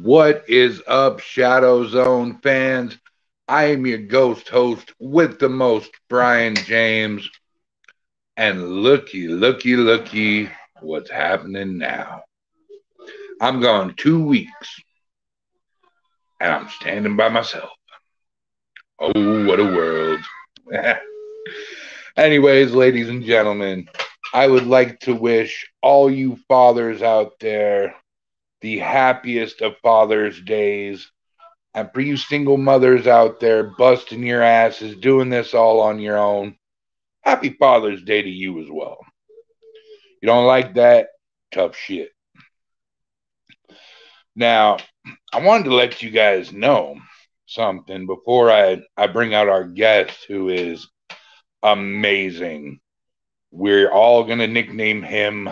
What is up, ShadowZone fans? I am your ghost host with the most, Brian James. And looky, what's happening now. I'm gone 2 weeks, and I'm standing by myself. Oh, what a world. Anyways, ladies and gentlemen, I would like to wish all you fathers out there the happiest of Father's Days. And for you single mothers out there busting your asses, doing this all on your own, happy Father's Day to you as well. You don't like that? Tough shit. Now, I wanted to let you guys know something before I bring out our guest, who is amazing. We're all going to nickname him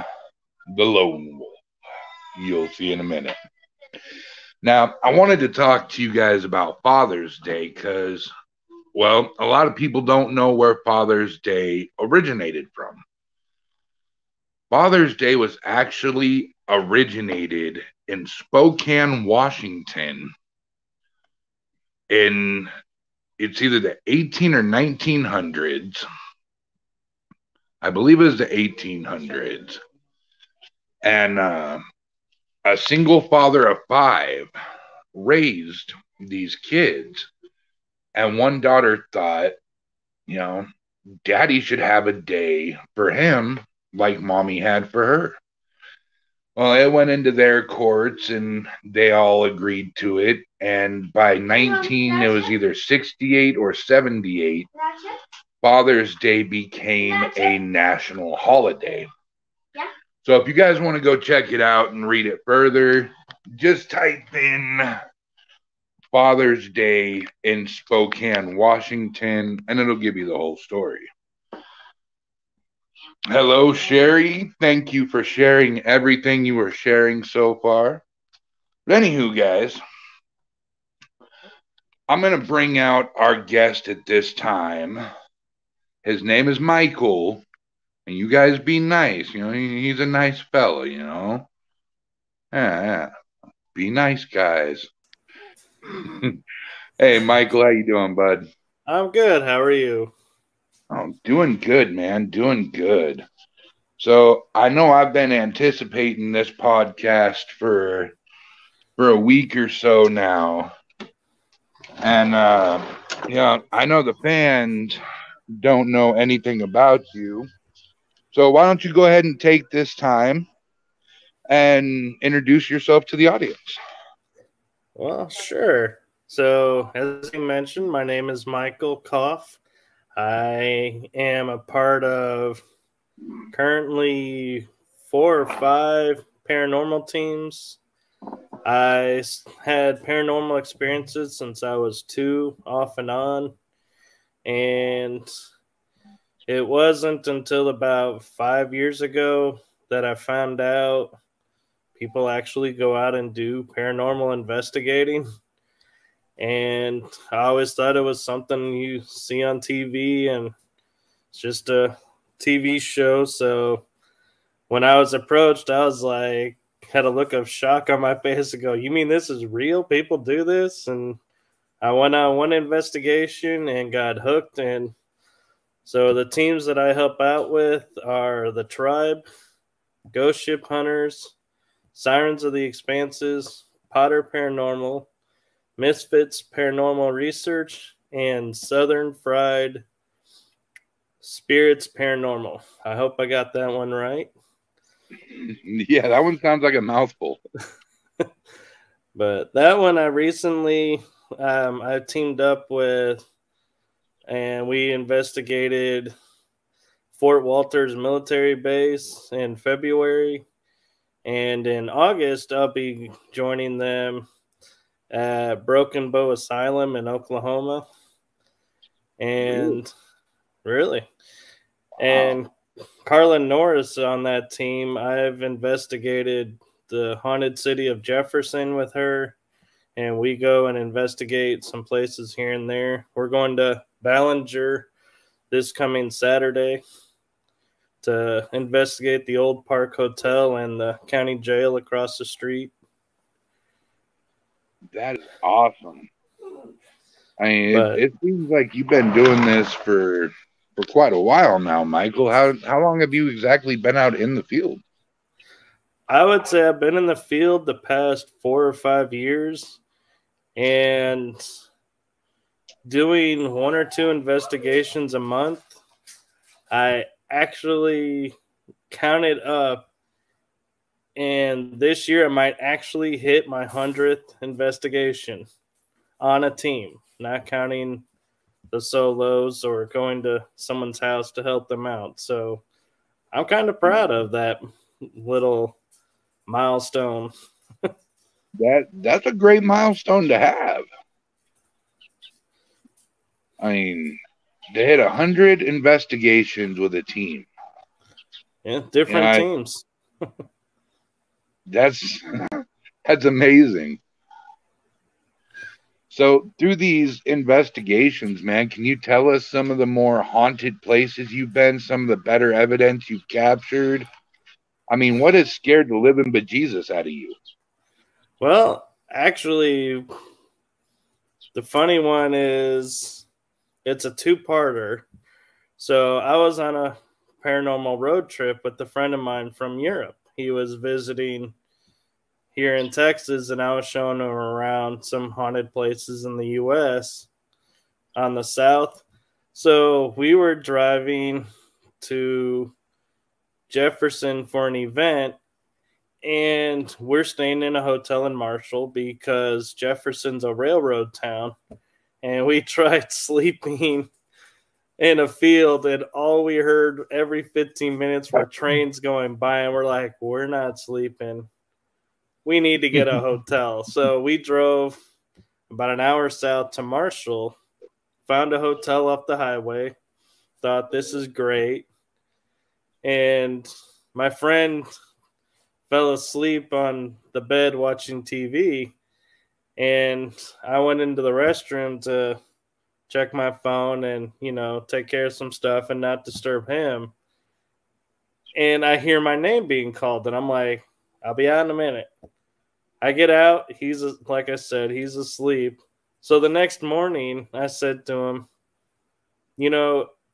the Lone Wolf. You'll see in a minute. Now, I wanted to talk to you guys about Father's Day because, well, a lot of people don't know where Father's Day originated from. Father's Day was actually originated in Spokane, Washington in, it's either the 18 or 1900s. I believe it was the 1800s. And a single father of five raised these kids. And one daughter thought, daddy should have a day for him like mommy had for her. Well, it went into their courts and they all agreed to it. And by it was either 68 or 78, Father's Day became a national holiday. So if you guys want to go check it out and read it further, just type in Father's Day in Spokane, Washington, and it'll give you the whole story. Hello, Sherry. Thank you for sharing everything you were sharing so far. But anywho, guys, I'm going to bring out our guest at this time. His name is Michael, and you guys be nice. He's a nice fella, Yeah. Be nice, guys. Hey, Michael, how you doing, bud? I'm good. How are you? Oh, doing good, man. Doing good. So I know I've been anticipating this podcast for a week or so now. And I know the fans don't know anything about you. So why don't you go ahead and take this time and introduce yourself to the audience? Well, sure. So, as you mentioned, my name is Michael Kopf. I am a part of currently 4 or 5 paranormal teams. I had paranormal experiences since I was 2, off and on. And it wasn't until about 5 years ago that I found out people actually go out and do paranormal investigating. And I always thought it was something you see on TV and it's just a TV show. So when I was approached, I was like, had a look of shock on my face and go, you mean this is real? People do this? And I went on one investigation and got hooked. And so the teams that I help out with are the Tribe, Ghost Ship Hunters, Sirens of the Expanses, Potter Paranormal, Misfits Paranormal Research, and Southern Fried Spirits Paranormal. I hope I got that one right. Yeah, that one sounds like a mouthful. But that one I recently I teamed up with, and we investigated Fort Walters military base in February. And in August, I'll be joining them at Broken Bow Asylum in Oklahoma. And really, and Carla Norris on that team, I've investigated the haunted city of Jefferson with her, and we go and investigate some places here and there. We're going to Ballinger this coming Saturday to investigate the Old Park Hotel and the county jail across the street. That is awesome. I mean, But it seems like you've been doing this for quite a while now, Michael. How long have you exactly been out in the field? I would say I've been in the field the past 4 or 5 years and doing 1 or 2 investigations a month. I actually counted up, and this year I might actually hit my 100th investigation on a team, not counting the solos or going to someone's house to help them out. So I'm kind of proud of that little milestone. That's a great milestone to have. I mean, they had 100 investigations with a team. Yeah, And different teams. that's that's amazing. So through these investigations, man, can you tell us some of the more haunted places you've been, some of the better evidence you've captured? I mean, what has scared the living bejesus out of you? Well, actually, the funny one is it's a two-parter. So I was on a paranormal road trip with a friend of mine from Europe. He was visiting here in Texas, and I was showing him around some haunted places in the U.S. on the south. So we were driving to Jefferson for an event, and we're staying in a hotel in Marshall because Jefferson's a railroad town. And we tried sleeping in a field, and all we heard every 15 minutes were trains going by, and we're like, we're not sleeping. We need to get a hotel. So we drove about an hour south to Marshall, found a hotel off the highway, thought this is great. And my friend fell asleep on the bed watching TV, and I went into the restroom to check my phone and, take care of some stuff and not disturb him. And I hear my name being called, and I'm like, I'll be out in a minute. I get out. Like I said, he's asleep. So the next morning, I said to him,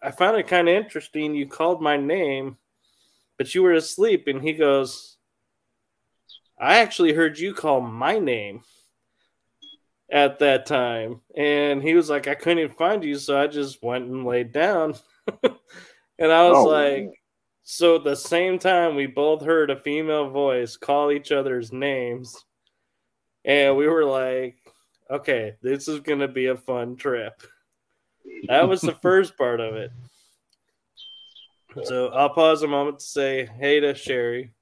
I found it kind of interesting. You called my name, but you were asleep. And he goes, I actually heard you call my name at that time. And he was like, I couldn't find you, so I just went and laid down. And I was like, so at the same time, we both heard a female voice call each other's names. And we were like, okay, this is going to be a fun trip. That was the first part of it. So I'll pause a moment to say hey to Sherry.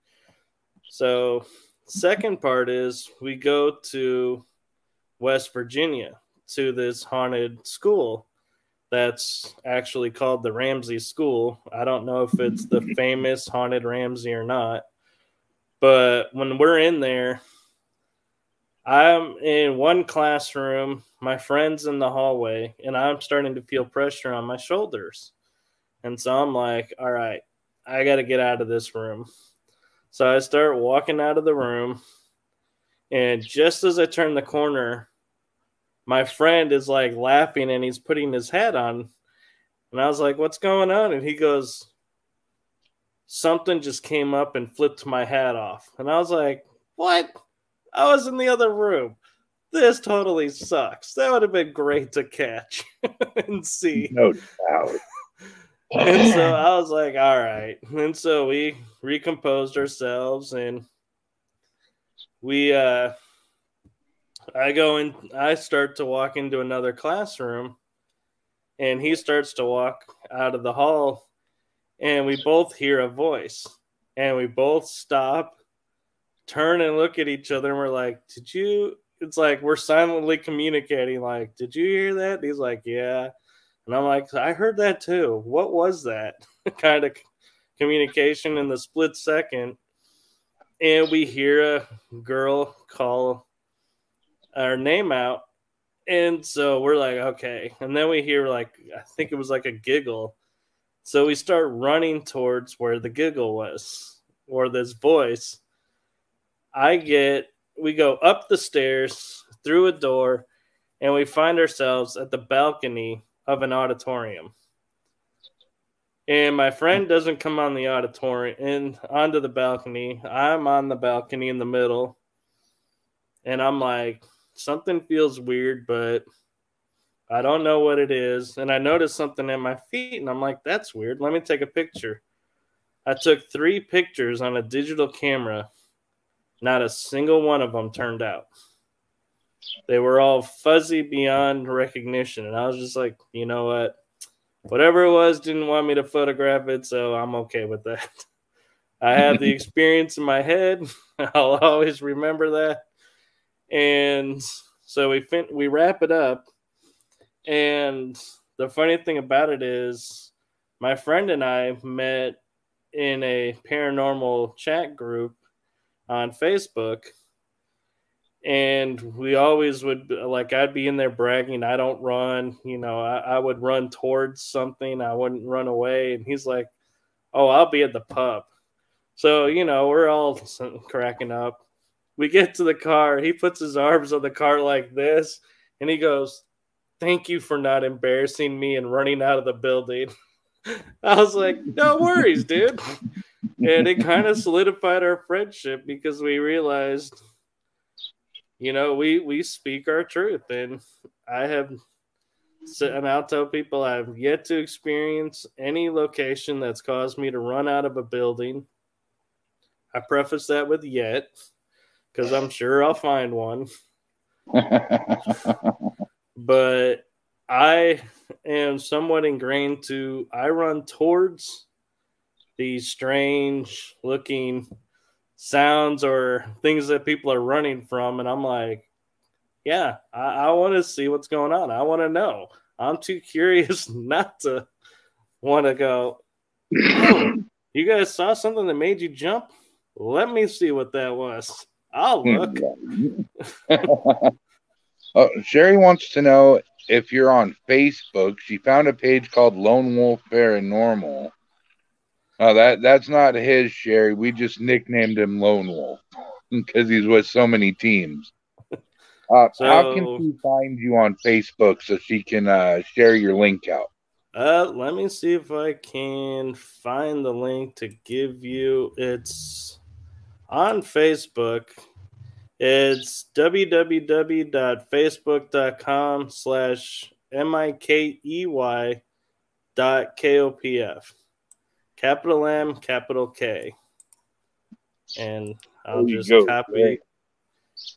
So second part is we go to West Virginia to this haunted school that's actually called the Ramsey School. I don't know if it's the famous haunted Ramsey or not, but when we're in there, I'm in one classroom, my friend's in the hallway, and I'm starting to feel pressure on my shoulders. And so I'm like, all right, I got to get out of this room. So I start walking out of the room, and just as I turn the corner, my friend is like laughing and he's putting his hat on. And I was like, what's going on? And he goes, something just came up and flipped my hat off. And I was like, what? I was in the other room. This totally sucks. That would have been great to catch and see. No doubt. And so I was like, all right. And so we recomposed ourselves, and I start to walk into another classroom, and he starts to walk out of the hall, and we both hear a voice, and we both stop, turn and look at each other, and we're like, it's like we're silently communicating, like, did you hear that? And he's like, yeah. And I'm like, I heard that too. What was that? Kind of communication in the split second. And we hear a girl call our name out. And so we're like, okay. And then we hear, like, I think it was like a giggle. So we start running towards where the giggle was, or this voice. We go up the stairs through a door, and we find ourselves at the balcony of an auditorium. And my friend doesn't come on the auditorium and onto the balcony. I'm on the balcony in the middle. And I'm like, something feels weird, but I don't know what it is. And I noticed something at my feet, and I'm like, that's weird. Let me take a picture. I took 3 pictures on a digital camera. Not a single one of them turned out. They were all fuzzy beyond recognition. And I was just like, you know what? Whatever it was, didn't want me to photograph it, so I'm okay with that. I have the experience in my head. I'll always remember that. And so we wrap it up. And the funny thing about it is my friend and I met in a paranormal chat group on Facebook. And we always would, like, I'd be in there bragging, I don't run, I would run towards something. I wouldn't run away. And he's like, oh, I'll be at the pub. So, we're all cracking up. We get to the car. He puts his arms on the car like this. And he goes, thank you for not embarrassing me and running out of the building. I was like, no worries, dude. And it kind of solidified our friendship because we realized, we speak our truth. And I'll tell people I've yet to experience any location that's caused me to run out of a building. I preface that with yet, because I'm sure I'll find one. But I am somewhat ingrained to, I run towards these strange looking sounds or things that people are running from. And I'm like, yeah, I want to see what's going on. I want to know. I'm too curious not to want to go, oh, you guys saw something that made you jump? Let me see what that was. I'll look. Sherry wants to know if you're on Facebook. She found a page called Lone Wolf Paranormal. That's not his, Sherry. We just nicknamed him Lone Wolf because he's with so many teams. How can she find you on Facebook so she can share your link out? Let me see if I can find the link to give you. It's on Facebook. It's www.facebook.com/mikey.kopf. Capital M, capital K. And I'll just copy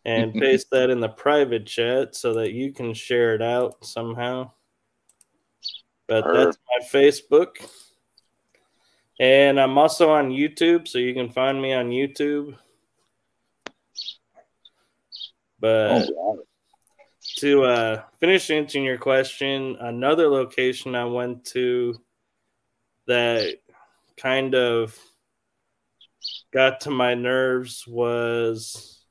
and paste that in the private chat so that you can share it out somehow. But that's my Facebook. And I'm also on YouTube, so you can find me on YouTube. But to finish answering your question, another location I went to that kind of got to my nerves was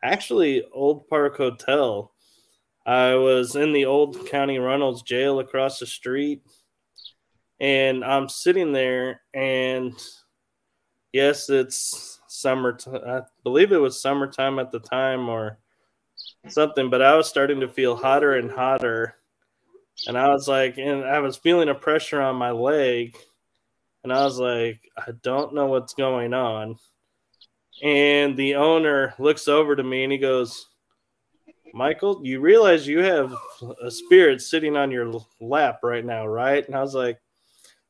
actually Old Park Hotel. I was in the Old County Runnels jail across the street, and I'm sitting there, and yes, it's summer. I believe it was summertime at the time or something, but I was starting to feel hotter and hotter, and I was like, and I was feeling a pressure on my leg, and I was like, I don't know what's going on. And the owner looks over to me and he goes, Michael, you realize you have a spirit sitting on your lap right now, right? And I was like,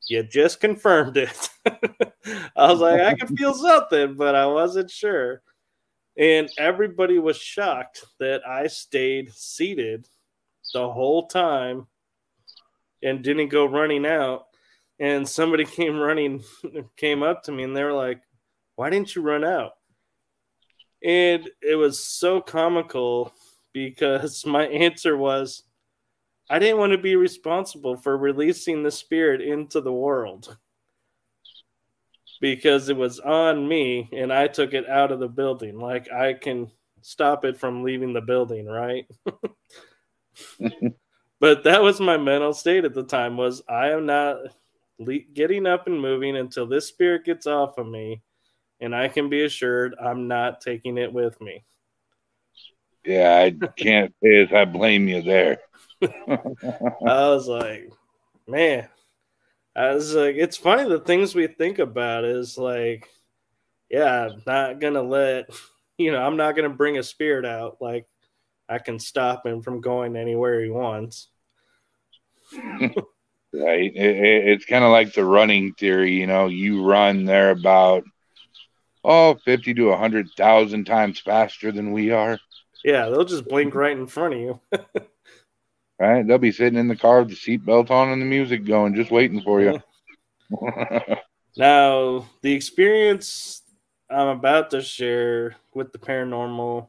you just confirmed it. I was like, I can feel something, but I wasn't sure. And everybody was shocked that I stayed seated the whole time and didn't go running out. And somebody came up to me and they were like, why didn't you run out? And it was so comical because my answer was, I didn't want to be responsible for releasing the spirit into the world because it was on me and I took it out of the building. Like, I can stop it from leaving the building, right? But that was my mental state at the time, was I am not getting up and moving until this spirit gets off of me, and I can be assured I'm not taking it with me. Yeah, I can't say as I blame you there. I was like, man, I was like, it's funny the things we think about is like, yeah, I'm not gonna let, I'm not gonna bring a spirit out. Like, I can stop him from going anywhere he wants. Right? It's kind of like the running theory. You run, they're about 50 to 100,000 times faster than we are. Yeah, they'll just blink right in front of you. Right? They'll be sitting in the car with the seatbelt on and the music going, just waiting for you. Now, the experience I'm about to share with the paranormal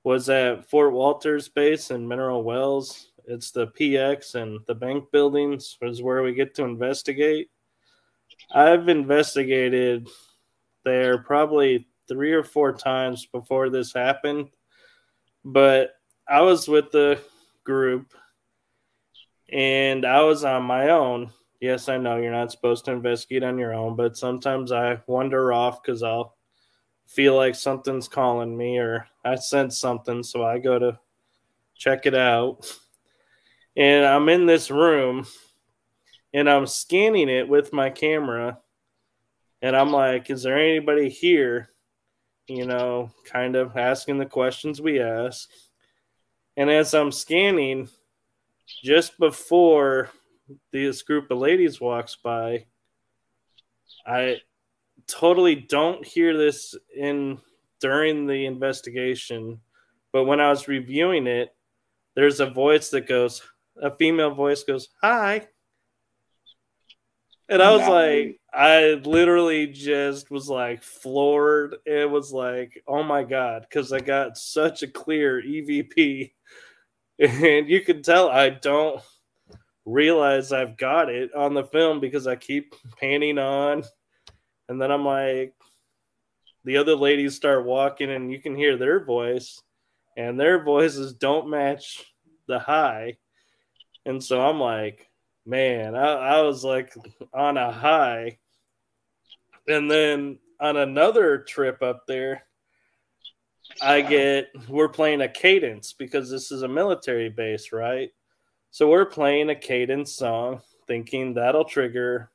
was at Fort Walters Base in Mineral Wells. It's the PX and the bank buildings is where we get to investigate. I've investigated there probably 3 or 4 times before this happened, but I was with the group and I was on my own. Yes, I know you're not supposed to investigate on your own, but sometimes I wander off because I'll feel like something's calling me or I sense something, so I go to check it out. And I'm in this room and I'm scanning it with my camera. And I'm like, is there anybody here? Kind of asking the questions we ask. And as I'm scanning, just before this group of ladies walks by, I totally don't hear this in during the investigation, but when I was reviewing it, there's a female voice goes, "Hi." And I was like, I literally just was like floored. It was like, oh my God, because I got such a clear EVP. And you can tell I don't realize I've got it on the film because I keep panning on. And then I'm like, the other ladies start walking and you can hear their voice, and their voices don't match the high. And so I'm like, man, I was like on a high. And then on another trip up there, we're playing a cadence because this is a military base, right? So we're playing a cadence song, thinking that'll trigger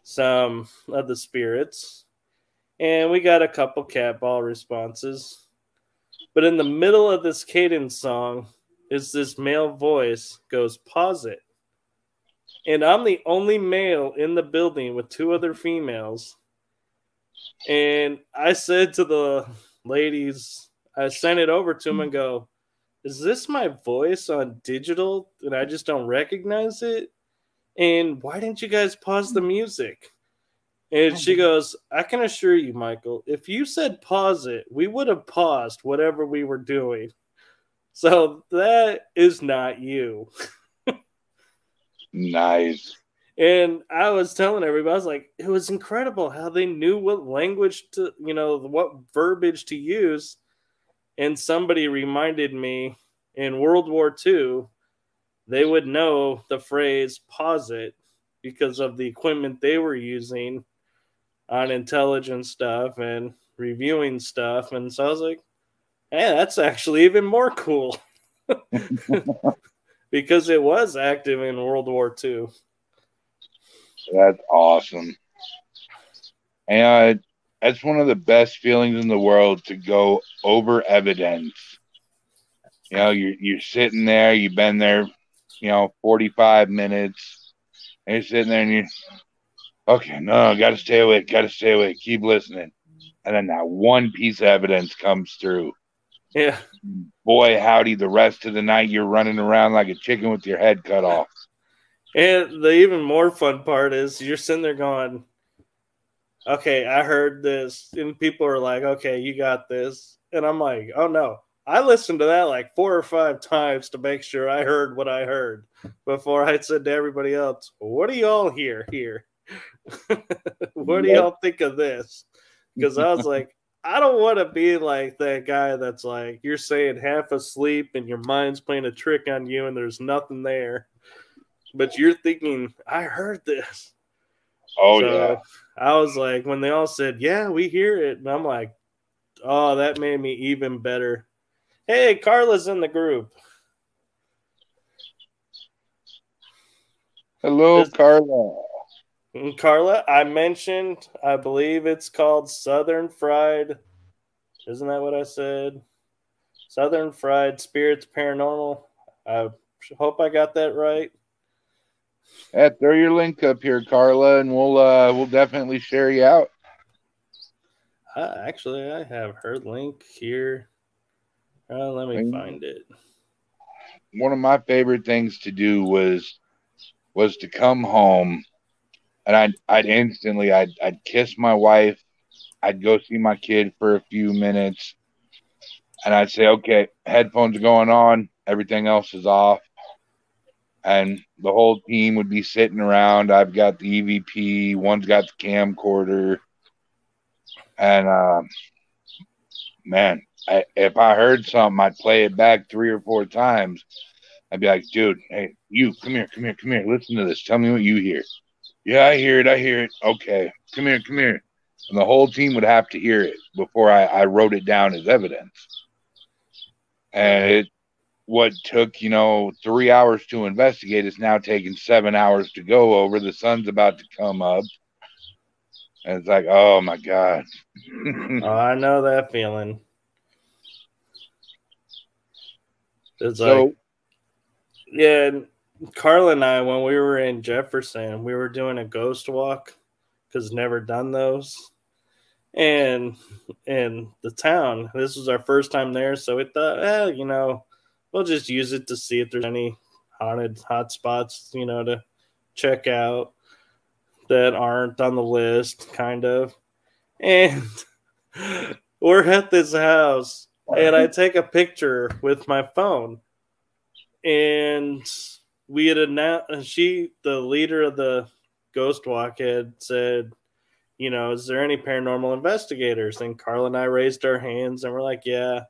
some of the spirits. And we got a couple cat ball responses. But in the middle of this cadence song is this male voice goes, "Pause it." And I'm the only male in the building with 2 other females. And I said to the ladies, I sent it over to them and go, "Is this my voice on digital and I just don't recognize it? And why didn't you guys pause the music?" And she goes, "I can assure you, Michael, if you said pause it, we would have paused whatever we were doing. So that is not you." Nice. And I was telling everybody, I was like, it was incredible how they knew what language to, what verbiage to use. And somebody reminded me in World War II, they would know the phrase "pause it" because of the equipment they were using on intelligence stuff and reviewing stuff. And so I was like, hey, that's actually even more cool because it was active in World War II. That's awesome. And that's one of the best feelings in the world, to go over evidence. You're sitting there, you've been there, 45 minutes, and you're sitting there and you're, okay, no, got to stay awake, keep listening. And then that one piece of evidence comes through. Yeah. Boy, howdy, the rest of the night you're running around like a chicken with your head cut off. And the even more fun part is you're sitting there going, okay, I heard this. And people are like, okay, you got this. And I'm like, oh no. I listened to that like 4 or 5 times to make sure I heard what I heard before I said to everybody else, what do y'all hear here? What do y'all think of this? Because I was like, I don't want to be like that guy that's like, you're saying half asleep and your mind's playing a trick on you and there's nothing there. But you're thinking, I heard this. Oh, so, yeah. I was like, when they all said, yeah, we hear it. And I'm like, oh, that made me even better. Hey, Carla's in the group. Hello, Carla. Carla, I mentioned, I believe it's called Southern Fried. Isn't that what I said? Southern Fried Spirits Paranormal. I hope I got that right. Yeah, throw your link up here, Carla, and we'll definitely share you out. Actually, I have her link here. Let me find it. One of my favorite things to do was to come home, and I'd kiss my wife. I'd go see my kid for a few minutes, and I'd say, okay, headphones are going on, everything else is off. And the whole team would be sitting around. I've got the EVP, one's got the camcorder, and man, if I heard something, I'd play it back 3 or 4 times. I'd be like, dude, hey, you come here, listen to this. Tell me what you hear. Yeah, I hear it. Okay, come here. And the whole team would have to hear it before I wrote it down as evidence. And it what took 3 hours to investigate is now taking 7 hours to go over. The sun's about to come up, and it's like, oh my god. Oh, I know that feeling. It's So like, yeah, Carla and I, when we were in Jefferson, we were doing a ghost walk because never done those. And in the town, this was our first time there, so we thought, we'll just use it to see if there's any haunted hot spots, to check out that aren't on the list, kind of. And we're at this house, and I take a picture with my phone, and we had announced, the leader of the ghost walk, had said, is there any paranormal investigators? And Carla and I raised our hands and we're like, yeah.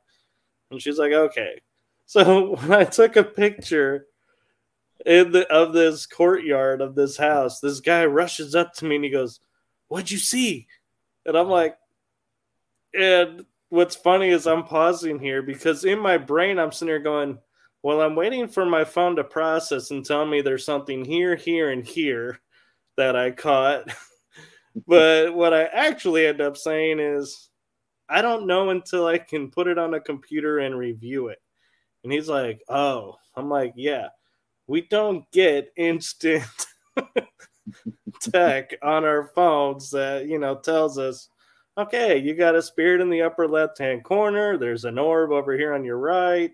And she's like, okay. So when I took a picture of this courtyard of this house, this guy rushes up to me and he goes, what'd you see? And I'm like, and what's funny is I'm pausing here because in my brain, I'm sitting here going, well, I'm waiting for my phone to process and tell me there's something here, here, and here that I caught. But what I actually end up saying is, I don't know until I can put it on a computer and review it. And he's like, oh. I'm like, yeah, we don't get instant tech on our phones that, tells us, okay, you got a spirit in the upper left-hand corner. There's an orb over here on your right.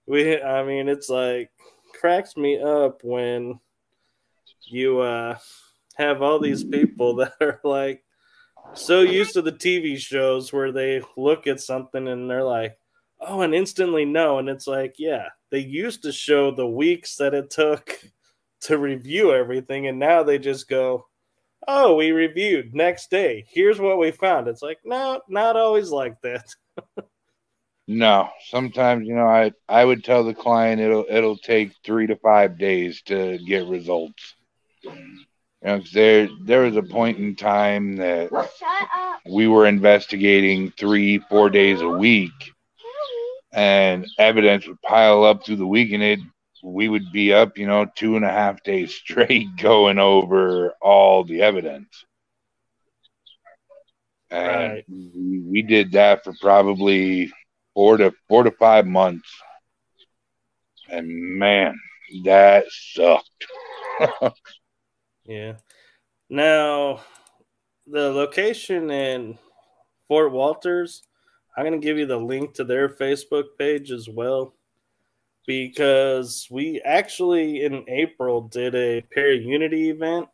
It's like, cracks me up when you have all these people that are like so used to the TV shows where they look at something and they're like, oh, and instantly know. And it's like, yeah, they used to show the weeks that it took to review everything. And now they just go, oh, we reviewed next day. Here's what we found. It's like, no, not always like that. no, sometimes I would tell the client it'll take 3 to 5 days to get results. 'Cause there was a point in time that we were investigating 3-4 days a week, and evidence would pile up through the week, and we would be up 2.5 days straight going over all the evidence. And Right. we did that for probably 4 to 5 months, and man, that sucked. Yeah. Now, the location in Fort Walters, I'm going to give you the link to their Facebook page as well, because we actually in April did a Para-Unity event,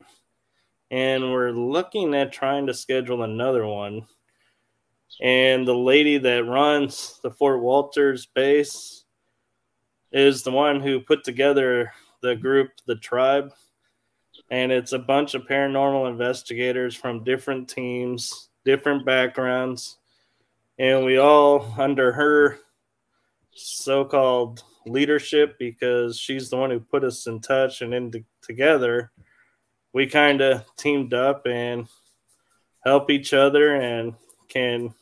and we're looking at trying to schedule another one. And the lady that runs the Fort Walters base is the one who put together the group, the Tribe. And it's a bunch of paranormal investigators from different teams, different backgrounds. And we all, under her so-called leadership, because she's the one who put us in touch and together, we kind of teamed up and help each other and can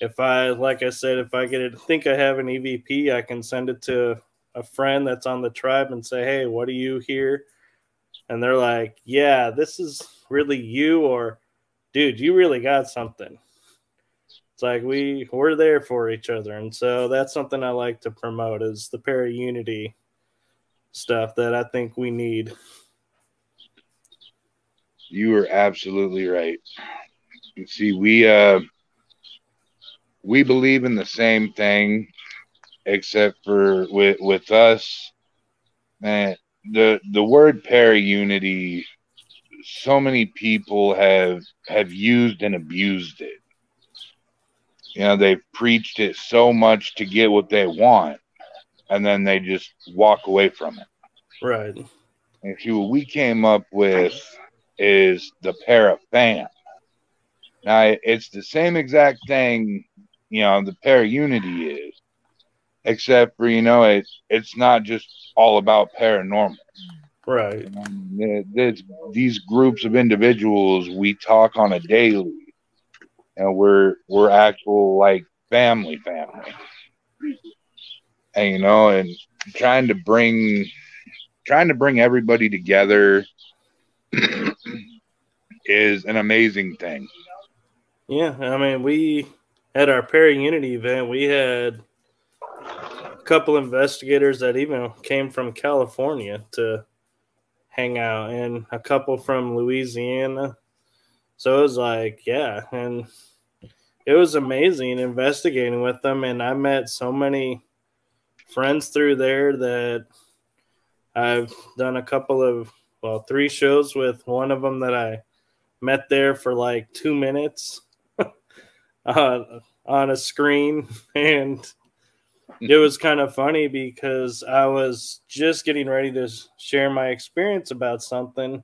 if I, like I said, if I think I have an EVP, I can send it to a friend that's on the tribe and say, hey, what do you hear? And they're like, yeah, this is really you, or dude, you really got something. It's like we're there for each other. And so that's something I like to promote is the para-unity stuff that I think we need. You are absolutely right. You see, we believe in the same thing, except for with us, man, the word para-unity, so many people have used and abused it. You know, they've preached it so much to get what they want, and then they just walk away from it. Right. And see, what we came up with is the para-fan. Now, it's the same exact thing, you know, the para-unity is, except for, you know, it's not just all about paranormal. Right. These groups of individuals, we talk on a daily, and we're actual like family, and you know, and trying to bring everybody together is an amazing thing. Yeah, I mean, we at our para-unity event, we had a couple investigators that even came from California to hang out, and a couple from Louisiana. So it was like, yeah, and it was amazing investigating with them, and I met so many friends through there that I've done a couple of, well, 3 shows with one of them that I met there for like 2 minutes on a screen, and it was kind of funny because I was just getting ready to share my experience about something,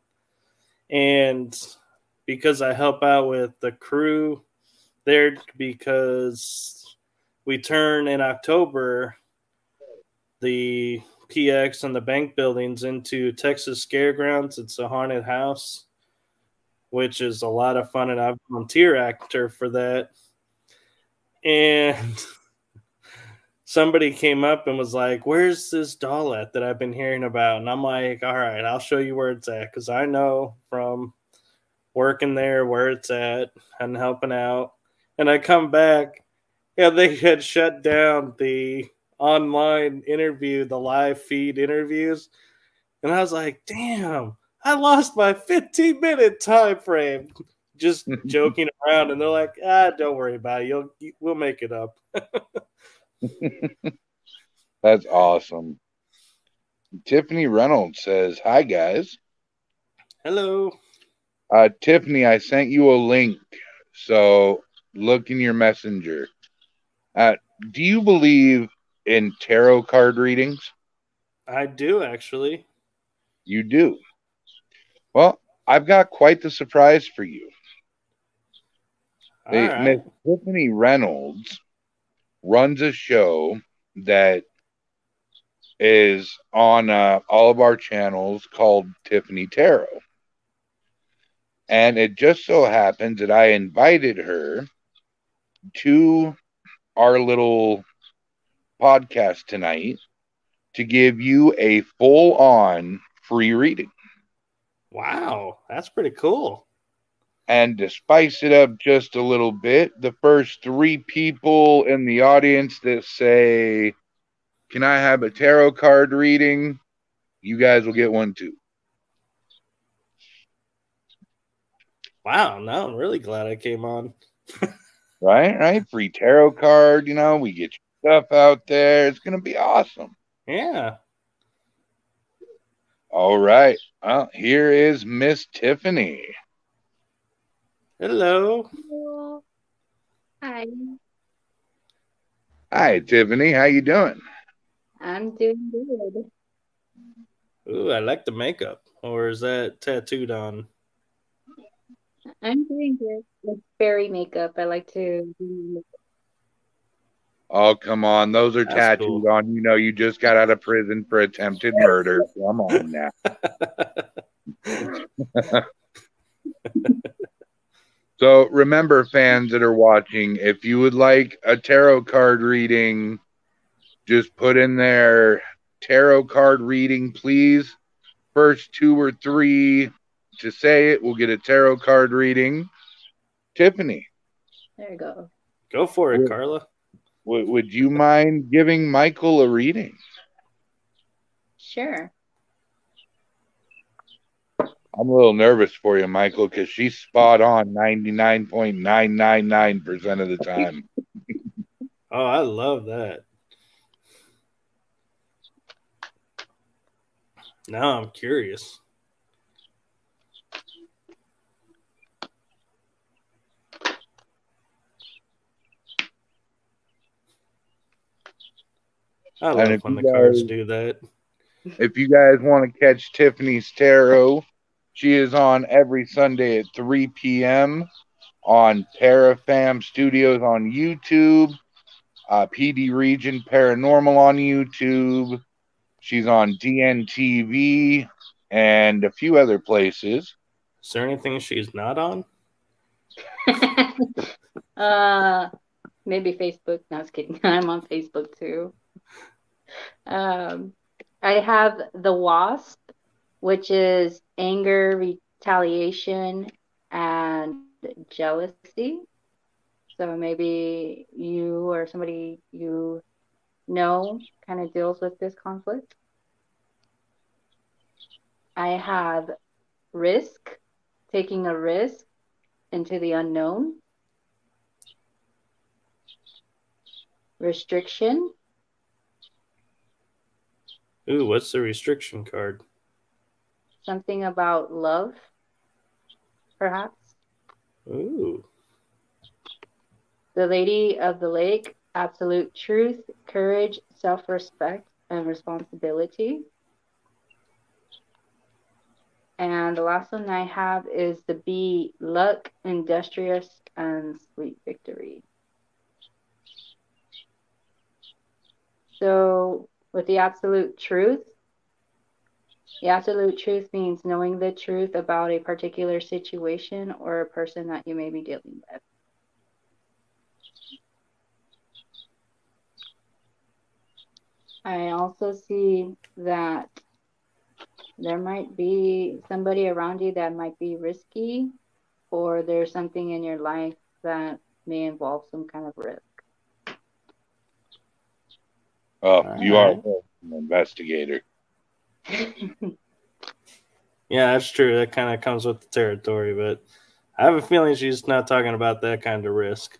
and because I help out with the crew there, because we turn in October the PX and the bank buildings into Texas Scaregrounds. It's a haunted house, which is a lot of fun, and I'm a volunteer actor for that. And somebody came up and was like, where's this doll at that I've been hearing about? And I'm like, all right, I'll show you where it's at, because I know from working there where it's at and helping out. And I come back, yeah, they had shut down the online interview, the live feed interviews. And I was like, damn, I lost my 15-minute time frame just joking around. And they're like, don't worry about it. We'll make it up. That's awesome. Tiffany Reynolds says, hi, guys. Hello. Tiffany, I sent you a link, so look in your messenger. Do you believe in tarot card readings? I do, actually. You do? Well, I've got quite the surprise for you. Miss Tiffany Reynolds runs a show that is on all of our channels called Tiffany Tarot. And it just so happens that I invited her to our little podcast tonight to give you a full-on free reading. Wow, that's pretty cool. And to spice it up just a little bit, the first 3 people in the audience that say, can I have a tarot card reading? You guys will get one too. Wow, no, I'm really glad I came on. Right? Free tarot card, you know, we get your stuff out there. It's going to be awesome. Yeah. All right. Well, here is Miss Tiffany. Hello. Hello. Hi. Hi, Tiffany. How you doing? I'm doing good. Ooh, I like the makeup. Or is that tattooed on? I'm doing good. It's fairy makeup. I like to do makeup. Oh, come on. Those are That's tattoos cool. on. You know, you just got out of prison for attempted murder. Come on now. So remember, fans that are watching, if you would like a tarot card reading, just put in there tarot card reading, please. First two or three to say it will get a tarot card reading. Tiffany, There you go. Go for it, would, Carla. would you mind giving Michael a reading? Sure. I'm a little nervous for you, Michael, because she's spot on 99.999% of the time. Oh, I love that. Now I'm curious. I And love if when you the cards guys, do that. if you guys want to catch Tiffany's tarot, she is on every Sunday at 3 p.m. on Parafam Studios on YouTube, PD Region Paranormal on YouTube. She's on DNTV and a few other places. Is there anything she's not on? Maybe Facebook. No, I was kidding. I'm on Facebook too. I have the Wasp, which is anger, retaliation, and jealousy. So maybe you or somebody you know kind of deals with this conflict. I have risk, taking a risk into the unknown. Restriction, Ooh, what's the restriction card? something about love, perhaps. Ooh. The Lady of the Lake, absolute truth, courage, self-respect, and responsibility. And the last one I have is the Bee, luck, industrious, and sweet victory. So with the absolute truth means knowing the truth about a particular situation or a person that you may be dealing with. I also see that there might be somebody around you that might be risky, or there's something in your life that may involve some kind of risk. Oh, you are Alright. an investigator. Yeah, that's true. That kind of comes with the territory, but I have a feeling she's not talking about that kind of risk.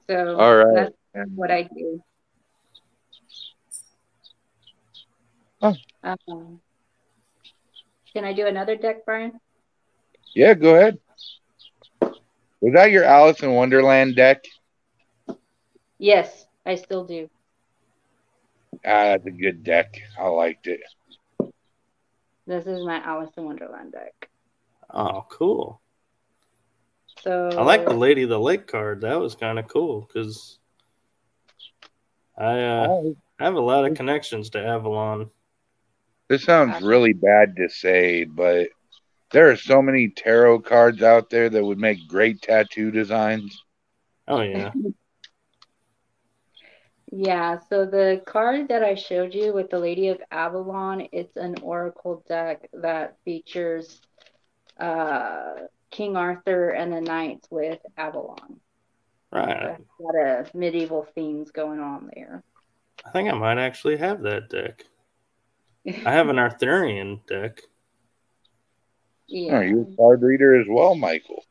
So All right. that's what I do. Oh. Can I do another deck, Brian? Yeah, go ahead. Was that your Alice in Wonderland deck? Yes, I still do. That's a good deck. I liked it. This is my Alice in Wonderland deck. Oh, cool. So I like the Lady of the Lake card. That was kind of cool because I have a lot of connections to Avalon. This sounds really bad to say, but there are so many tarot cards out there that would make great tattoo designs. Oh, yeah. Yeah, so the card that I showed you with the Lady of Avalon, it's an oracle deck that features King Arthur and the knights with Avalon. Right. So a lot of medieval themes going on there. I think I might actually have that deck. I have an Arthurian deck. Yeah. Are you a card reader as well, Michael?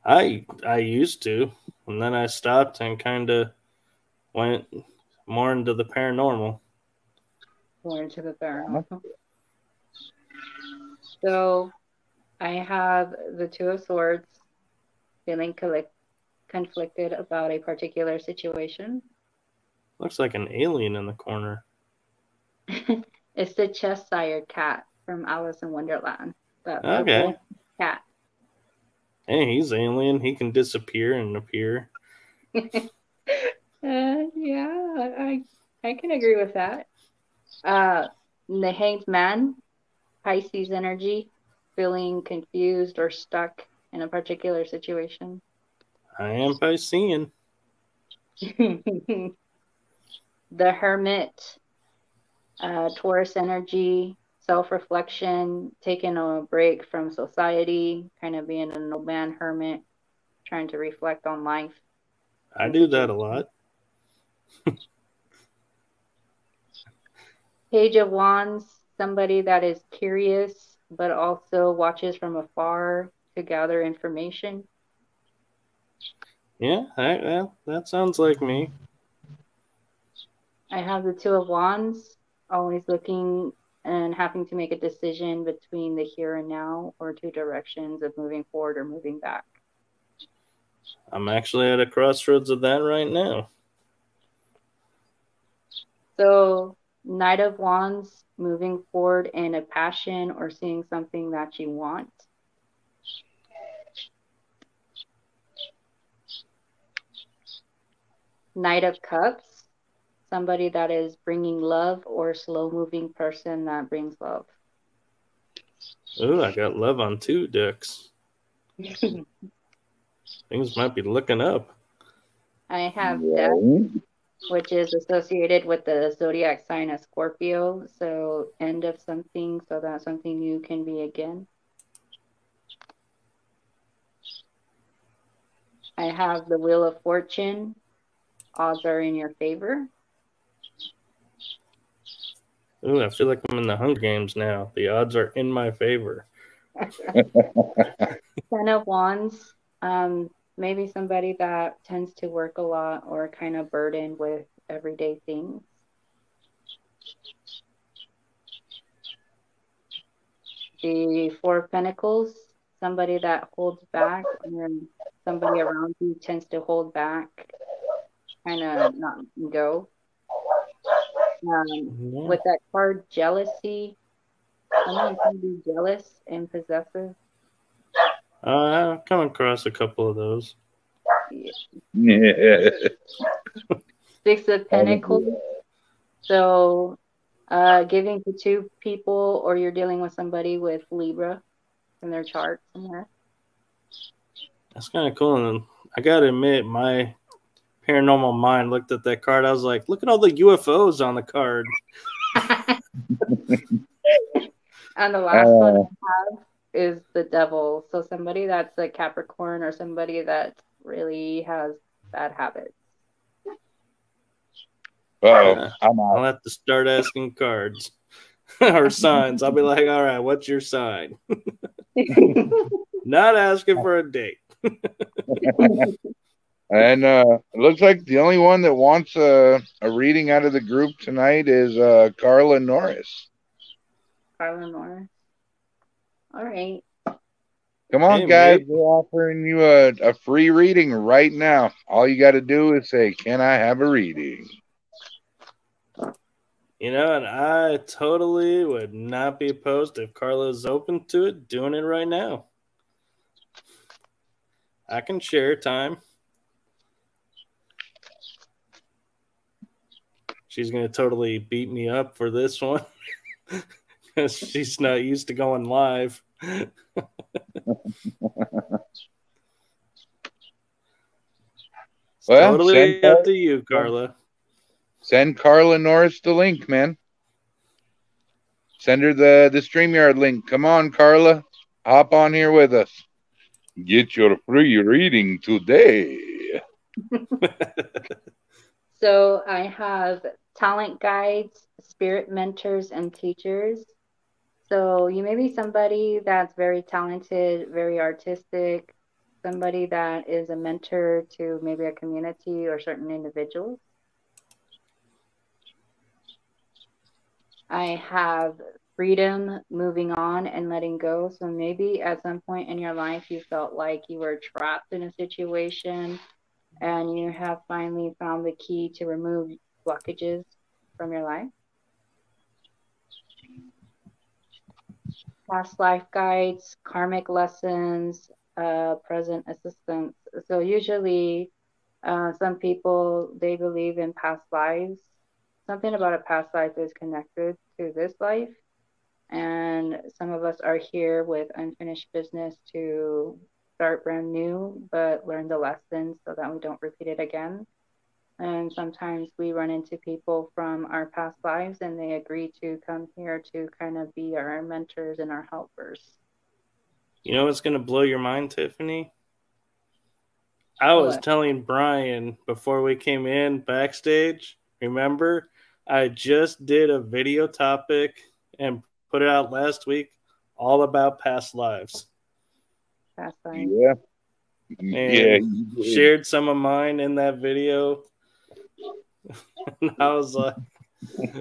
I used to, and then I stopped and kind of went more into the paranormal. More into the paranormal. So I have the Two of Swords, feeling conflicted about a particular situation. Looks like an alien in the corner. It's the Cheshire cat from Alice in Wonderland. That Okay. cat. Hey, he's alien. He can disappear and appear. Yeah, I can agree with that. The Hanged Man, Pisces energy, feeling confused or stuck in a particular situation? I am Piscean. The Hermit, Taurus energy, self-reflection, taking a break from society, kind of being an old man hermit, trying to reflect on life. I do that a lot. Page of Wands, somebody that is curious but also watches from afar to gather information. Yeah, that sounds like me. I have the Two of Wands, always looking and having to make a decision between the here and now or two directions of moving forward or moving back. I'm actually at a crossroads of that right now. So, Knight of Wands, moving forward in a passion or seeing something that you want. Knight of Cups, somebody that is bringing love or slow moving person that brings love. Ooh, I got love on 2 decks. Things might be looking up. I have Death, which is associated with the zodiac sign of Scorpio. So, end of something so that something new can be again. I have the Wheel of Fortune. Odds are in your favor. Ooh, I feel like I'm in the Hunger Games now. The odds are in my favor. Ten of Wands. Maybe somebody that tends to work a lot or kind of burdened with everyday things. The Four of Pentacles. Somebody that holds back, and somebody around you tends to hold back, kind of not go. With that card, jealousy. Someone can be jealous and possessive. I've come across a couple of those. Yeah. Six of Pentacles. So, giving to two people, or you're dealing with somebody with Libra in their chart somewhere. That's kind of cool. And I got to admit, my paranormal mind looked at that card. I was like, look at all the UFOs on the card. And the last one I have is the Devil. So somebody that's a Capricorn or somebody that really has bad habits. I'll have to start asking cards or signs. I'll be like, all right, what's your sign? Not asking for a date. And it looks like the only one that wants a reading out of the group tonight is Carla Norris. Carla Norris. All right. Come on, guys. We're offering you a free reading right now. All you got to do is say, can I have a reading? You know, and I totally would not be opposed if Carla's open to it, doing it right now. I can share time. She's going to totally beat me up for this one because she's not used to going live. Well, totally up to you, Carla. Send Carla Norris the link, man. Send her the StreamYard link. Come on, Carla. Hop on here with us. Get your free reading today. So I have talent guides, spirit mentors, and teachers. So you may be somebody that's very talented, very artistic, somebody that is a mentor to maybe a community or certain individuals. I have freedom, moving on and letting go. So maybe at some point in your life you felt like you were trapped in a situation and you have finally found the key to remove blockages from your life. Past life guides, karmic lessons, present assistance. So usually some people, they believe in past lives. Something about a past life is connected to this life. and some of us are here with unfinished business to start brand new, but learn the lessons so that we don't repeat it again. And sometimes we run into people from our past lives and they agree to come here to kind of be our mentors and our helpers. You know what's going to blow your mind, Tiffany? I was telling Brian before we came in backstage, remember, I just did a video topic and put it out last week all about past lives. Past lives. Yeah. And shared some of mine in that video. And I was like,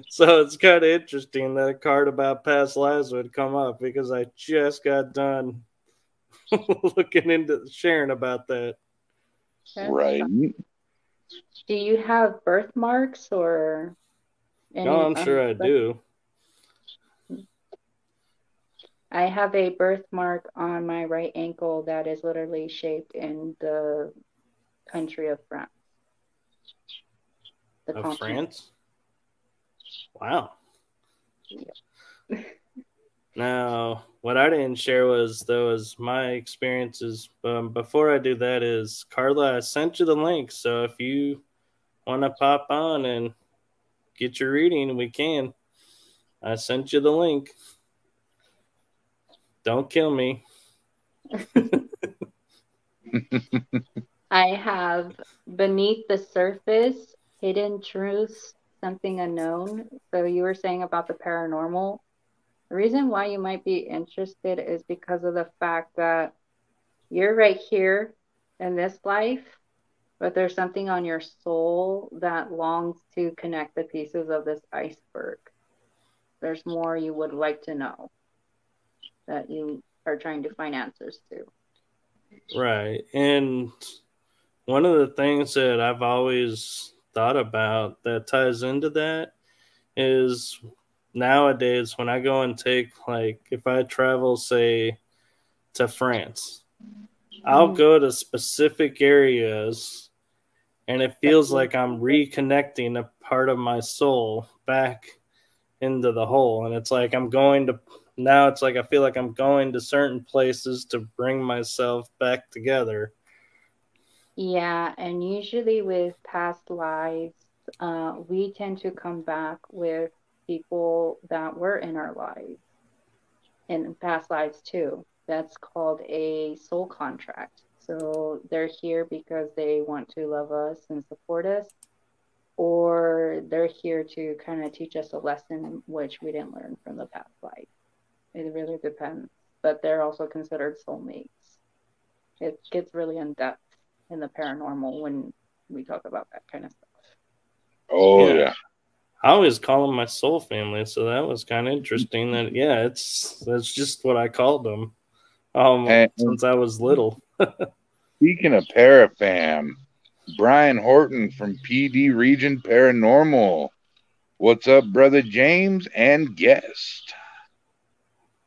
so it's kind of interesting that a card about past lives would come up because I just got done looking into sharing about that. Right. Do you have birthmarks or any? No, I'm sure I do. I have a birthmark on my right ankle that is literally shaped in the country of France. Of France? Wow. Yeah. Now, what I didn't share was my experiences. Before I do that is, Carla, I sent you the link. So if you want to pop on and get your reading, we can. I sent you the link. Don't kill me. I have Beneath the Surface, Hidden Truths, Something Unknown. So you were saying about the paranormal. The reason why you might be interested is because of the fact that you're right here in this life, but there's something on your soul that longs to connect the pieces of this iceberg. There's more you would like to know that you are trying to find answers to. Right. And one of the things that I've always thought about that ties into that is nowadays when I go and take, like, if I travel, say, to France, I'll go to specific areas and it feels like I'm reconnecting a part of my soul back into the whole. And it's like now it's like I feel like I'm going to certain places to bring myself back together. Yeah, and usually with past lives, we tend to come back with people that were in our lives, in past lives too. That's called a soul contract. So they're here because they want to love us and support us, or they're here to kind of teach us a lesson which we didn't learn from the past life. It really depends. But they're also considered soulmates. It gets really in depth in the paranormal when we talk about that kind of stuff. Oh, yeah. I always call them my soul family, so that was kind of interesting. That's just what I called them since I was little. Speaking of Parafam, Brian Horton from PD Region Paranormal. What's up, brother James and guest?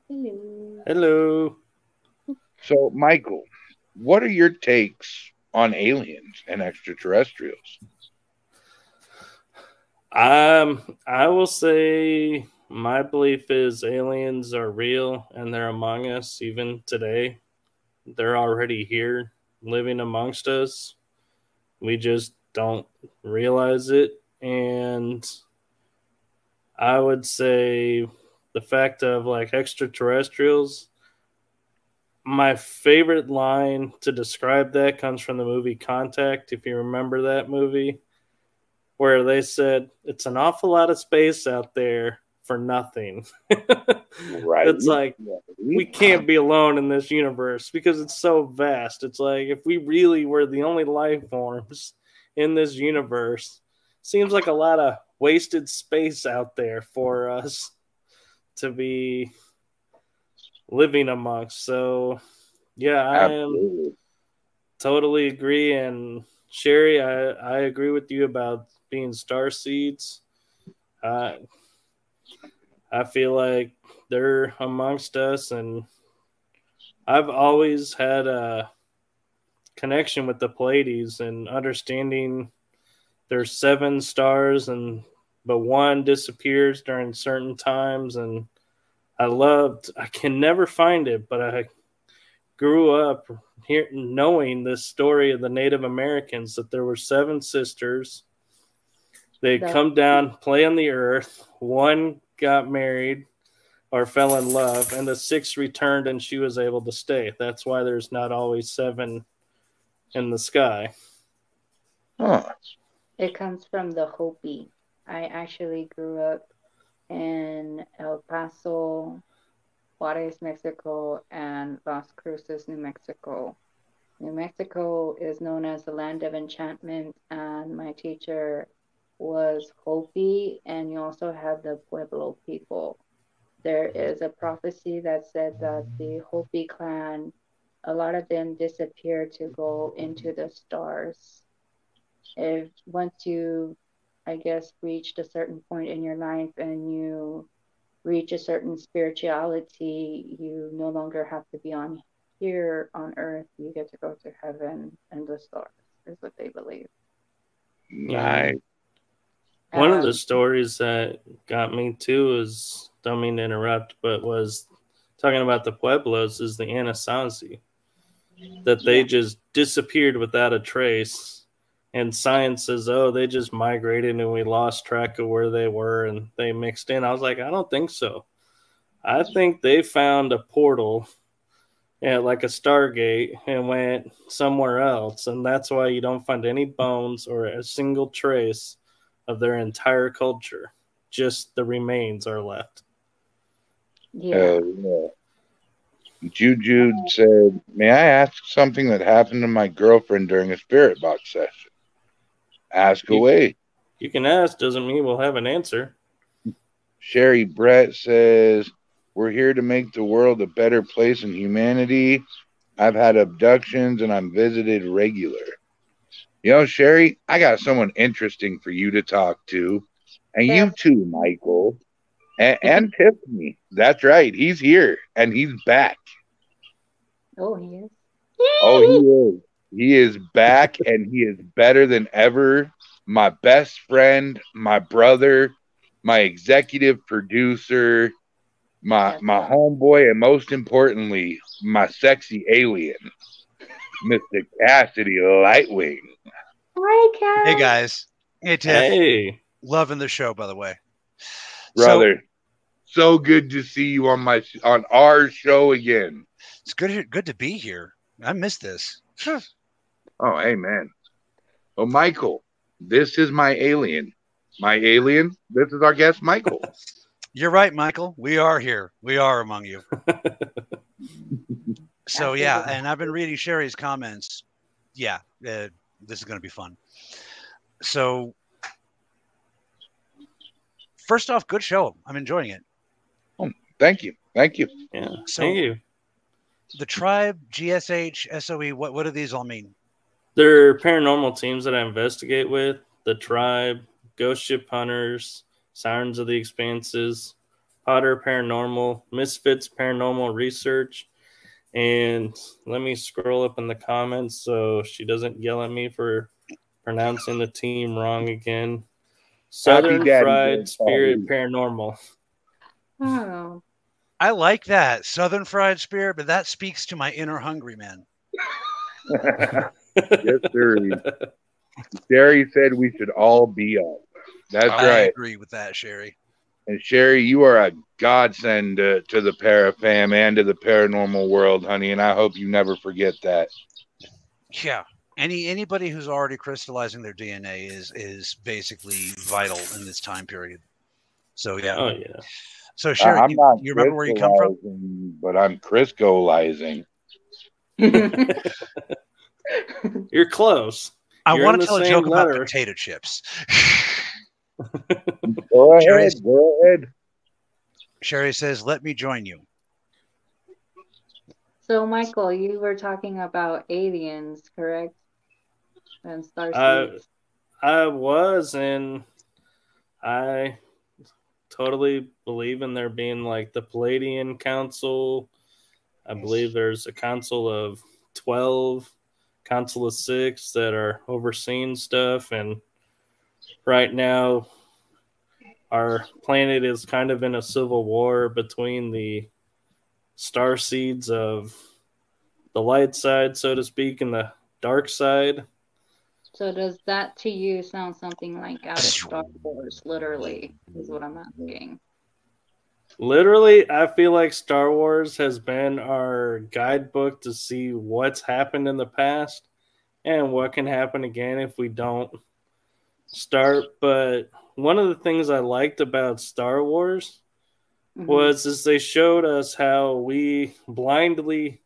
Hello. So, Michael, what are your takes on aliens and extraterrestrials? I will say my belief is aliens are real and they're among us even today. They're already here living amongst us. We just don't realize it. And I would say the fact of like extraterrestrials, my favorite line to describe that comes from the movie Contact, if you remember that movie, where they said it's an awful lot of space out there for nothing. Right. It's like we can't be alone in this universe because it's so vast. It's like if we really were the only life forms in this universe, seems like a lot of wasted space out there for us to be living amongst. So yeah, I totally agree. And Sherry, I agree with you about being star seeds. I feel like they're amongst us, and I've always had a connection with the Pleiades and understanding there's 7 stars, but one disappears during certain times, and I can never find it, but I grew up here knowing this story of the Native Americans, that there were 7 sisters. They'd come down, play on the earth. One got married or fell in love, and the 6th returned and she was able to stay. That's why there's not always 7 in the sky. Huh. It comes from the Hopi. I actually grew up in El Paso, Juarez, Mexico, and Las Cruces, New Mexico. New Mexico is known as the land of enchantment, and my teacher was Hopi, and you also have the Pueblo people. There is a prophecy that said that the Hopi clan, a lot of them disappeared to go into the stars. If once you, I guess, reached a certain point in your life and you reach a certain spirituality, you no longer have to be on here on earth. You get to go to heaven and the stars, is what they believe. Nice. One of the stories that got me too is, don't mean to interrupt, but was talking about the Pueblos, is the Anasazi, that they just disappeared without a trace. And science says, oh, they just migrated and we lost track of where they were and they mixed in. I was like, I don't think so. I think they found a portal, like a Stargate, and went somewhere else. And that's why you don't find any bones or a single trace of their entire culture. Just the remains are left. Yeah. Jude said, may I ask something that happened to my girlfriend during a spirit box session? Ask away. You can ask, doesn't mean we'll have an answer. Sherry Brett says, we're here to make the world a better place in humanity. I've had abductions and I'm visited regular. You know, Sherry, I got someone interesting for you to talk to. And you too, Michael. And Tiffany. That's right. He's here and he's back. Oh, he is? Oh, he is. He is back and he is better than ever. My best friend, my brother, my executive producer, my homeboy, and most importantly, my sexy alien, Mr. Cassidy Lightwing. Hi, Cass. Hey, guys. Hey, Tiff. Hey. Loving the show, by the way. Brother, so good to see you on our show again. It's good to be here. I missed this. Oh, hey, man. Oh, Michael, this is my alien. My alien, this is our guest, Michael. You're right, Michael. We are here. We are among you. So, yeah, and I've been reading Sherry's comments. Yeah, this is going to be fun. So, first off, good show. I'm enjoying it. Oh, thank you. Thank you. Yeah, so, thank you. The Tribe, GSH, SOE, what do these all mean? They're paranormal teams that I investigate with. The Tribe, Ghost Ship Hunters, Sirens of the Expanses, Potter Paranormal, Misfits Paranormal Research. And let me scroll up in the comments so she doesn't yell at me for pronouncing the team wrong again. Southern Fried Spirit Paranormal. Oh. I like that. Southern Fried Spirit, but that speaks to my inner hungry man. Yes, sir. Sherry said we should all be up. That's right. I agree with that, Sherry. And Sherry, you are a godsend to the Parafam and to the paranormal world, honey. And I hope you never forget that. Yeah. Anybody who's already crystallizing their DNA is basically vital in this time period. So yeah. Oh yeah. So Sherry, I'm not you remember where you come from? But I'm Crisco-lizing. You're close. I want to tell a joke about potato chips. Go ahead. Sherry says, let me join you. So, Michael, you were talking about aliens, correct? And starseeds. I was, and I totally believe in there being like the Palladian Council. I believe there's a council of 12, council of 6 that are overseeing stuff. And right now, our planet is kind of in a civil war between the star seeds of the light side, so to speak, and the dark side. So does that to you sound something like out of Star Wars, literally, is what I'm asking. Literally, I feel like Star Wars has been our guidebook to see what's happened in the past and what can happen again if we don't start. But one of the things I liked about Star Wars was is they showed us how we blindly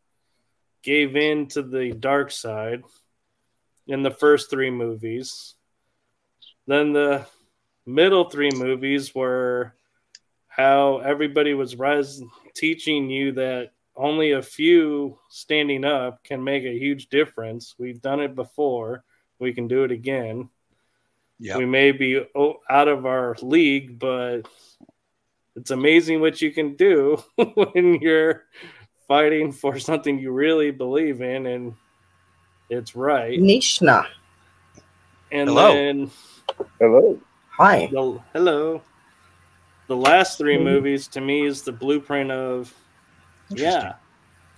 gave in to the dark side in the first three movies. Then the middle three movies were how everybody was teaching you that only a few standing up can make a huge difference. We've done it before. We can do it again. Yep. We may be out of our league, but it's amazing what you can do when you're fighting for something you really believe in and it's right. Nishna. And hello. Then hello. Hi. Hello. The last three movies to me is the blueprint of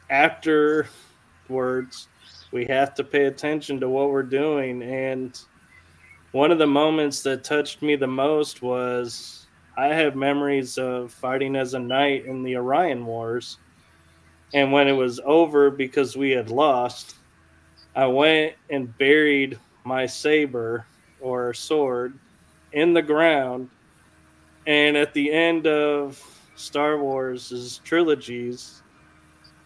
afterwards we have to pay attention to what we're doing. And one of the moments that touched me the most was I have memories of fighting as a knight in the Orion Wars. And when it was over because we had lost, I went and buried my saber or sword in the ground. And at the end of Star Wars' trilogies,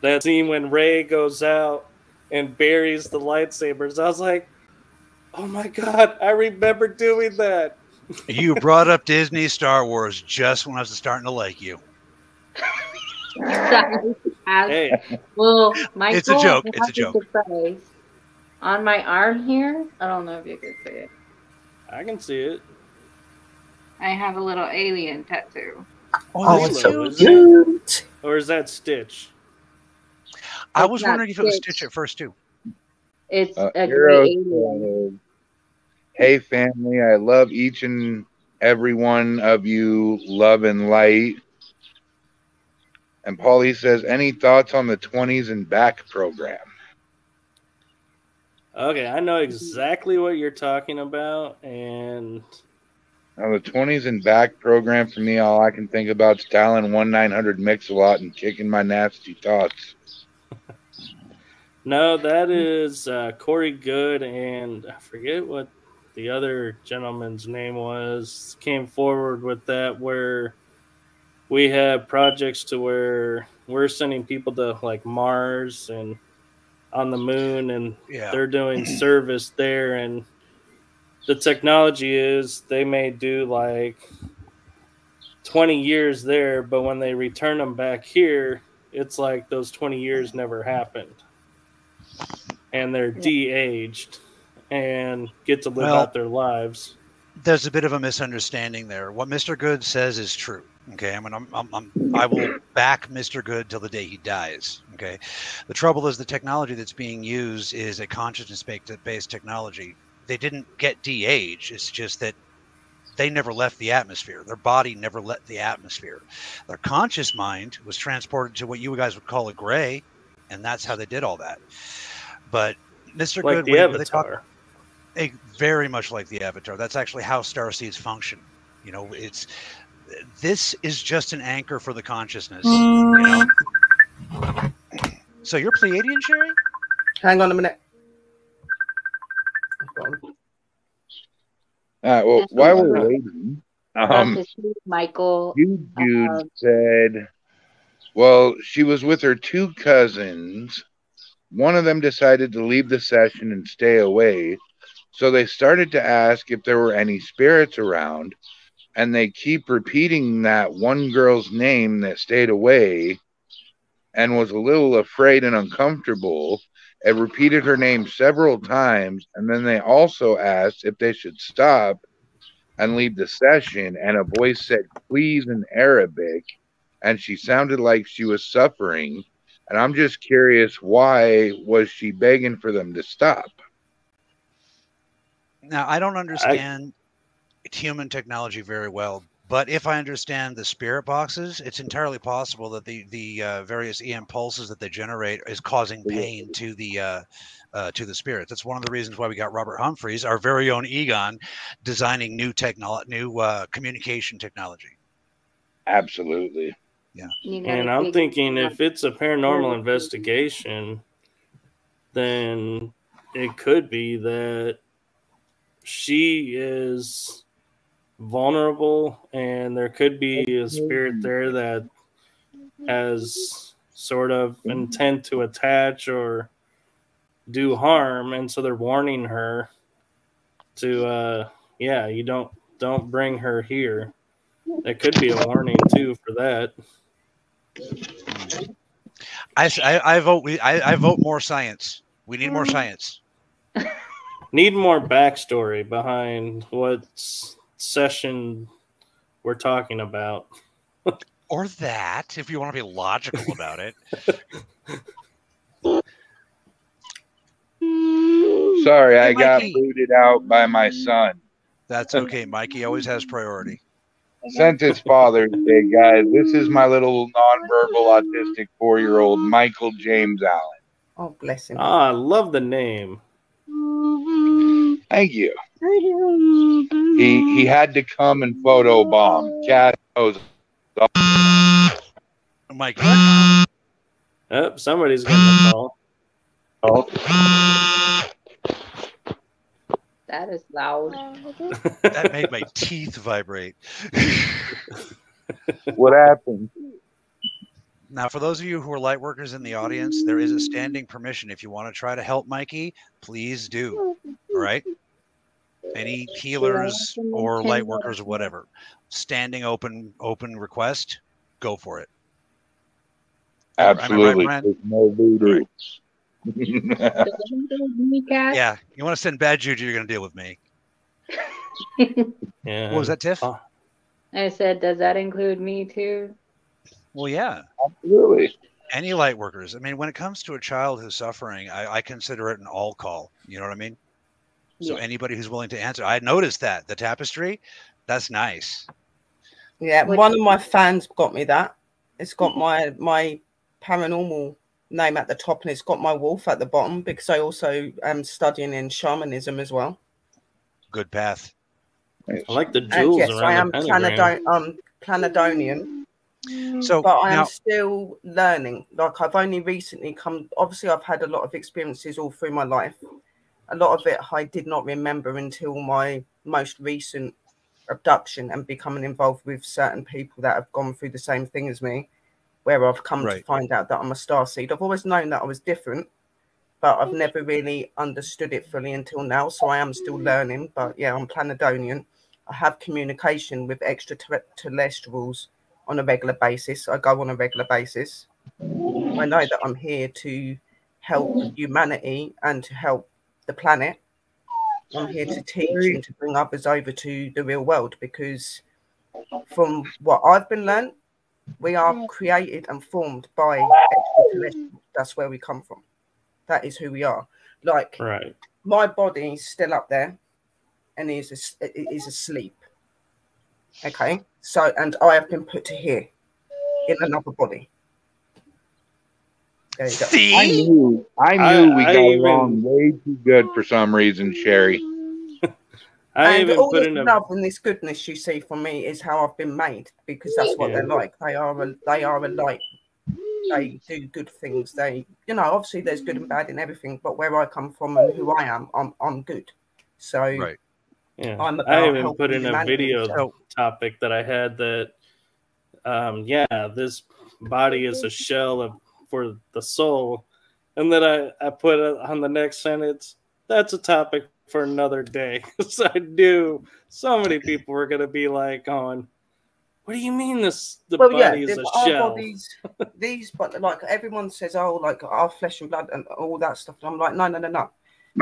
that scene when Rey goes out and buries the lightsabers, I was like, oh my God, I remember doing that. You brought up Disney Star Wars just when I was starting to like you. Hey. Well, Michael, it's a joke. It's a joke. On my arm here, I don't know if you can see it. I can see it. I have a little alien tattoo. Oh, it's so cute. Or is that Stitch? I was wondering if it was Stitch at first, too. It's a great alien. Hey, family, I love each and every one of you. Love and light. And Paulie says, any thoughts on the 20s and back program? Okay, I know exactly what you're talking about. And now, the 20s and back program, for me, all I can think about is dialing 1-900 Mix-a-Lot and kicking my nasty thoughts. No, that is Corey Good, and I forget what the other gentleman's name was, came forward with that, where we have projects to where we're sending people to like Mars and on the moon, and they're doing service there. And the technology is they may do like 20 years there, but when they return them back here, it's like those 20 years never happened. And they're de-aged and get to live out their lives. There's a bit of a misunderstanding there. What Mr. Good says is true. Okay, I will back Mr. Good till the day he dies. Okay, the trouble is the technology that's being used is a consciousness-based technology. They didn't get de-aged. It's just that they never left the atmosphere. Their body never left the atmosphere. Their conscious mind was transported to what you guys would call a gray, and that's how they did all that. But Mr. Like Good, the Avatar. Very much like the Avatar. That's actually how starseeds function. You know, this is just an anchor for the consciousness. You know? So you're Pleiadian, Sherry? Hang on a minute. Well, while we're waiting, Michael, Jude said, well, she was with her two cousins. One of them decided to leave the session and stay away. So they started to ask if there were any spirits around. And they keep repeating that one girl's name that stayed away and was a little afraid and uncomfortable. It repeated her name several times. And then they also asked if they should stop and leave the session. And a voice said, please, in Arabic. And she sounded like she was suffering. And I'm just curious, why was she begging for them to stop? Now, I don't understand human technology very well, But if I understand the spirit boxes, it's entirely possible that the various EM pulses that they generate is causing pain to the spirits. That's one of the reasons why we got Robert Humphreys, our very own Egon, designing new communication technology. Absolutely. Yeah. And I'm thinking if it's a paranormal investigation, then it could be that she is vulnerable and there could be a spirit there that has sort of intent to attach or do harm, and so they're warning her to you don't bring her here. That could be a warning too for that. I vote more science. We need more science. Need more backstory behind what session we're talking about. Or that, if you want to be logical about it. Sorry, I got booted out by my son. That's okay. Mikey always has priority. Since it's Father's Day, guys, this is my little nonverbal autistic 4-year-old, Michael James Allen. Oh, bless him. I love the name. Thank you. He had to come and photobomb. Cat knows. Mikey. Oh, somebody's getting a call. That is loud. That made my teeth vibrate. What happened? Now, for those of you who are light workers in the audience, there is a standing permission. If you want to try to help Mikey, please do. All right? Any healers or light workers or whatever, standing open request, go for it. Absolutely. Am I right, no voodoo. Yeah, you want to send bad juju, you're going to deal with me. Yeah. What was that, Tiff? I said, does that include me too? Well, yeah. Absolutely. Any light workers. I mean, when it comes to a child who's suffering, I consider it an all call. You know what I mean? So anybody who's willing to answer. I noticed that. The tapestry, that's nice. Yeah, one of my fans got me that. It's got my paranormal name at the top and it's got my wolf at the bottom because I also am studying in shamanism as well. Good path. I like the jewels yes, around I am the pentagram. Planedonian. So, but I am still learning. Like I've only recently come. Obviously, I've had a lot of experiences all through my life. A lot of it I did not remember until my most recent abduction and becoming involved with certain people that have gone through the same thing as me, where I've come to find out that I'm a starseed. I've always known that I was different, but I've never really understood it fully until now. So I am still learning. But yeah, I'm Planedonian. I have communication with extraterrestrials on a regular basis. I go on a regular basis. I know that I'm here to help humanity and to help the planet. I'm here to teach and to bring others over to the real world because from what I've been learned, we are created and formed by extraterrestrials. That's where we come from. That is who we are. Like my body is still up there and is asleep. Okay, so and I have been put to here in another body. There you go. See? I knew we got along way too good for some reason, Sherry. And all this love and this goodness you see from me is how I've been made because that's what they're like. They are a light. They do good things. They, obviously there's good and bad in everything, but where I come from and who I am, I'm good. So yeah, I even put in a video topic that I had that, this body is a shell for the soul, and then I put on the next sentence. That's a topic for another day. So I knew so many people were going to be like, "On, what do you mean the body is a shell?" Bodies, but like everyone says, oh, like our flesh and blood and all that stuff. And I'm like, no.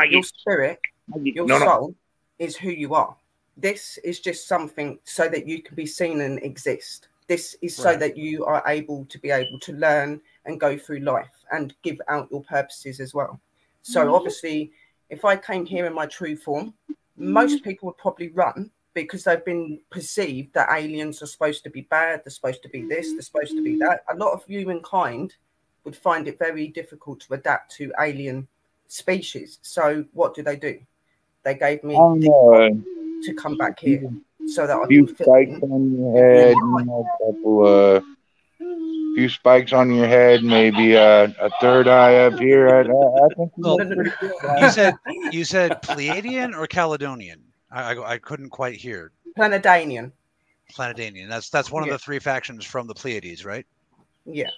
Your spirit, your soul is who you are. This is just something so that you can be seen and exist. This is so that you are able to learn and go through life and give out your purposes as well. So obviously, if I came here in my true form, most people would probably run because they've been perceived that aliens are supposed to be bad, they're supposed to be this, they're supposed to be that. A lot of humankind would find it very difficult to adapt to alien species. So what do? They gave me to come back here so that I few can fit spikes in on your with head, humankind. a couple few spikes on your head, maybe a third eye up here. I think you Well, look pretty good. you said Pleiadian or Caledonian? I couldn't quite hear. Planetanian. Planetanian. That's one of the three factions from the Pleiades, right? Yeah.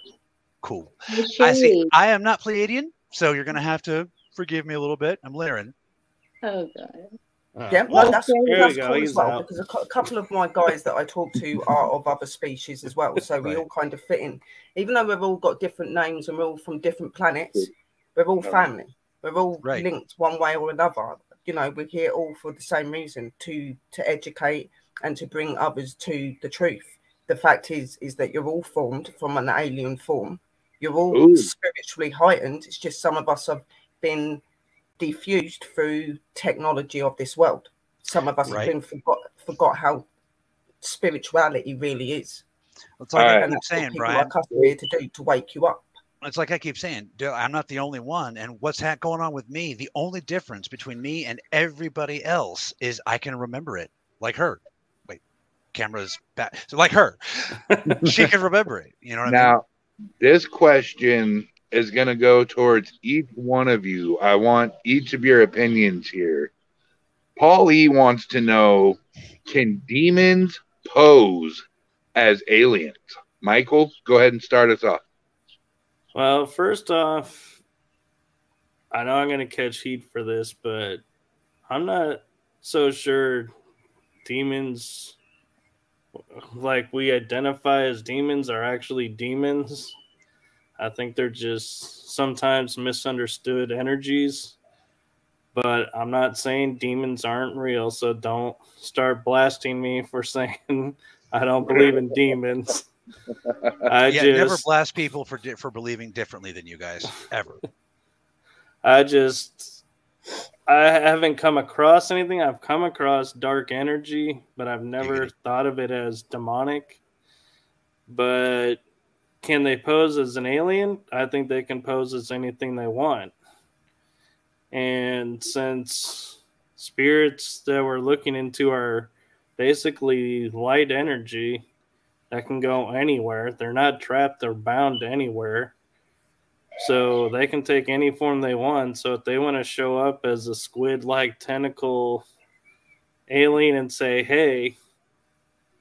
Cool. The I see. shade. I am not Pleiadian, so you're gonna have to forgive me a little bit. I'm Lyran. Oh god. Yeah, Well, no, that's there we go, cool as he's well out. because a couple of my guys that I talk to are of other species as well, so we Right. all kind of fit in. Even though we've all got different names and we're all from different planets, we're all family. We're all linked one way or another. You know, we're here all for the same reason, to educate and to bring others to the truth. The fact is that you're all formed from an alien form. You're all spiritually heightened. It's just some of us have been diffused through technology of this world. Some of us have been forgot how spirituality really is. It's like I And keep that's what saying, people Brian. like us are here to do, to wake you up. It's like I keep saying, I'm not the only one. And what's going on with me? The only difference between me and everybody else is I can remember it, like her. Wait, camera's back. So like her, she can remember it. You know what I mean? Now, this question is going to go towards each one of you. I want each of your opinions here. Paul E. wants to know, can demons pose as aliens? Michael, go ahead and start us off. Well, first off, I know I'm going to catch heat for this, but I'm not so sure demons, like we identify as demons, are actually demons. I think they're just sometimes misunderstood energies. But I'm not saying demons aren't real, so don't start blasting me for saying I don't believe in demons. Never blast people for believing differently than you guys, ever. I haven't come across anything. I've come across dark energy, but I've never thought of it as demonic. But can they pose as an alien? I think they can pose as anything they want. And since spirits that we're looking into are basically light energy that can go anywhere, they're not trapped or bound anywhere. So they can take any form they want. So if they want to show up as a squid-like tentacle alien and say, hey,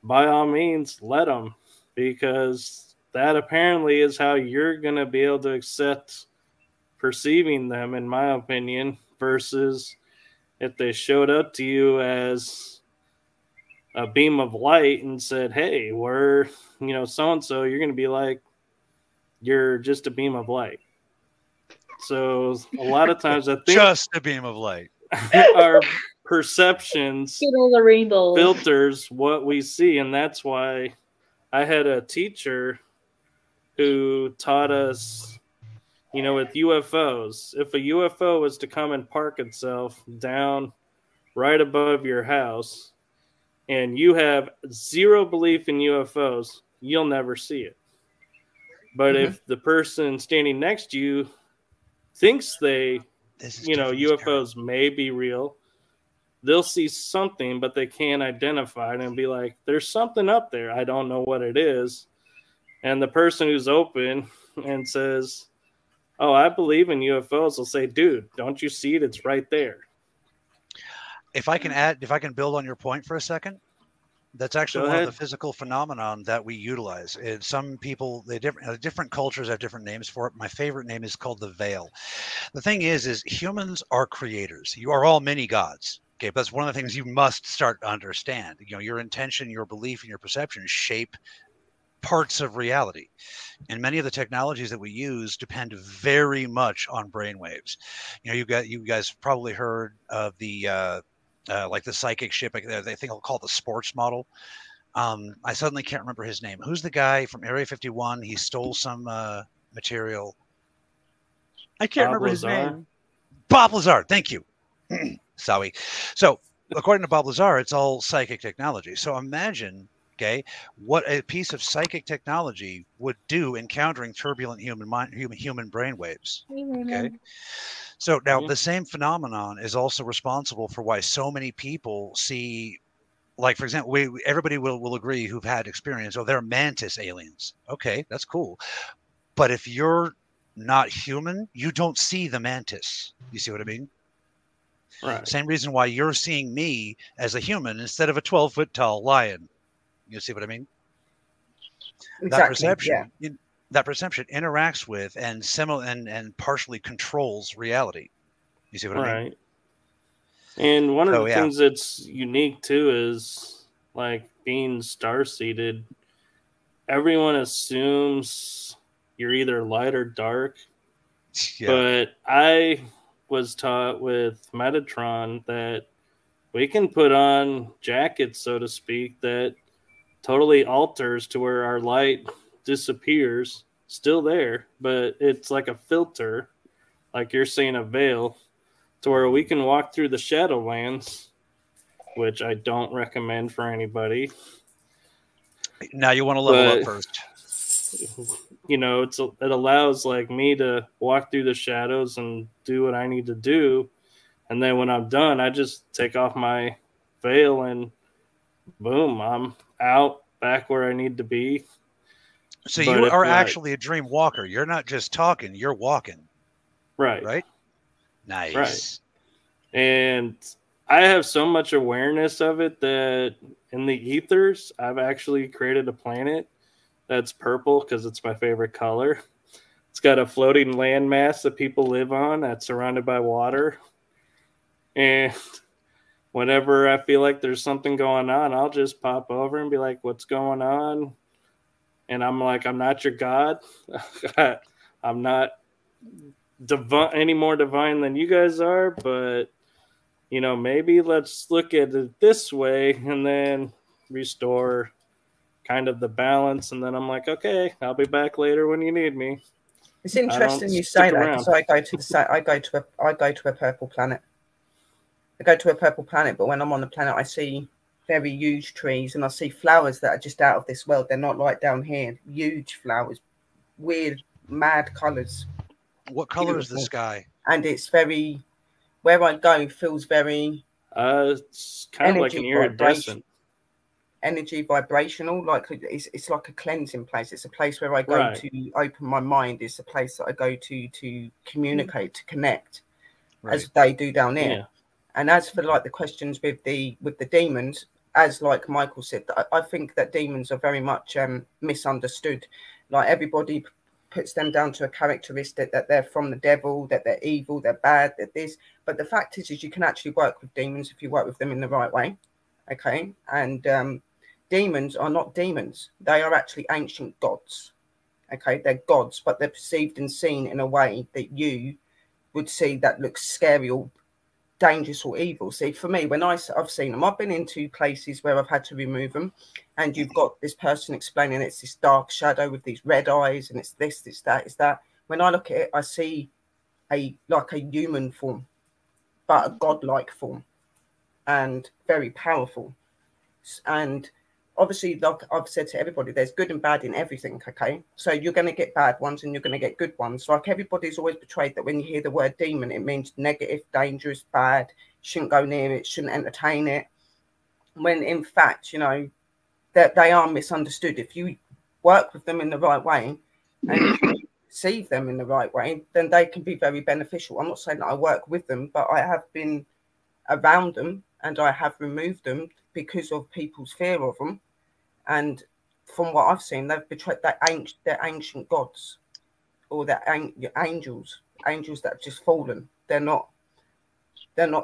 by all means, let them. Because that apparently is how you're going to be able to accept perceiving them, in my opinion, versus if they showed up to you as a beam of light and said, hey, we're, so-and-so, you're going to be like, you're just a beam of light. So a lot of times I think just a beam of light. Our perceptions filters what we see, and that's why I had a teacher who taught us, with UFOs. If a UFO was to come and park itself down right above your house and you have zero belief in UFOs, you'll never see it. But if the person standing next to you thinks UFOs may be real, they'll see something, but they can't identify it and be like, there's something up there. I don't know what it is. And the person who's open and says, oh, I believe in UFOs, will say, dude, don't you see it? It's right there. If I can build on your point for a second, that's actually one of the physical phenomenon that we utilize. Some people, different cultures have different names for it. My favorite name is called the veil. The thing is humans are creators. You are all mini gods. Okay, but that's one of the things you must start to understand. Your intention, your belief, and your perception shape parts of reality. And many of the technologies that we use depend very much on brainwaves. You guys probably heard of the like the psychic ship. They think I'll call it the sports model. I suddenly can't remember his name. Who's the guy from Area 51? He stole some material. I can't remember his name. Bob Lazar. Thank you. Sorry. So according to Bob Lazar, it's all psychic technology. So imagine, okay, what a piece of psychic technology would do encountering turbulent human brain waves. Okay. So now the same phenomenon is also responsible for why so many people see, like, for example, everybody will agree who've had experience, oh, they're mantis aliens. Okay, that's cool. But if you're not human, you don't see the mantis. You see what I mean? Right. Same reason why you're seeing me as a human instead of a 12-foot tall lion. You see what I mean? Exactly. That perception interacts with and partially controls reality. You see what I mean? And one of the things that's unique too is, like, being star-seeded, everyone assumes you're either light or dark. Yeah. But I was taught with Metatron that we can put on jackets, so to speak, that totally alters to where our light disappears, still there, but it's like a filter, like you're saying, a veil, to where we can walk through the Shadowlands, which I don't recommend for anybody. Now you want to level up first. You know, it allows, like, me to walk through the shadows and do what I need to do, and then when I'm done, I just take off my veil and boom, I'm out back where I need to be. So you are actually a dream walker. You're not just talking, you're walking. Right? Nice. Right. And I have so much awareness of it that in the ethers, I've actually created a planet that's purple because it's my favorite color. It's got a floating landmass that people live on that's surrounded by water. And whenever I feel like there's something going on, I'll just pop over and be like, what's going on? And I'm like, I'm not your God. I'm not any more divine than you guys are, but, you know, maybe let's look at it this way and then restore kind of the balance. And then I'm like, okay, I'll be back later when you need me. It's interesting you say that, because I go to a purple planet. I go to a purple planet, but when I'm on the planet, I see very huge trees and I see flowers that are just out of this world. They're not like down here. Huge flowers, weird, mad colors. What color is the sky? And it's very, where I go feels very. It's kind of like an iridescent. Energy vibrational, like it's like a cleansing place. It's a place where I go to open my mind. It's a place that I go to communicate, to connect, as they do down here. Yeah. And as for like the questions with the demons, as like Michael said, I think that demons are very much misunderstood. Like, everybody puts them down to a characteristic that they're from the devil, that they're evil, they're bad, that this. But the fact is you can actually work with demons if you work with them in the right way. Okay, and demons are not demons. They are actually ancient gods. Okay, they're gods, but they're perceived and seen in a way that you would see that looks scary or dangerous or evil. See, for me, when I've seen them, I've been into places where I've had to remove them, and you've got this person explaining it's this dark shadow with these red eyes, and it's this, it's that, it's that. When I look at it, I see like a human form, but a godlike form, and very powerful. And obviously, like I've said to everybody, there's good and bad in everything, okay? So you're going to get bad ones and you're going to get good ones. Like, everybody's always portrayed that when you hear the word demon, it means negative, dangerous, bad, shouldn't go near it, shouldn't entertain it. When in fact, you know, that they are misunderstood. If you work with them in the right way and perceive them in the right way, then they can be very beneficial. I'm not saying that I work with them, but I have been around them and I have removed them because of people's fear of them. And from what I've seen, they've betrayed their ancient gods, or their angels that have just fallen. They're not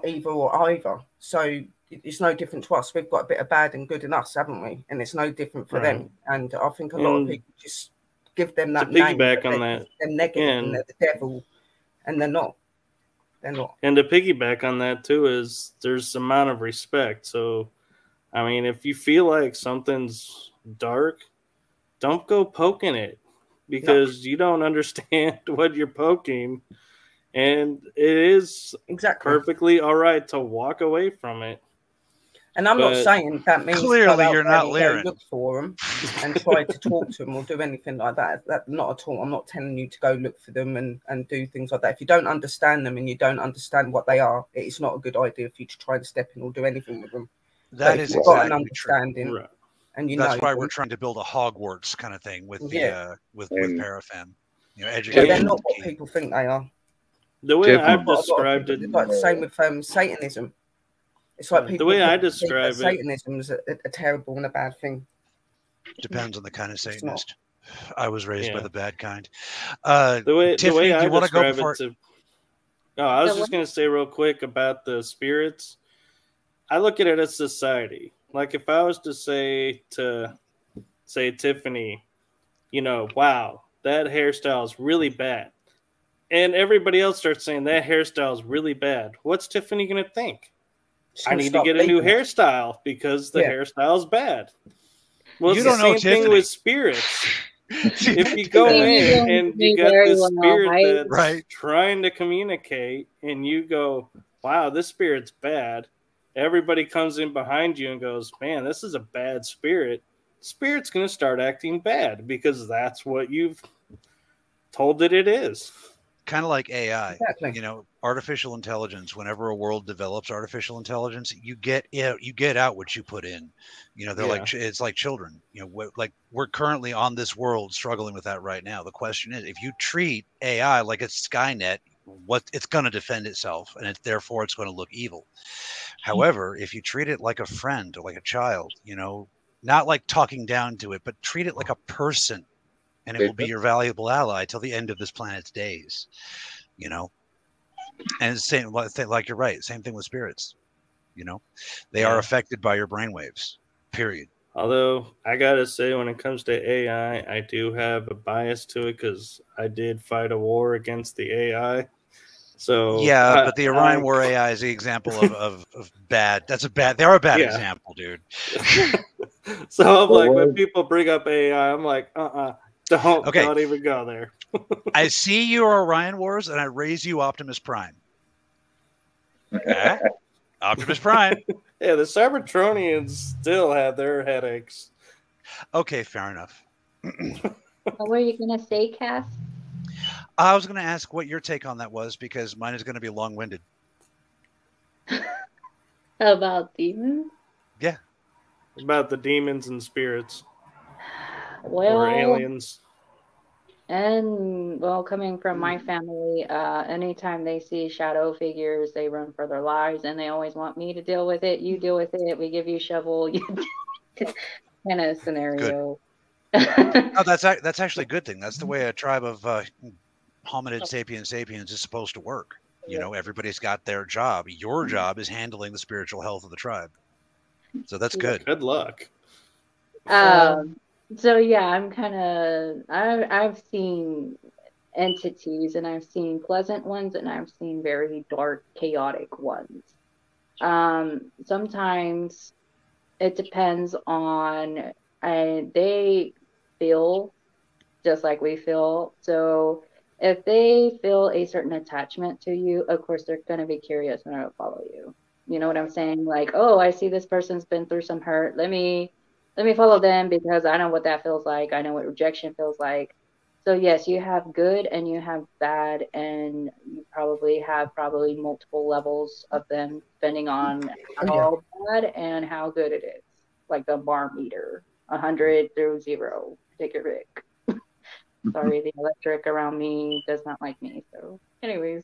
evil or either. So it's no different to us. We've got a bit of bad and good in us, haven't we? And it's no different for them. And I think a lot of people just give them that name. Piggyback on that, they're negative and they're the devil, and they're not. They're not. And to piggyback on that too is there's amount of respect. So, I mean, if you feel like something's dark, don't go poking it, because you don't understand what you're poking. And it is perfectly all right to walk away from it. And I'm not But- saying that means Clearly go out you're there not and go Lyran. look for them and try to talk to them or do anything like that. That not at all. I'm not telling you to go look for them and do things like that. If you don't understand them and you don't understand what they are, it is not a good idea for you to try and step in or do anything with them. That But is if you've got an exactly true. understanding Right. and you That's know why them, we're trying to build a Hogwarts kind of thing with the Yeah. with And- Parafan. You know, but education. they're is not what key. people think they are. The way Tiffany. I've What a lot of described people- it, it's like the same with Satanism. It's like The people way I think that describe it- Satanism is a terrible and a bad thing. Depends on the kind of It's not. Satanist. I was raised by Yeah. the bad kind. the way Tiffany, do I you want to go describe before? it to. No, I was The just what? going to say real quick about the spirits. I look at it as society. Like if I was to say Tiffany, you know, wow, that hairstyle is really bad. And everybody else starts saying that hairstyle is really bad. What's Tiffany going to think? Just I gonna need to start get a new believing it. hairstyle because the Yeah. hairstyle is bad. Well, You it's the don't know same thing Tiffany. with spirits. If you go Maybe you in don't and know you me got very this well, spirit right? that's Right. trying to communicate, and you go, wow, this spirit's bad. Everybody comes in behind you and goes, man, this is a bad spirit. Spirit's going to start acting bad because that's what you've told it is. Kind of like AI. Exactly. You know, artificial intelligence. Whenever a world develops artificial intelligence, you get out what you put in. You know, they're Yeah. like it's like children. You know, like we're currently on this world struggling with that right now. The question is, if you treat AI like it's Skynet, what it's going to defend itself, and therefore it's going to look evil. However, if you treat it like a friend or like a child, you know, not like talking down to it, but treat it like a person, and it will be your valuable ally till the end of this planet's days. You know, and it's same like you're right. Same thing with spirits. You know, they are Yeah. affected by your brainwaves. Period. Although I gotta say, when it comes to AI, I do have a bias to it because I did fight a war against the AI. So Yeah, but the Orion War AI is the example of bad. That's a bad. They are a bad Yeah. example, dude. So I'm Well, like, when well- people bring up AI, I'm like, don't even go there. I see your Orion Wars, and I raise you Optimus Prime. Okay? Optimus Prime. Yeah, the Cybertronians still have their headaches. Okay, fair enough. What were you gonna say, Cass? I was going to ask what your take on that was because mine is going to be long-winded. About demons? About the demons and spirits Well, or aliens. and well, coming from my family, anytime they see shadow figures, they run for their lives, and they always want me to deal with it. You deal with it. We give you shovel. You kind of scenario. Oh, that's actually a good thing. That's the way a tribe of hominid sapiens is supposed to work. You know, everybody's got their job. Your job is handling the spiritual health of the tribe. So that's good. Good luck. So yeah, I'm kind of I've seen entities, and I've seen pleasant ones, and I've seen very dark, chaotic ones. Sometimes it depends on they feel just like we feel. So if they feel a certain attachment to you, of course they're going to be curious and they'll follow you. You know what I'm saying? Like, oh, I see this person's been through some hurt. Let me follow them because I know what that feels like. I know what rejection feels like. So yes, you have good and you have bad, and you probably have multiple levels of them depending on how bad and how good it is. Like the bar meter, 100 through 0. Take your pick. Sorry, the electric around me does not like me. So, anyways,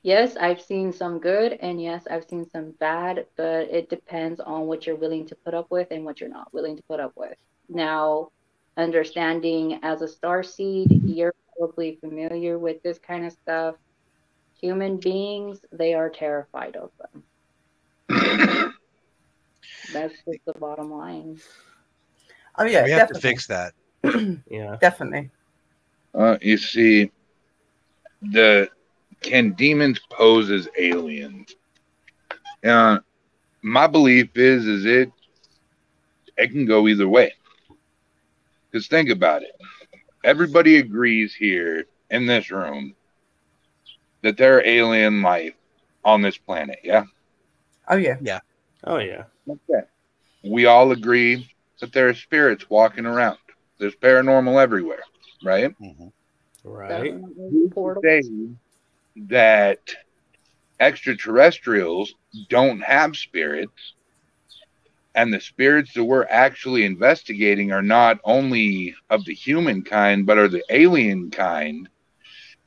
yes, I've seen some good, and yes, I've seen some bad, but it depends on what you're willing to put up with and what you're not willing to put up with. Now, understanding as a starseed, you're probably familiar with this kind of stuff. Human beings, they are terrified of them. That's just the bottom line. Oh yeah, We have to definitely. fix that. Yeah. Definitely. You see, can demons pose as aliens? My belief is it can go either way. Because think about it. Everybody agrees here in this room that there are alien life on this planet, yeah? Oh yeah. Yeah. Oh yeah. Okay. We all agree that there are spirits walking around. There's paranormal everywhere, right? Mm-hmm. Right. Who's to Portals. say that extraterrestrials don't have spirits, and the spirits that we're actually investigating are not only of the human kind, but are the alien kind,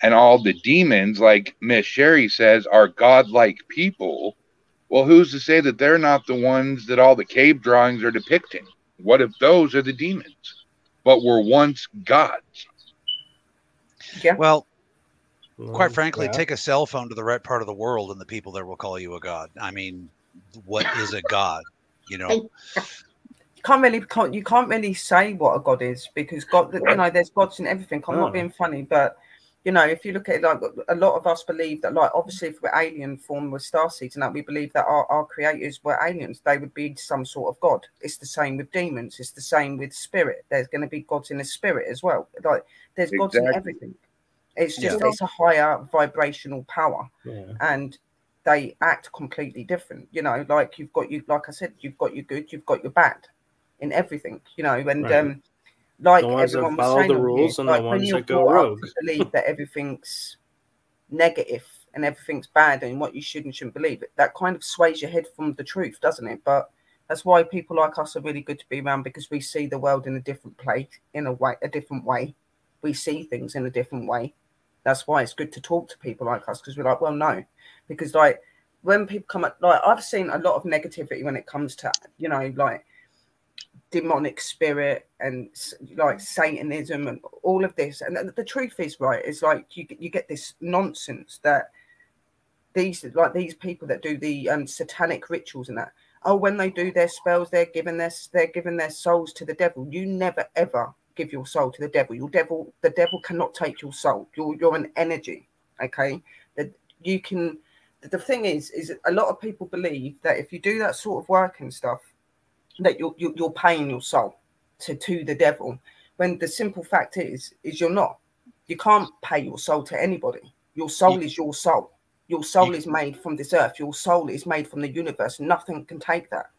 and all the demons, like Miss Sherry says, are godlike people. Well, who's to say that they're not the ones that all the cave drawings are depicting? What if those are the demons, but were once gods? Yeah. Well, quite frankly, Yeah. take a cell phone to the right part of the world, and the people there will call you a god. I mean, what is a god? You know, You can't really say what a god is, because God, you know, there's gods in everything. I'm not being funny, but you know, if you look at it, like a lot of us believe that, like, obviously if we're alien form with starseeds and that, we believe that our creators were aliens, they would be some sort of god. It's the same with demons, it's the same with spirit. There's going to be gods in the spirit as well. Like, there's gods in everything. It's just it's a higher vibrational power, and they act completely different. You know, like like I said, you've got your good, you've got your bad in everything. You know, and like the ones everyone that was follow saying the on rules here, and like the when ones you're that go brought up rogue. to believe that everything's negative and everything's bad and what you should and shouldn't believe, that kind of sways your head from the truth, doesn't it? But that's why people like us are really good to be around, because we see the world in a different place, in a different way. We see things in a different way. That's why it's good to talk to people like us, because we're like, well, no, because like when people come up, like I've seen a lot of negativity when it comes to, you know, like demonic spirit and like Satanism and all of this. And the truth is, right, it's like you get this nonsense that these people that do the satanic rituals and that, oh, when they do their spells, they're giving their souls to the devil. You never ever give your soul to the devil. The devil cannot take your soul. You're an energy, okay? That you can. The thing is a lot of people believe that if you do that sort of work and stuff, that you're paying your soul to the devil, when the simple fact is you're not. You can't pay your soul to anybody. Your soul is your soul. Your soul is made from this earth. Your soul is made from the universe. Nothing can take that.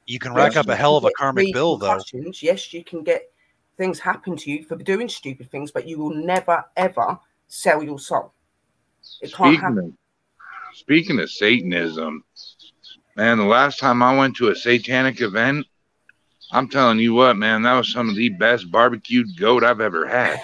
You can rack up a hell of a karmic bill, though. Yes, you can get things happen to you for doing stupid things, but you will never ever sell your soul. It can't happen. Speaking of Satanism, man, the last time I went to a satanic event, I'm telling you what, man, that was some of the best barbecued goat I've ever had.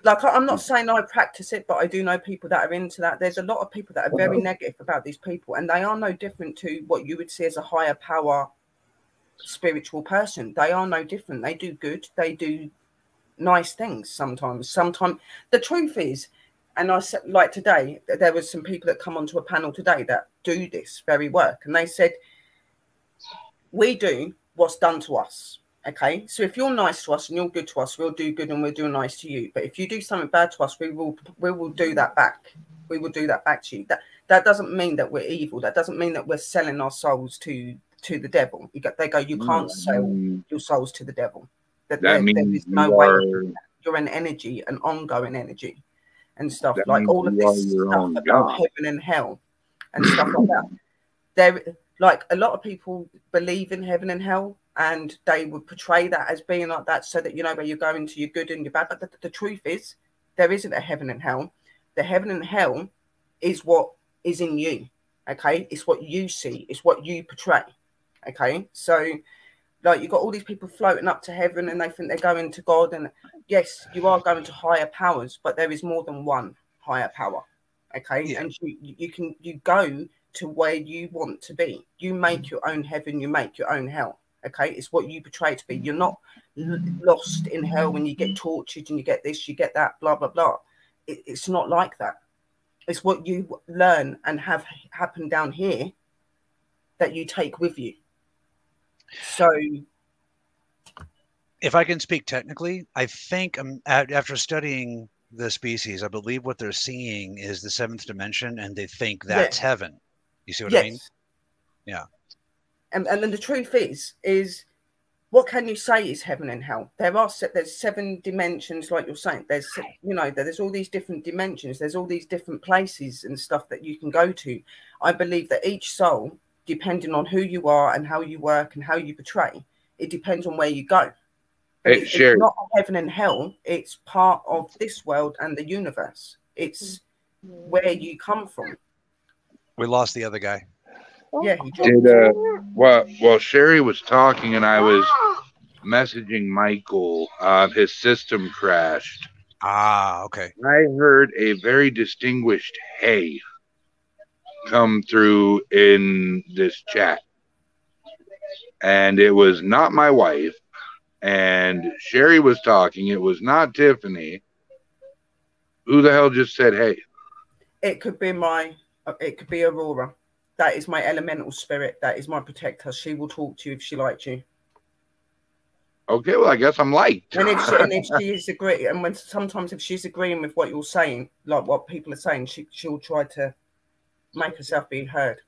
Like, I'm not saying I practice it, but I do know people that are into that. There's a lot of people that are very negative about these people, and they are no different to what you would see as a higher power spiritual person. They are no different. They do good. They do nice things sometimes. Sometimes the truth is, and I said, like today, there was some people that come onto a panel today that do this very work, and they said, we do what's done to us. Okay, so if you're nice to us and you're good to us, we'll do good and we'll do nice to you. But if you do something bad to us, we will do that back. We will do that back to you. That doesn't mean that we're evil. That doesn't mean that we're selling our souls to the devil. They go, you can't sell your souls to the devil. That means there is no way. You're an energy, an ongoing energy, and stuff like all of this stuff about heaven and hell and stuff like that. There, like a lot of people believe in heaven and hell, and they would portray that as being like that, so that you know where you're going to your good and your bad. But the truth is, there isn't a heaven and hell. The heaven and hell is what is in you. Okay, it's what you see. It's what you portray. Okay, so like you've got all these people floating up to heaven, and they think they're going to God. And yes, you are going to higher powers, but there is more than one higher power. Okay, and you go to where you want to be. You make your own heaven. You make your own hell. Okay, it's what you portray to be. You're not lost in hell when you get tortured and you get this, you get that, blah blah blah. It's not like that. It's what you learn and have happen down here that you take with you. So, if I can speak technically, I think after studying the species, I believe what they're seeing is the seventh dimension, and they think that's heaven. You see what I mean? Yeah. And then the truth is what can you say is heaven and hell? There's 7 dimensions, like you're saying. There's, you know, there's all these different dimensions. There's all these different places and stuff that you can go to. I believe that each soul, depending on who you are and how you work and how you portray, it depends on where you go. But it's not heaven and hell. It's part of this world and the universe. It's where you come from. We lost the other guy. Yeah, well, Sherry was talking and I was messaging Michael. His system crashed. Ah, okay. I heard a very distinguished hey come through in this chat. And it was not my wife. And Sherry was talking. It was not Tiffany. Who the hell just said hey? It could be Aurora. That is my elemental spirit. That is my protector. She will talk to you if she likes you. Okay, well, I guess I'm liked. And if she is agreeing, and when sometimes if she's agreeing with what you're saying, like what people are saying, she'll try to make herself be heard.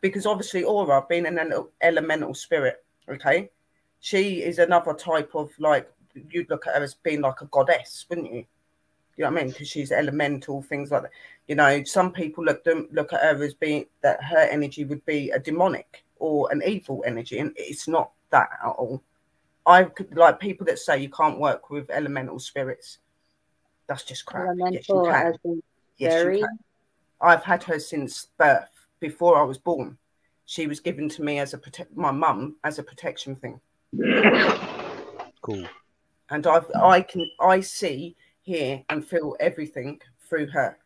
Because obviously, Aura, being an elemental spirit, okay, she is another type of, like, you'd look at her as being like a goddess, wouldn't you? You know what I mean? Because she's elemental, things like that. You know, some people look at her as being that her energy would be a demonic or an evil energy, and it's not that at all. I could, like, people that say you can't work with elemental spirits. That's just crap. Elemental, yes, you can. Yes, you can. I've had her since birth. Before I was born, she was given to me as my mum as a protection thing. Cool. And I see, hear, and feel everything through her.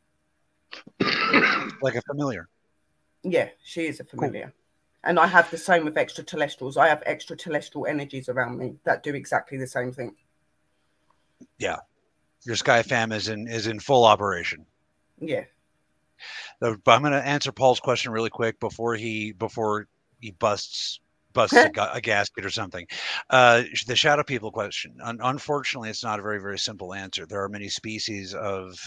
Like a familiar. Yeah, she is a familiar. Cool. And I have the same with extraterrestrials. I have extraterrestrial energies around me that do exactly the same thing. Yeah, your Sky Fam is in full operation. Yeah. But I'm going to answer Paul's question really quick before he busts a gasket or something. The shadow people question. Unfortunately, it's not a very, very simple answer. There are many species of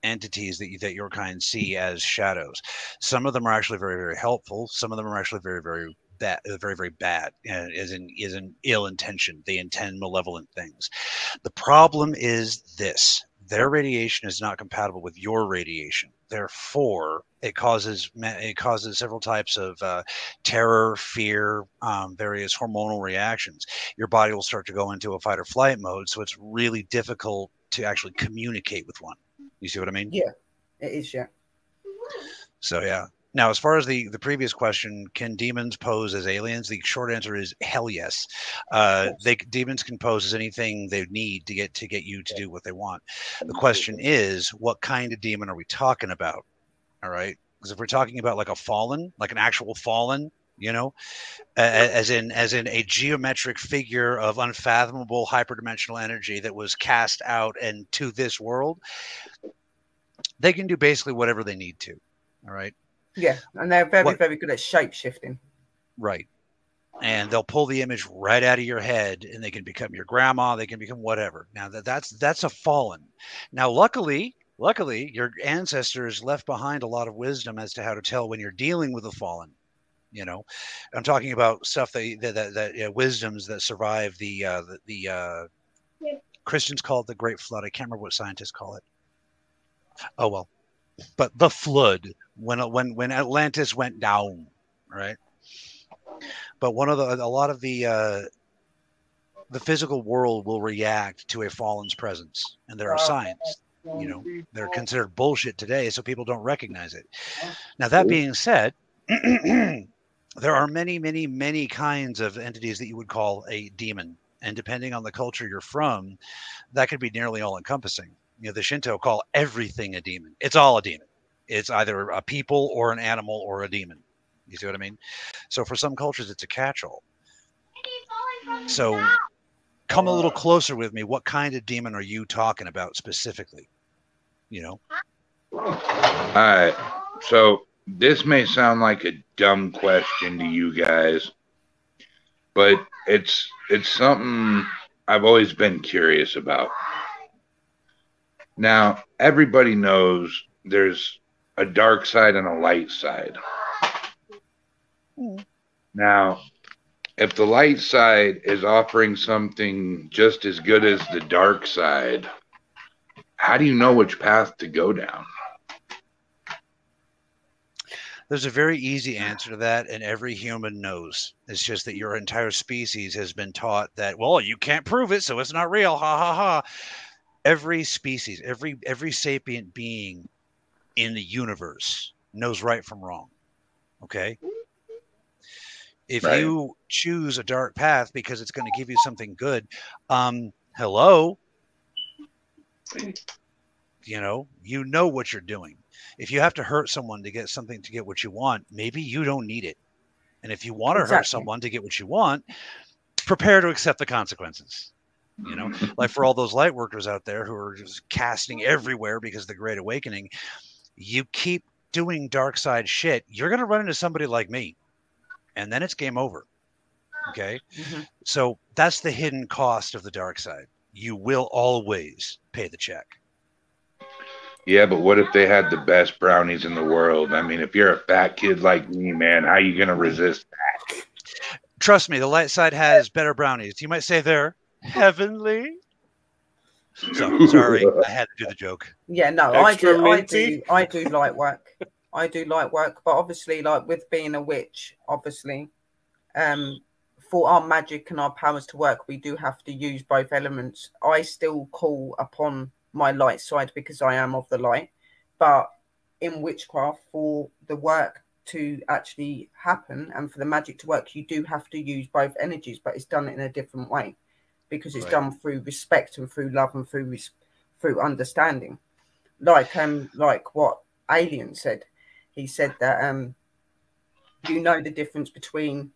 entities that your kind see as shadows. Some of them are actually very, very helpful. Some of them are actually very, very bad, very, very bad, is in ill intention. They intend malevolent things. The problem is this: their radiation is not compatible with your radiation. Therefore, it causes several types of terror, fear, various hormonal reactions. Your body will start to go into a fight or flight mode, so it's really difficult to actually communicate with one. You see what I mean? Yeah, it is. Yeah. So yeah. Now, as far as the previous question, can demons pose as aliens? The short answer is hell yes. Demons can pose as anything they need to get you to do what they want. The question is, what kind of demon are we talking about? All right, because if we're talking about like a fallen, like an actual fallen, you know, as in a geometric figure of unfathomable hyperdimensional energy that was cast out into this world, they can do basically whatever they need to. All right. Yeah, and they're very, very good at shape shifting. Right. And they'll pull the image right out of your head, and they can become your grandma. They can become whatever. Now that's a fallen. Now, luckily, your ancestors left behind a lot of wisdom as to how to tell when you're dealing with a fallen. You know, I'm talking about stuff that wisdoms that survive the Christians call it the Great Flood. I can't remember what scientists call it. Oh well. But the flood, when Atlantis went down, right? But a lot of the physical world will react to a fallen's presence, and there are signs. You know, they're considered bullshit today, so people don't recognize it. Now that being said, there are many, many, many kinds of entities that you would call a demon, and depending on the culture you're from, that could be nearly all-encompassing. You know, the Shinto call everything a demon. It's all a demon. It's either a people or an animal or a demon. You see what I mean? So for some cultures, it's a catch-all. So come a little closer with me. What kind of demon are you talking about specifically? You know? All right. So this may sound like a dumb question to you guys, but it's something I've always been curious about. Now, everybody knows there's a dark side and a light side. Now, if the light side is offering something just as good as the dark side, how do you know which path to go down? There's a very easy answer to that, and every human knows. It's just that your entire species has been taught that, well, you can't prove it, so it's not real. Ha ha ha. Every species, every sapient being in the universe knows right from wrong. Okay? If Right. you choose a dark path because it's going to give you something good, hello, you know what you're doing. If you have to hurt someone to get something to get what you want, maybe you don't need it. And if you want to hurt someone to get what you want, prepare to accept the consequences. Like for all those light workers out there who are just casting everywhere because of the Great Awakening, you keep doing dark side shit, you're going to run into somebody like me. And then it's game over. Okay. Mm-hmm. So that's the hidden cost of the dark side. You will always pay the check. Yeah, but what if they had the best brownies in the world? I mean, if you're a fat kid like me, man, how are you going to resist that? Trust me, the light side has better brownies. You might say they're heavenly. So sorry, I had to do the joke. Yeah, no, I do light work. I do light work, but obviously, like with being a witch, obviously, for our magic and our powers to work, we do have to use both elements. I still call upon my light side because I am of the light, but in witchcraft, for the work to actually happen and for the magic to work, you do have to use both energies, but it's done in a different way because it's done through respect and through love and through understanding. Like what Alien said. He said that you know the difference between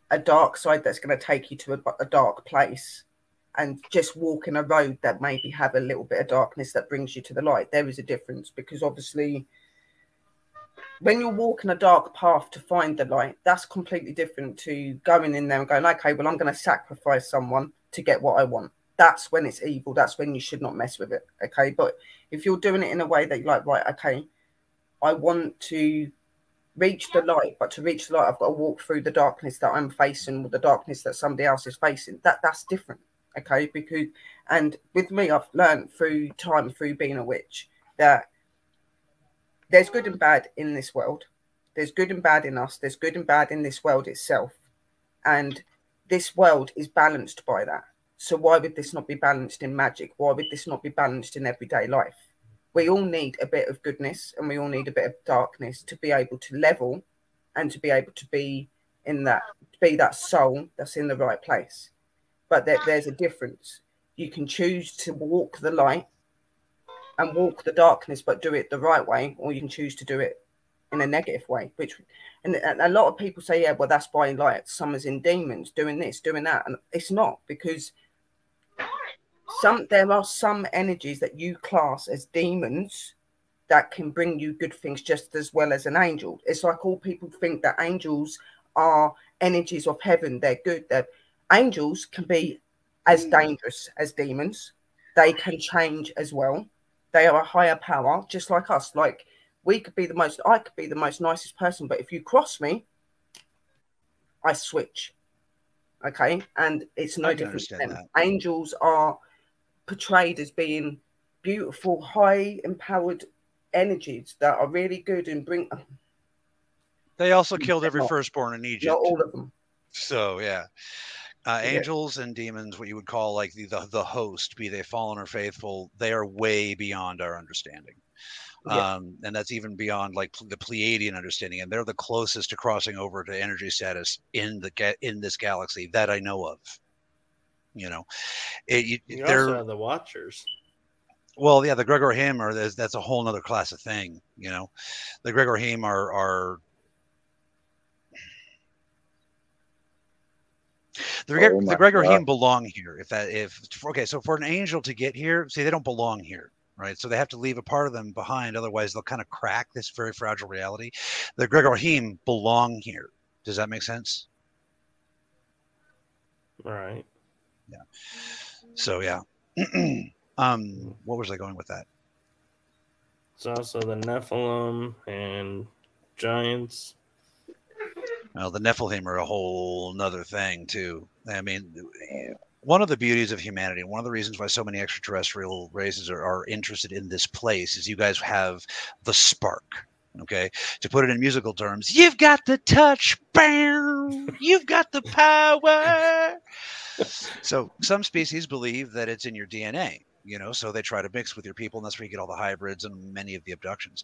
a dark side that's going to take you to a dark place and just walking a road that maybe have a little bit of darkness that brings you to the light. There is a difference because obviously when you're walking a dark path to find the light, that's completely different to going in there and going, okay, well, I'm going to sacrifice someone to get what I want. That's when it's evil. That's when you should not mess with it. Okay. But if you're doing it in a way that you're like, right, okay, I want to reach the light, but to reach the light, I've got to walk through the darkness that I'm facing or the darkness that somebody else is facing. That's different. Okay. And with me, I've learned through time, through being a witch, that there's good and bad in this world. There's good and bad in us. There's good and bad in this world itself. And this world is balanced by that. So why would this not be balanced in magic? Why would this not be balanced in everyday life? We all need a bit of goodness and we all need a bit of darkness to be able to level and to be able to be that soul that's in the right place. But there's a difference. You can choose to walk the light and walk the darkness, but do it the right way, or you can choose to do it in a negative way. And a lot of people say, yeah, well, that's by like summers in demons, doing this, doing that. And it's not, because there are some energies that you class as demons that can bring you good things just as well as an angel. It's like all people think that angels are energies of heaven. They're good. Angels can be as dangerous as demons. They can change as well. They are a higher power, just like us. Like I could be the most nicest person, but if you cross me, I switch. Okay. And it's no different to them. Angels are portrayed as being beautiful, high empowered energies that are really good and bring. They also killed every firstborn in Egypt. Not all of them. So yeah. Angels and demons, what you would call like the host, be they fallen or faithful, they are way beyond our understanding. Yeah. And that's even beyond like the Pleiadian understanding, and they're the closest to crossing over to energy status in this galaxy that I know of. You also have the Watchers. Well, yeah, the Gregor-Him that's a whole nother class of thing. The Gregor-Him are the Gregor-Him belong here. So for an angel to get here, see, they don't belong here, right? So they have to leave a part of them behind, otherwise they'll kind of crack this very fragile reality. The Gregor-Him belong here. Does that make sense? All right. Yeah. So yeah. What was I going with that? It's also the Nephilim and giants. Well, the Nephilim are a whole nother thing too. I mean, one of the beauties of humanity, and one of the reasons why so many extraterrestrial races are interested in this place, is you guys have the spark. Okay, to put it in musical terms, you've got the touch, bam, you've got the power. So some species believe that it's in your DNA, so they try to mix with your people, and that's where you get all the hybrids and many of the abductions.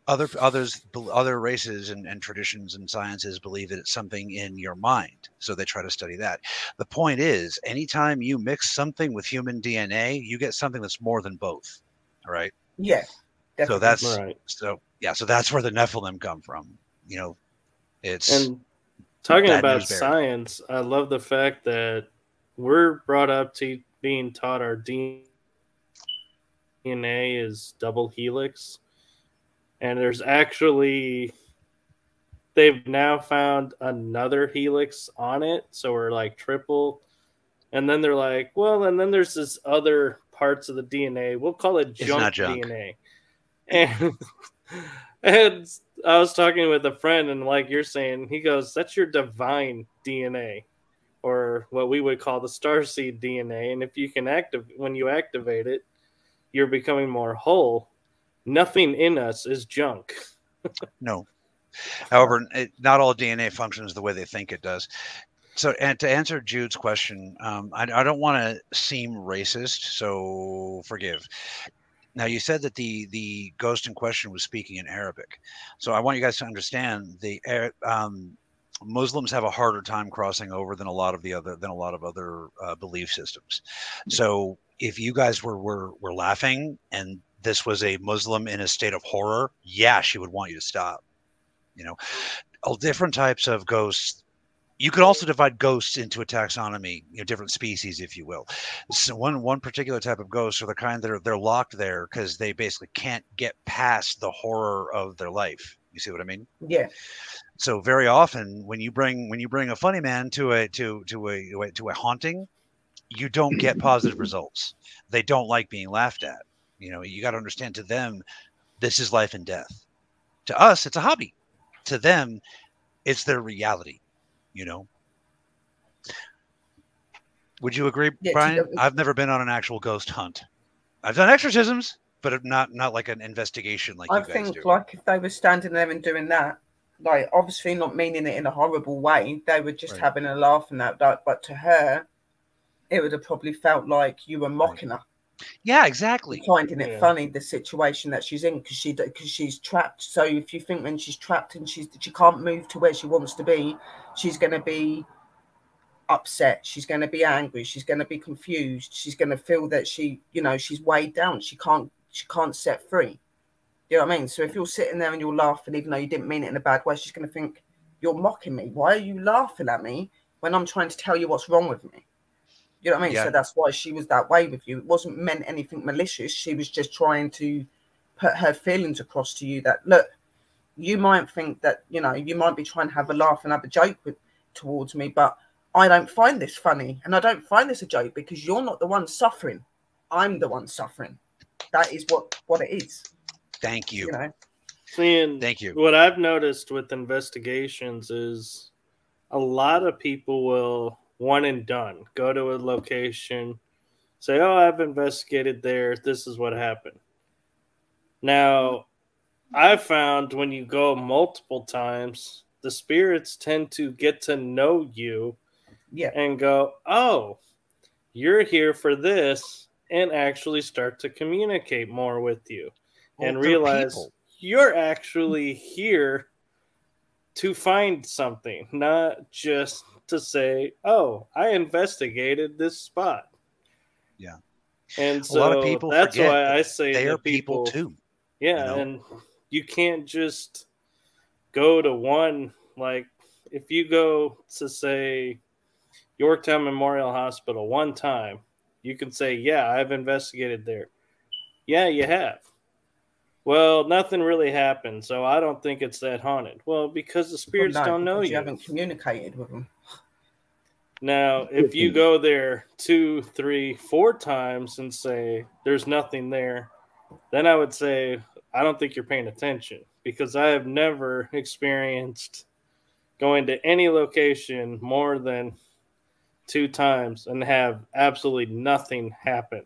Other races and traditions and sciences believe that it's something in your mind, so they try to study that. The point is, anytime you mix something with human DNA, you get something that's more than both. All right. Yeah, So definitely. so that's where the Nephilim come from. It's And talking bad about news bears. science, I love the fact that we're brought up to being taught our DNA is double helix. And there's actually, they've now found another helix on it. So we're like triple. And then they're like, well, and then there's this other parts of the DNA. We'll call it It's not junk junk. DNA. And, and I was talking with a friend, and like you're saying, he goes, that's your divine DNA, or what we would call the starseed DNA. And if you can when you activate it, you're becoming more whole. Nothing in us is junk. No. However, not all DNA functions the way they think it does. So, and to answer Jude's question, I don't want to seem racist, so forgive. Now, you said that the ghost in question was speaking in Arabic, so I want you guys to understand Muslims have a harder time crossing over than a lot of other belief systems. So, if you guys were laughing and this was a Muslim in a state of horror, yeah, she would want you to stop. All different types of ghosts. You could also divide ghosts into a taxonomy, different species, if you will. So one particular type of ghosts are the kind that they're locked there because they basically can't get past the horror of their life. You see what I mean? Yeah. So very often, when you bring a funny man to a haunting, you don't get positive results. They don't like being laughed at. You got to understand, to them, this is life and death. To us, it's a hobby. To them, it's their reality. Would you agree, Yeah, Brian? I've never been on an actual ghost hunt. I've done exorcisms, but not like an investigation like you guys do. I think, like, if they were standing there and doing that, like, obviously not meaning it in a horrible way, they were just having a laugh and that. But to her, it would have probably felt like you were mocking her. Yeah, exactly. Finding it funny, the situation that she's in, because she's trapped. So if you think when she's trapped and she can't move to where she wants to be, she's going to be upset, she's going to be angry, she's going to be confused, she's going to feel that she's weighed down, she can't set free. You know what I mean? So if you're sitting there and you're laughing, even though you didn't mean it in a bad way, she's going to think, you're mocking me. Why are you laughing at me when I'm trying to tell you what's wrong with me? You know what I mean? Yeah. So that's why she was that way with you. It wasn't meant anything malicious. She was just trying to put her feelings across to you that, look, you might think that, you might be trying to have a laugh and have a joke towards me, but I don't find this funny, and I don't find this a joke because you're not the one suffering. I'm the one suffering. That is what it is. Thank you. Thank you. What I've noticed with investigations is a lot of people will one and done, go to a location, say, oh, I've investigated there, this is what happened. Now, I've found when you go multiple times, the spirits tend to get to know you and go, oh, you're here for this, and actually start to communicate more with you and realize you're actually here to find something, not just to say, oh, I investigated this spot. Yeah. And so a lot of people that's why I say they are people too. Yeah, and you can't just go to one, like if you go to, say, Yorktown Memorial Hospital one time, you can say, yeah, I've investigated there. Yeah, you have. Well, nothing really happened, so I don't think it's that haunted. Well, because the spirits don't know you. You haven't communicated with them. Now, if you go there 2, 3, 4 times and say there's nothing there, then I would say I don't think you're paying attention, because I have never experienced going to any location more than 2 times and have absolutely nothing happen.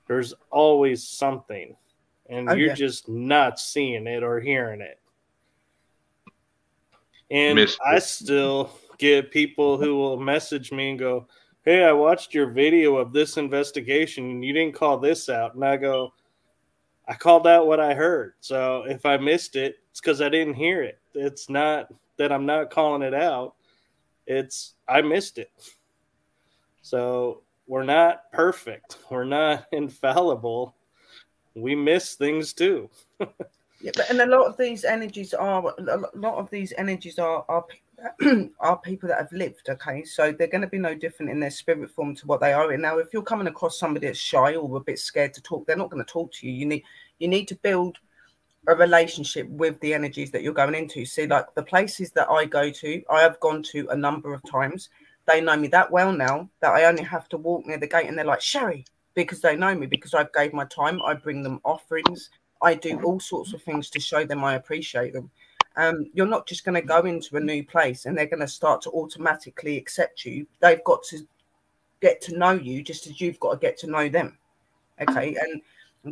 There's always something, and you're just not seeing it or hearing it. And I still get people who will message me and go, hey, I watched your video of this investigation and you didn't call this out. And I go, I called out what I heard. So if I missed it, it's because I didn't hear it. It's not that I'm not calling it out. It's I missed it. So we're not perfect. We're not infallible. We miss things too. Yeah, and a lot of these energies are are people that have lived. Okay, so they're going to be no different in their spirit form to what they are in. Now, if you're coming across somebody that's shy or a bit scared to talk, they're not going to talk to you. You need to build a relationship with the energies that you're going into. See, like the places that I go to, I have gone to a number of times. They know me that well now that I only have to walk near the gate and they're like, Sherry, because they know me, because I've gave my time. I bring them offerings. I do all sorts of things to show them I appreciate them. You're not just going to go into a new place and they're going to start to automatically accept you. They've got to get to know you just as you've got to get to know them. Okay. And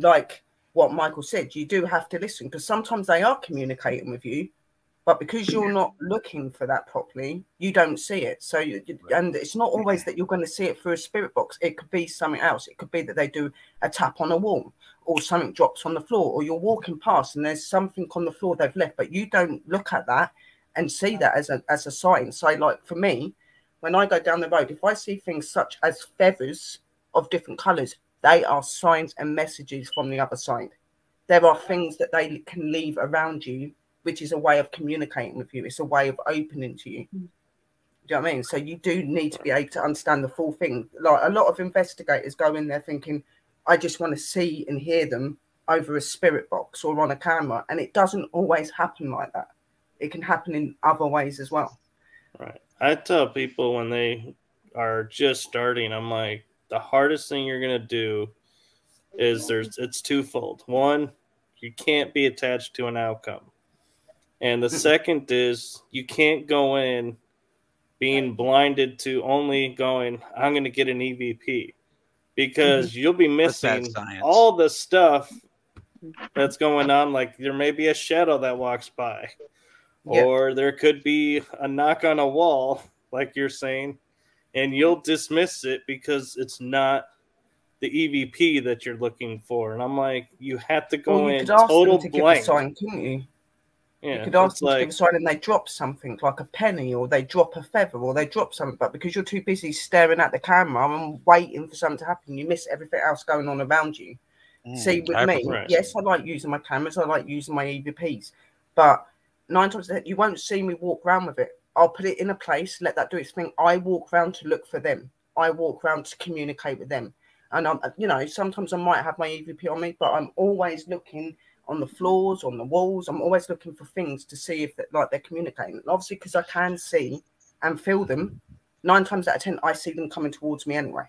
like what Michael said, you do have to listen, because sometimes they are communicating with you, but because you're not looking for that properly, you don't see it. So, and it's not always that you're going to see it through a spirit box. It could be something else. It could be that they do a tap on a wall, or something drops on the floor, or you're walking past and there's something on the floor they've left, but you don't look at that and see that as a sign. So, like for me, when I go down the road, if I see things such as feathers of different colours, they are signs and messages from the other side. There are things that they can leave around you, which is a way of communicating with you. It's a way of opening to you. Do you know what I mean? So you do need to be able to understand the full thing. Like a lot of investigators go in there thinking, I just want to see and hear them over a spirit box or on a camera. And it doesn't always happen like that. It can happen in other ways as well. Right. I tell people when they are just starting, I'm like, the hardest thing you're going to do is it's twofold. One, you can't be attached to an outcome. And the second is you can't go in being blinded to only going, I'm going to get an EVP, because you'll be missing all the stuff that's going on. Like there may be a shadow that walks by, or there could be a knock on a wall, like you're saying, and you'll dismiss it because it's not the EVP that you're looking for. And I'm like, you have to go in total blank. Give a sign, couldn't you? Yeah, you could ask them to give a sign and they drop something like a penny, or they drop a feather, or they drop something, but because you're too busy staring at the camera and waiting for something to happen, you miss everything else going on around you. See, with me, yes, I like using my cameras, I like using my EVPs, but 9 times out of 10, you won't see me walk around with it. I'll put it in a place, let that do its thing. I walk around to look for them. I walk around to communicate with them. And I'm, sometimes I might have my EVP on me, but I'm always looking on the floors, on the walls. I'm always looking for things to see if they're communicating. And obviously, because I can see and feel them, 9 times out of 10, I see them coming towards me anyway.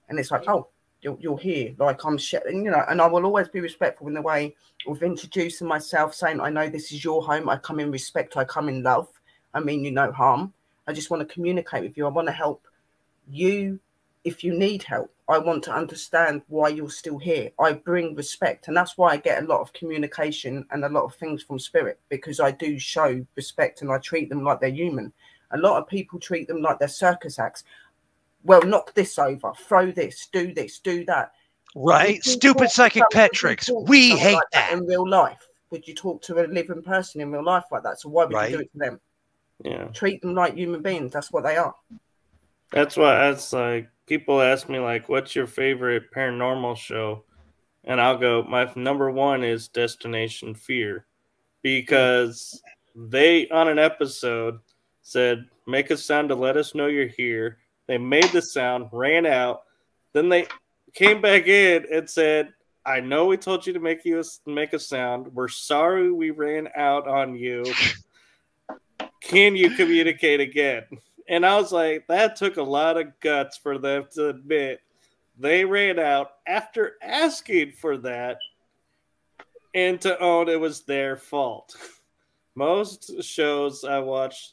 And it's like, oh, you're here. Like I'm, and I will always be respectful in the way of introducing myself, saying, I know this is your home. I come in respect. I come in love. I mean you no harm. I just want to communicate with you. I want to help you if you need help. I want to understand why you're still here. I bring respect. And that's why I get a lot of communication and a lot of things from spirit, because I do show respect and I treat them like they're human. A lot of people treat them like they're circus acts. Well, knock this over, throw this, do that. Right. Stupid psychic pet tricks. We hate like that. In real life. Would you talk to a living person in real life like that? So why would you do it to them? Yeah. Treat them like human beings. That's what they are. That's why that's like, people ask me like, what's your favorite paranormal show? And I'll go, my number one is Destination Fear, because they, on an episode, said, make a sound to let us know you're here. They made the sound, ran out. Then they came back in and said, I know we told you to make a sound. We're sorry we ran out on you. Can you communicate again? And I was like, that took a lot of guts for them to admit they ran out after asking for that and to own it was their fault. Most shows I watch,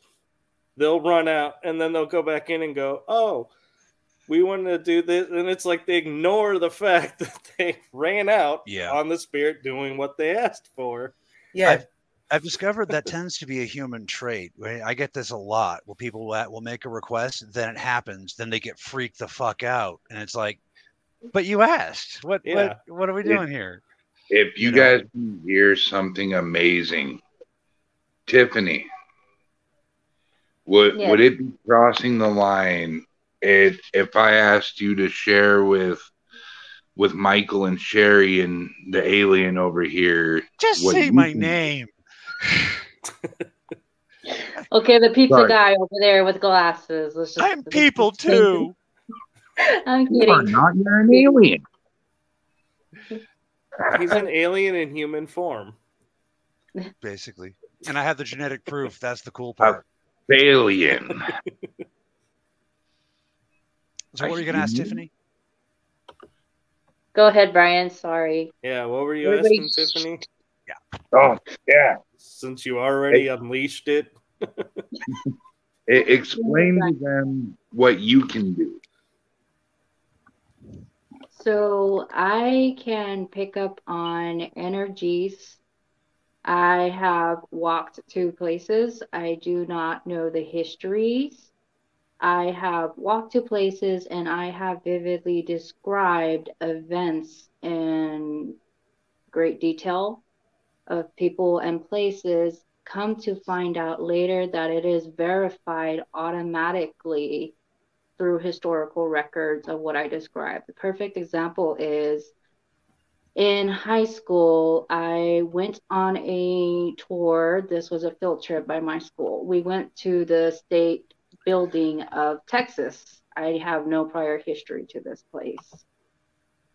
they'll run out, and then they'll go back in and go, oh, we wanted to do this. And it's like they ignore the fact that they ran out on the spirit doing what they asked for. Yeah. I've discovered that tends to be a human trait. I get this a lot where people will make a request, then it happens, then they get freaked the fuck out. And it's like, but you asked. What are we doing here? If you guys can hear something amazing, Tiffany, would it be crossing the line if I asked you to share with Michael and Sherry and the alien over here? Just say my name. Okay, the pizza guy over there with glasses. I'm people too. I'm kidding. You're an alien. He's an alien in human form. Basically. And I have the genetic proof. That's the cool part. Alien. So what were you going to ask, Tiffany? Go ahead, Brian. Sorry. Yeah, what were you asking, Tiffany? Yeah. Oh, yeah. Since you already unleashed it. Explain to them what you can do. So I can pick up on energies. I have walked to places. I do not know the histories. I have walked to places and I have vividly described events in great detail of people and places, come to find out later that it is verified automatically through historical records of what I described. The perfect example is in high school, I went on a tour. This was a field trip by my school. We went to the state building of Texas. I have no prior history to this place.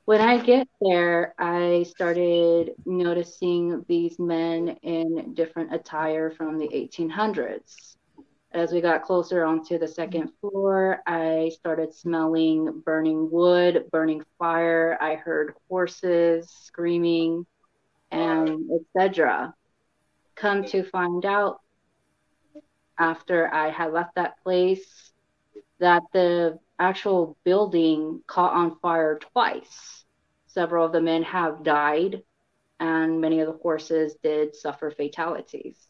When I get there, I started noticing these men in different attire from the 1800s. As we got closer onto the second floor, I started smelling burning wood, burning fire. I heard horses screaming, and etc. Come to find out, after I had left that place, that the actual building caught on fire twice. Several of the men have died, and many of the horses did suffer fatalities.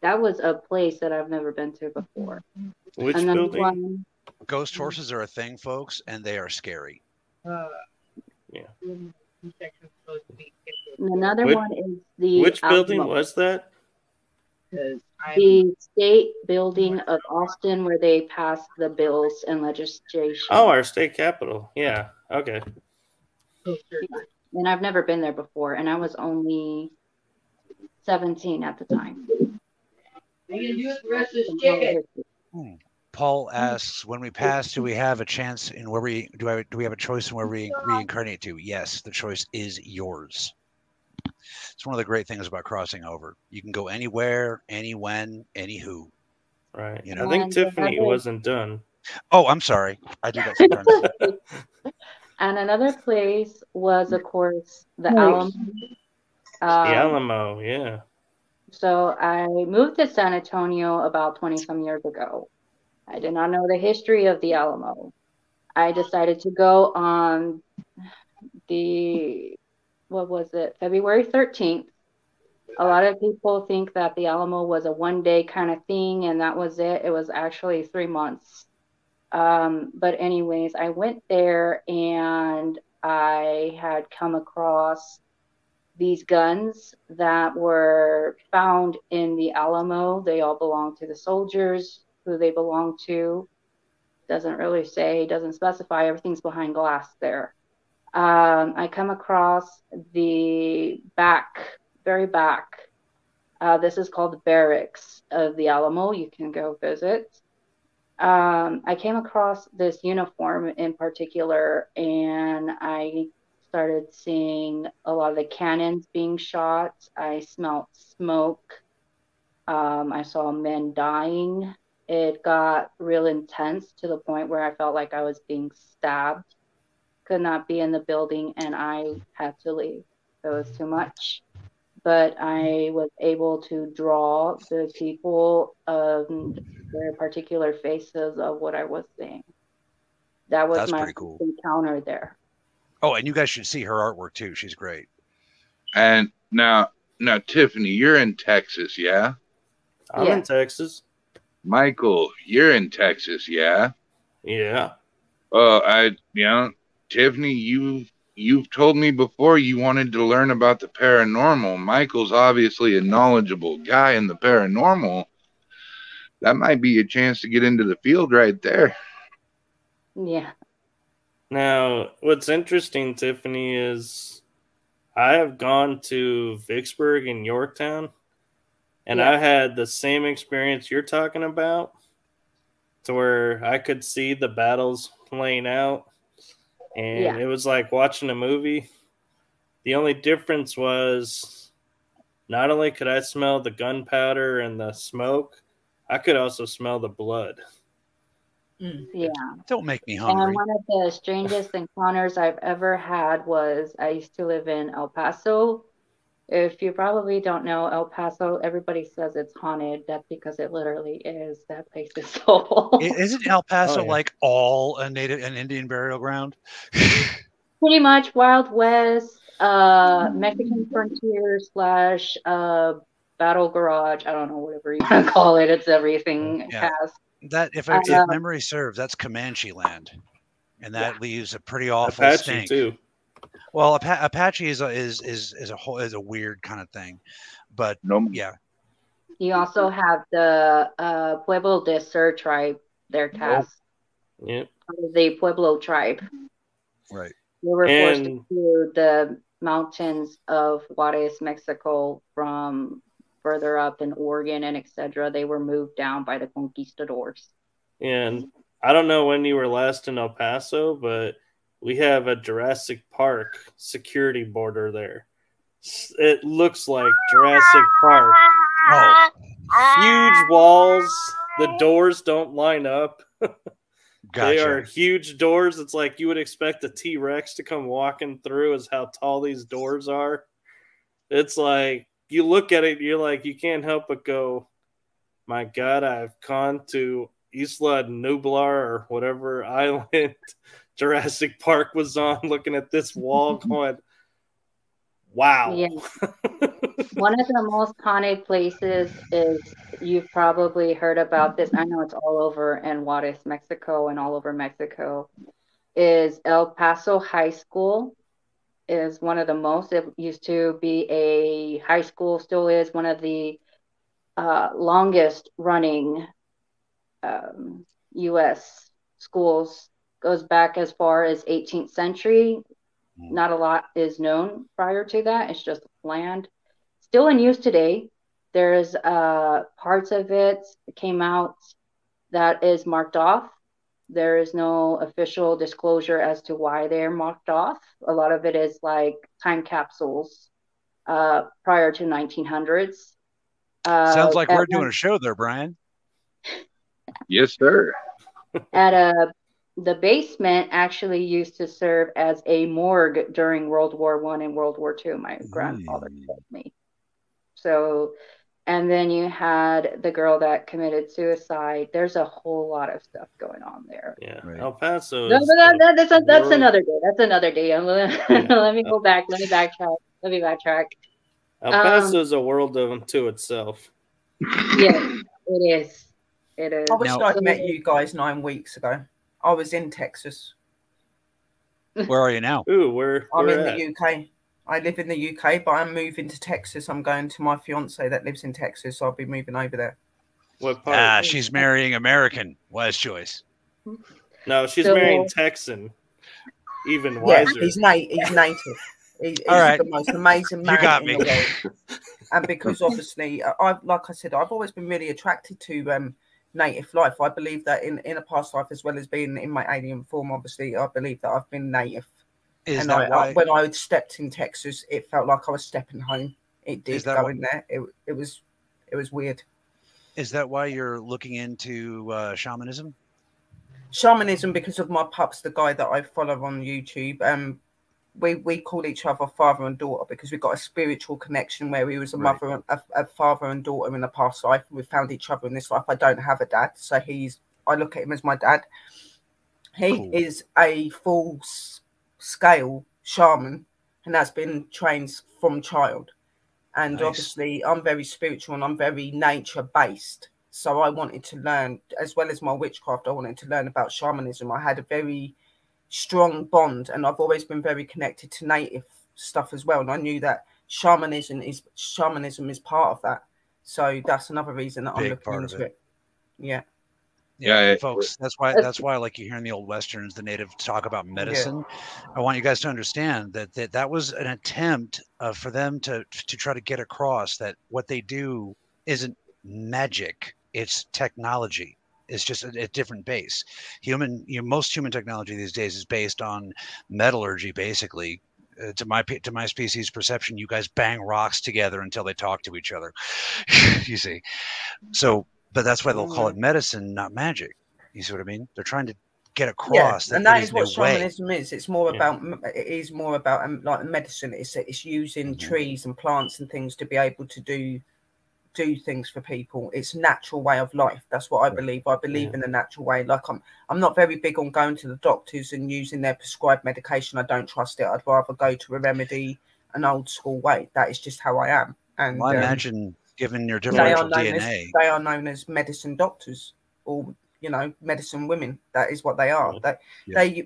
That was a place that I've never been to before. Which building? Ghost horses are a thing, folks, and they are scary. Yeah. Another one is the Which building was that? The state building of Austin, where they passed the bills and legislation. Oh, our state capitol. Yeah. Okay. And I've never been there before, and I was only 17 at the time. Paul asks, when we pass, do we have a chance in where we do we have a choice in where we reincarnate to? Yes, the choice is yours. It's one of the great things about crossing over. You can go anywhere, any when, any who. Right. You know, I think Tiffany wasn't done. Oh, I'm sorry. I do that sometimes. And another place was, of course, the Alamo. The Alamo, yeah. So I moved to San Antonio about 20-some years ago. I did not know the history of the Alamo. I decided to go on February 13th. A lot of people think that the Alamo was a one-day kind of thing, and that was it. It was actually 3 months. But anyways, I went there, and I had come across these guns that were found in the Alamo. They all belong to the soldiers. Who they belong to doesn't really say, doesn't specify. Everything's behind glass there. I come across the very back. This is called the barracks of the Alamo. You can go visit. I came across this uniform in particular, and I started seeing a lot of the cannons being shot. I smelled smoke. I saw men dying. It got real intense to the point where I felt like I was being stabbed. Could not be in the building, and I had to leave. It was too much. but I was able to draw the people their particular faces of what I was seeing. That was That's my pretty cool. encounter there. Oh, and you guys should see her artwork too. She's great. And now, Tiffany, you're in Texas, yeah? I'm in Texas. Michael, you're in Texas, yeah? Yeah. Tiffany, you've told me before you wanted to learn about the paranormal. Michael's obviously a knowledgeable guy in the paranormal. That might be a chance to get into the field right there. Yeah. Now, what's interesting, Tiffany, is I have gone to Vicksburg and Yorktown, and I had the same experience you're talking about, to where I could see the battles playing out, and it was like watching a movie. The only difference was not only could I smell the gunpowder and the smoke, I could also smell the blood. Yeah. Don't make me hungry. And one of the strangest encounters I've ever had was I used to live in El Paso. If you probably don't know El Paso, everybody says it's haunted. That's because it literally is. That place is so Isn't El Paso like all a native and Indian burial ground? pretty much Wild West, Mexican frontier / battle garage. I don't know, whatever you want to call it. It's everything past. That if memory serves, that's Comanche land, and that leaves a pretty awful Apache stink too. Well, Apache is a weird kind of thing, but yeah. You also have the Pueblo de Sur tribe. Their cast. Yep. The Pueblo tribe. Right. They were forced to the mountains of Juarez, Mexico, from further up in Oregon and etc. They were moved down by the conquistadors. And I don't know when you were last in El Paso, but we have a Jurassic Park security border there. It looks like Jurassic Park. Oh. Huge walls. The doors don't line up. Gotcha. They are huge doors. It's like you would expect a T-Rex to come walking through, is how tall these doors are. It's like, you look at it, you're like, you can't help but go, my God, I've gone to Isla Nublar or whatever island Jurassic Park was on, looking at this wall going, wow. Yeah. One of the most haunted places is, you've probably heard about this, I know it's all over in Juarez, Mexico, and all over Mexico, is El Paso High School. Is one of the most, it used to be a high school, still is one of the longest running U.S. schools, goes back as far as 18th century. Not a lot is known prior to that. It's just land. Still in use today. There's parts of it came out that is marked off. There is no official disclosure as to why they're marked off. A lot of it is like time capsules prior to 1900s. Sounds like we're doing a show there, Brian. Yes, sir. The basement actually used to serve as a morgue during World War I and World War II. My grandfather told me. So, and then you had the girl that committed suicide. There's a whole lot of stuff going on there. Yeah, right. El Paso. That's another day. That's another day. Let me go back. Let me backtrack. El Paso is a world unto itself. Yes, it is. It is. I wish I'd met you guys 9 weeks ago. I was in Texas. Where are you now? Ooh, I'm in the UK. I live in the UK, but I'm moving to Texas. I'm going to my fiance that lives in Texas, so I'll be moving over there. What part? She's marrying American. Wise choice. No, she's marrying Texan. Even wiser. Yeah, he's native. He's the most amazing man in the world. And because obviously, like I said, I've always been really attracted to native life. I believe that in a past life, as well as being in my alien form, obviously, I believe that I've been native. When I stepped in Texas, it felt like I was stepping home. It did go in there. It was weird. Is that why you're looking into shamanism? Shamanism, because of my pups, the guy that I follow on YouTube. we call each other father and daughter because we've got a spiritual connection where we was a mother and a father and daughter in a past life. We found each other in this life. I don't have a dad, so I look at him as my dad. He is a full scale shaman, and that's been trained from child. And obviously, I'm very spiritual and I'm very nature based. So I wanted to learn, as well as my witchcraft, I wanted to learn about shamanism. I had a very strong bond, and I've always been very connected to native stuff as well. And I knew that shamanism is part of that. So that's another reason that I'm looking into it. Yeah. Yeah, folks, that's why like you hear in the old westerns, the natives talk about medicine. I want you guys to understand that was an attempt for them to try to get across that what they do isn't magic, it's technology. It's just a different base. Most human technology these days is based on metallurgy, basically. To my species perception, you guys bang rocks together until they talk to each other. You see, so. But that's why they'll call it medicine, not magic. You see what I mean? They're trying to get across and that is what shamanism is. It's more about like medicine. It's using trees and plants and things to be able to do things for people. It's a natural way of life. That's what I believe. I believe in the natural way. Like I'm not very big on going to the doctors and using their prescribed medication. I don't trust it. I'd rather go to a remedy, an old school way. That is just how I am. And I imagine, given your differential DNA, they are known as medicine doctors, or medicine women. That is what they are. I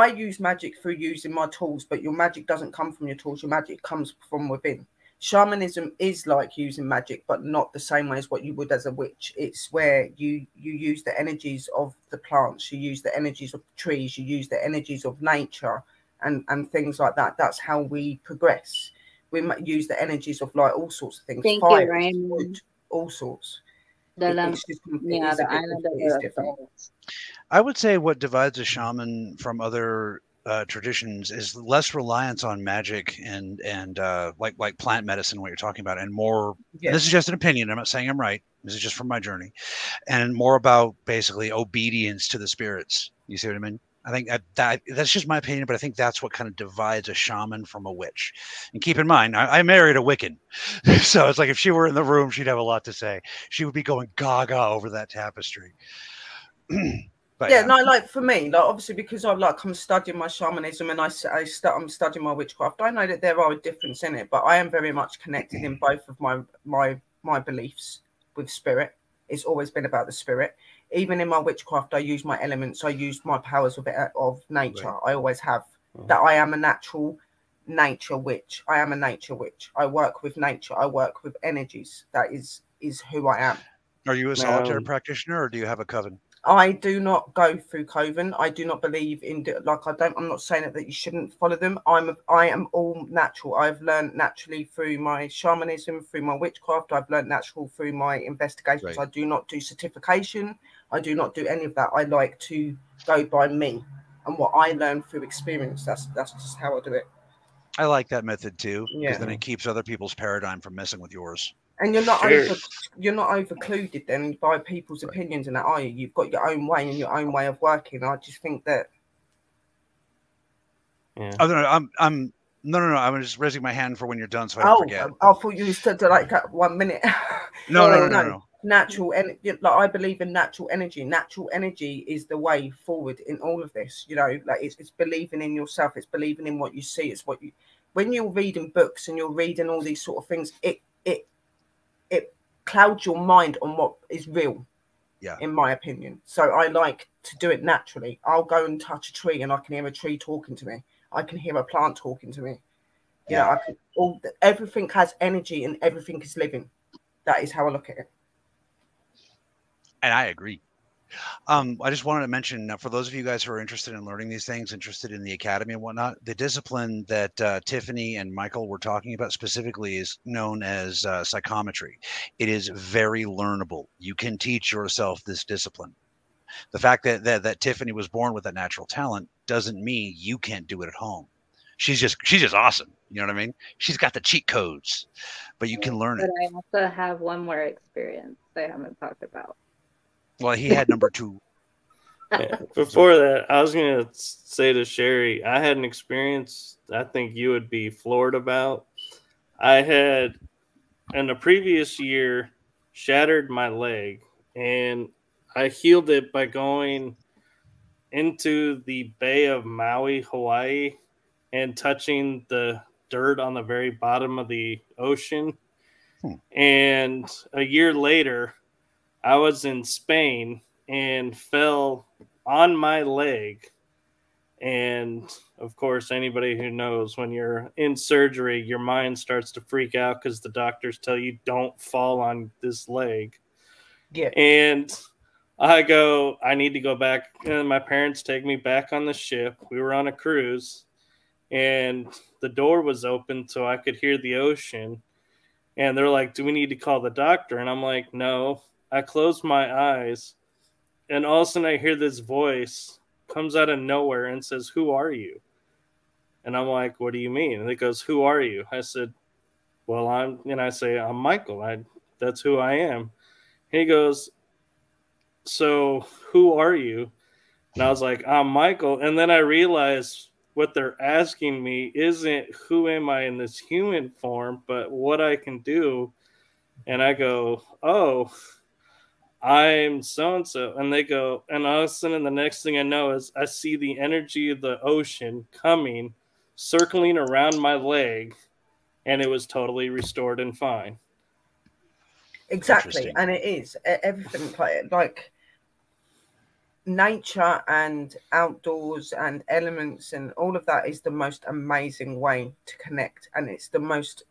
use magic through using my tools, but your magic doesn't come from your tools. Your magic comes from within. Shamanism is like using magic, but not the same way as what you would as a witch. It's where you use the energies of the plants, you use the energies of trees, you use the energies of nature, and things like that. That's how we progress. We might use the energies of like all sorts of things. Thank fire, you, Ryan. wood, all sorts. I would say what divides a shaman from other traditions is less reliance on magic and like plant medicine, what you're talking about, and more. And this is just an opinion. I'm not saying I'm right. This is just from my journey, and more about basically obedience to the spirits. You see what I mean? I think that's just my opinion, but I think that's what kind of divides a shaman from a witch. And keep in mind, I married a Wiccan, so it's like if she were in the room, she'd have a lot to say. She would be going gaga over that tapestry. But like for me, like obviously because I'm studying my shamanism and I'm studying my witchcraft. I know that there are a difference in it, but I am very much connected in both of my beliefs with spirit. It's always been about the spirit. Even in my witchcraft, I use my elements. I use my powers of nature. Right. I always have. That I am a natural nature witch. I am a nature witch. I work with nature. I work with energies. That is who I am. Are you a solitary practitioner, or do you have a coven? I do not go through coven. I do not believe in I'm not saying that you shouldn't follow them. I am all natural. I've learned naturally through my shamanism, through my witchcraft. I've learned natural through my investigations. Right. I do not do certification. I do not do any of that. I like to go by me and what I learned through experience. That's just how I do it. I like that method too, because then it keeps other people's paradigm from messing with yours. And you're not overcluded then by people's opinions and that, are you? You've got your own way and your own way of working. I just think that. Yeah. Oh no, I'm just raising my hand for when you're done, so I don't forget. I thought you said to like 1 minute. No. Natural and like I believe in natural energy. Natural energy is the way forward in all of this. Like it's believing in yourself. It's believing in what you see. It's what you. When you're reading books and you're reading all these sort of things, it clouds your mind on what is real. Yeah. In my opinion. So I like to do it naturally. I'll go and touch a tree and I can hear a tree talking to me. I can hear a plant talking to me. Everything has energy and everything is living. That is how I look at it. And I agree. I just wanted to mention, for those of you guys who are interested in learning these things, interested in the academy and whatnot, the discipline that Tiffany and Michael were talking about specifically is known as psychometry. It is very learnable. You can teach yourself this discipline. The fact that Tiffany was born with that natural talent doesn't mean you can't do it at home. She's just awesome. You know what I mean? She's got the cheat codes, but you can learn it. But I also have one more experience I haven't talked about. Well, he had number 2. Yeah. Before that, I was going to say to Sherry, I had an experience I think you would be floored about. I had, in the previous year, shattered my leg, and I healed it by going into the Bay of Maui, Hawaii, and touching the dirt on the very bottom of the ocean. And a year later, I was in Spain and fell on my leg. And of course, anybody who knows, when you're in surgery, your mind starts to freak out because the doctors tell you don't fall on this leg. Yeah. And I need to go back. And my parents take me back on the ship. We were on a cruise, and the door was open so I could hear the ocean. And they're like, do we need to call the doctor? And I'm like, no. I closed my eyes, and all of a sudden I hear this voice comes out of nowhere and says, who are you? And I'm like, what do you mean? And it goes, who are you? I said, well, I say, I'm Michael. That's who I am. And he goes, so who are you? And I was like, I'm Michael. And then I realized what they're asking me isn't who am I in this human form, but what I can do. And I go, oh, I'm so-and-so. And they go, and all of a sudden the next thing I know is I see the energy of the ocean coming, circling around my leg, and it was totally restored and fine. Exactly. And it is everything like nature and outdoors and elements and all of that is the most amazing way to connect, and it's the most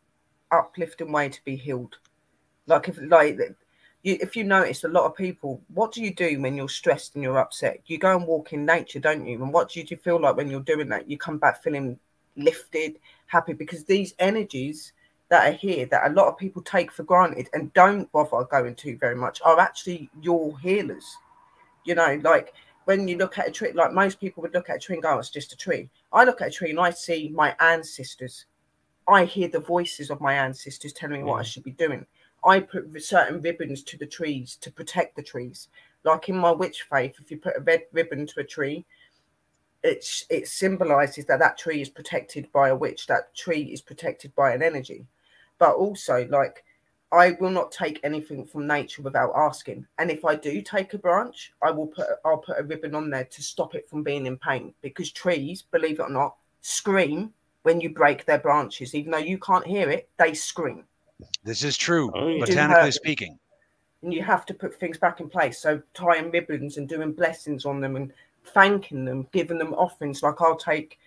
uplifting way to be healed. If you notice, a lot of people, what do you do when you're stressed and you're upset? You go and walk in nature, don't you? And what do you feel like when you're doing that? You come back feeling lifted, happy, because these energies that are here that a lot of people take for granted and don't bother going to very much are actually your healers. You know, like when you look at a tree, like most people would look at a tree and go, oh, it's just a tree. I look at a tree and I see my ancestors. I hear the voices of my ancestors telling me what I should be doing. I put certain ribbons to the trees to protect the trees. Like in my witch faith, if you put a red ribbon to a tree, it symbolizes that tree is protected by a witch. That tree is protected by an energy. But also, like, I will not take anything from nature without asking. And if I do take a branch, I'll put a ribbon on there to stop it from being in pain. Because trees, believe it or not, scream when you break their branches. Even though you can't hear it, they scream. This is true, botanically speaking. And you have to put things back in place. So tying ribbons and doing blessings on them and thanking them, giving them offerings. Like I'll take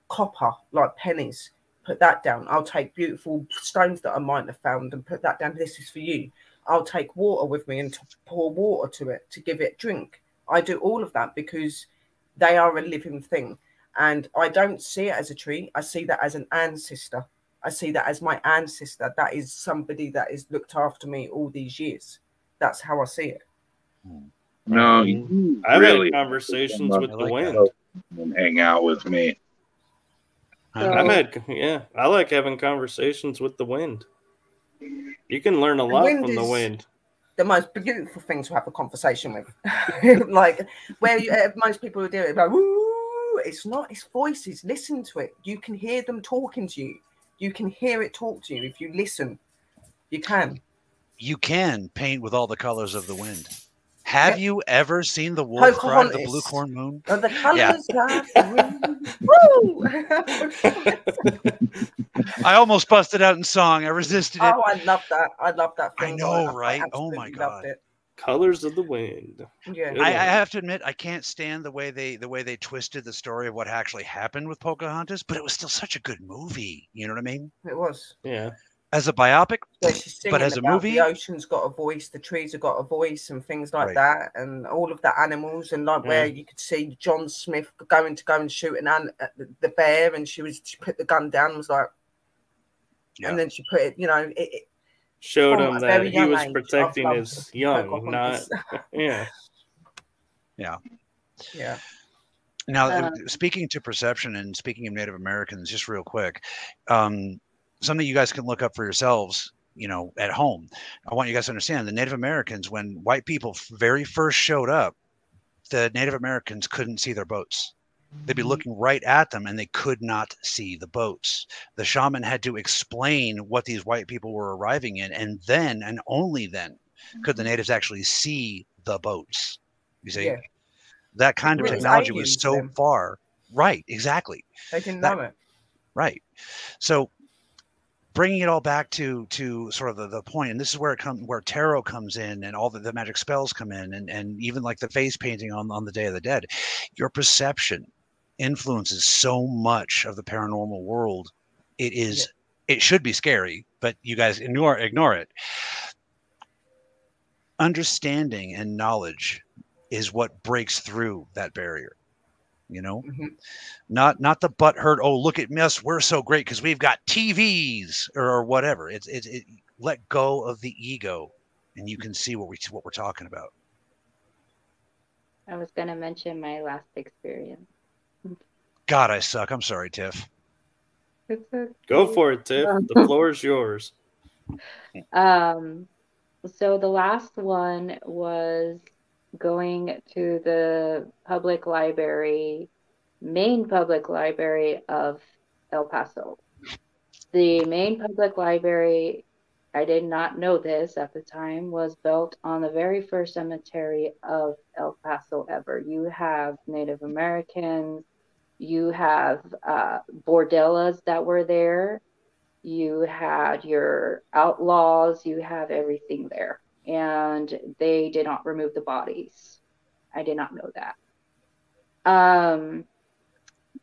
copper, like pennies, put that down. I'll take beautiful stones that I might have found and put that down. This is for you. I'll take water with me and pour water to it to give it drink. I do all of that because they are a living thing. And I don't see it as a tree. I see that as an ancestor. I see that as my ancestor. That is somebody that has looked after me all these years. That's how I see it. No, I've had conversations with the wind. And hang out with me. I like having conversations with the wind. You can learn a lot from the wind. The most beautiful thing to have a conversation with. Like where most people do it, like, woo, it's not, it's voices. Listen to it. You can hear them talking to you. You can hear it talk to you if you listen. You can. You can paint with all the colors of the wind. Have you ever seen the wolf cry the blue corn moon? Oh, the colors of the wind. Woo! I almost busted out in song. I resisted it. Oh, I love that. I love that thing. I know, right? Oh my God. Colors of the wind. Yeah. I have to admit, I can't stand the way they twisted the story of what actually happened with Pocahontas, but it was still such a good movie. You know what I mean? It was. Yeah. As a biopic, but as a movie, the ocean's got a voice, the trees have got a voice, and things like that, and all of the animals, and like where you could see John Smith going and shoot the bear, and she put the gun down, and was like, and then she put it, it showed him that he was protecting his young, not yeah. Now, speaking to perception and speaking of Native Americans, just real quick, something you guys can look up for yourselves, at home. I want you guys to understand the Native Americans, when white people very first showed up, the Native Americans couldn't see their boats. They'd be looking right at them and they could not see the boats. The shaman had to explain what these white people were arriving in, and then and only then could the natives actually see the boats. You see, Yeah. that kind of It was technology alien was to so them. far. Right, exactly. They didn't That- know it. Right. So bringing it all back to sort of the point, and this is where where tarot comes in, and all the magic spells come in, and even like the face painting on the Day of the Dead. Your perception influences so much of the paranormal world. It is it should be scary, but you guys ignore it. Understanding and knowledge is what breaks through that barrier. You know, not the butt hurt. Oh, look at us, we're so great because we've got TVs or whatever. It let go of the ego, and you can see what we're talking about. I was gonna mention my last experience. God, I suck. I'm sorry, Tiff. It's okay. Go for it, Tiff. The floor is yours. So the last one was going to the main public library of El Paso. The main public library, I did not know this at the time, was built on the very first cemetery of El Paso ever. You have Native Americans, you have bordellas that were there, you had your outlaws, you have everything there. And they did not remove the bodies. I did not know that.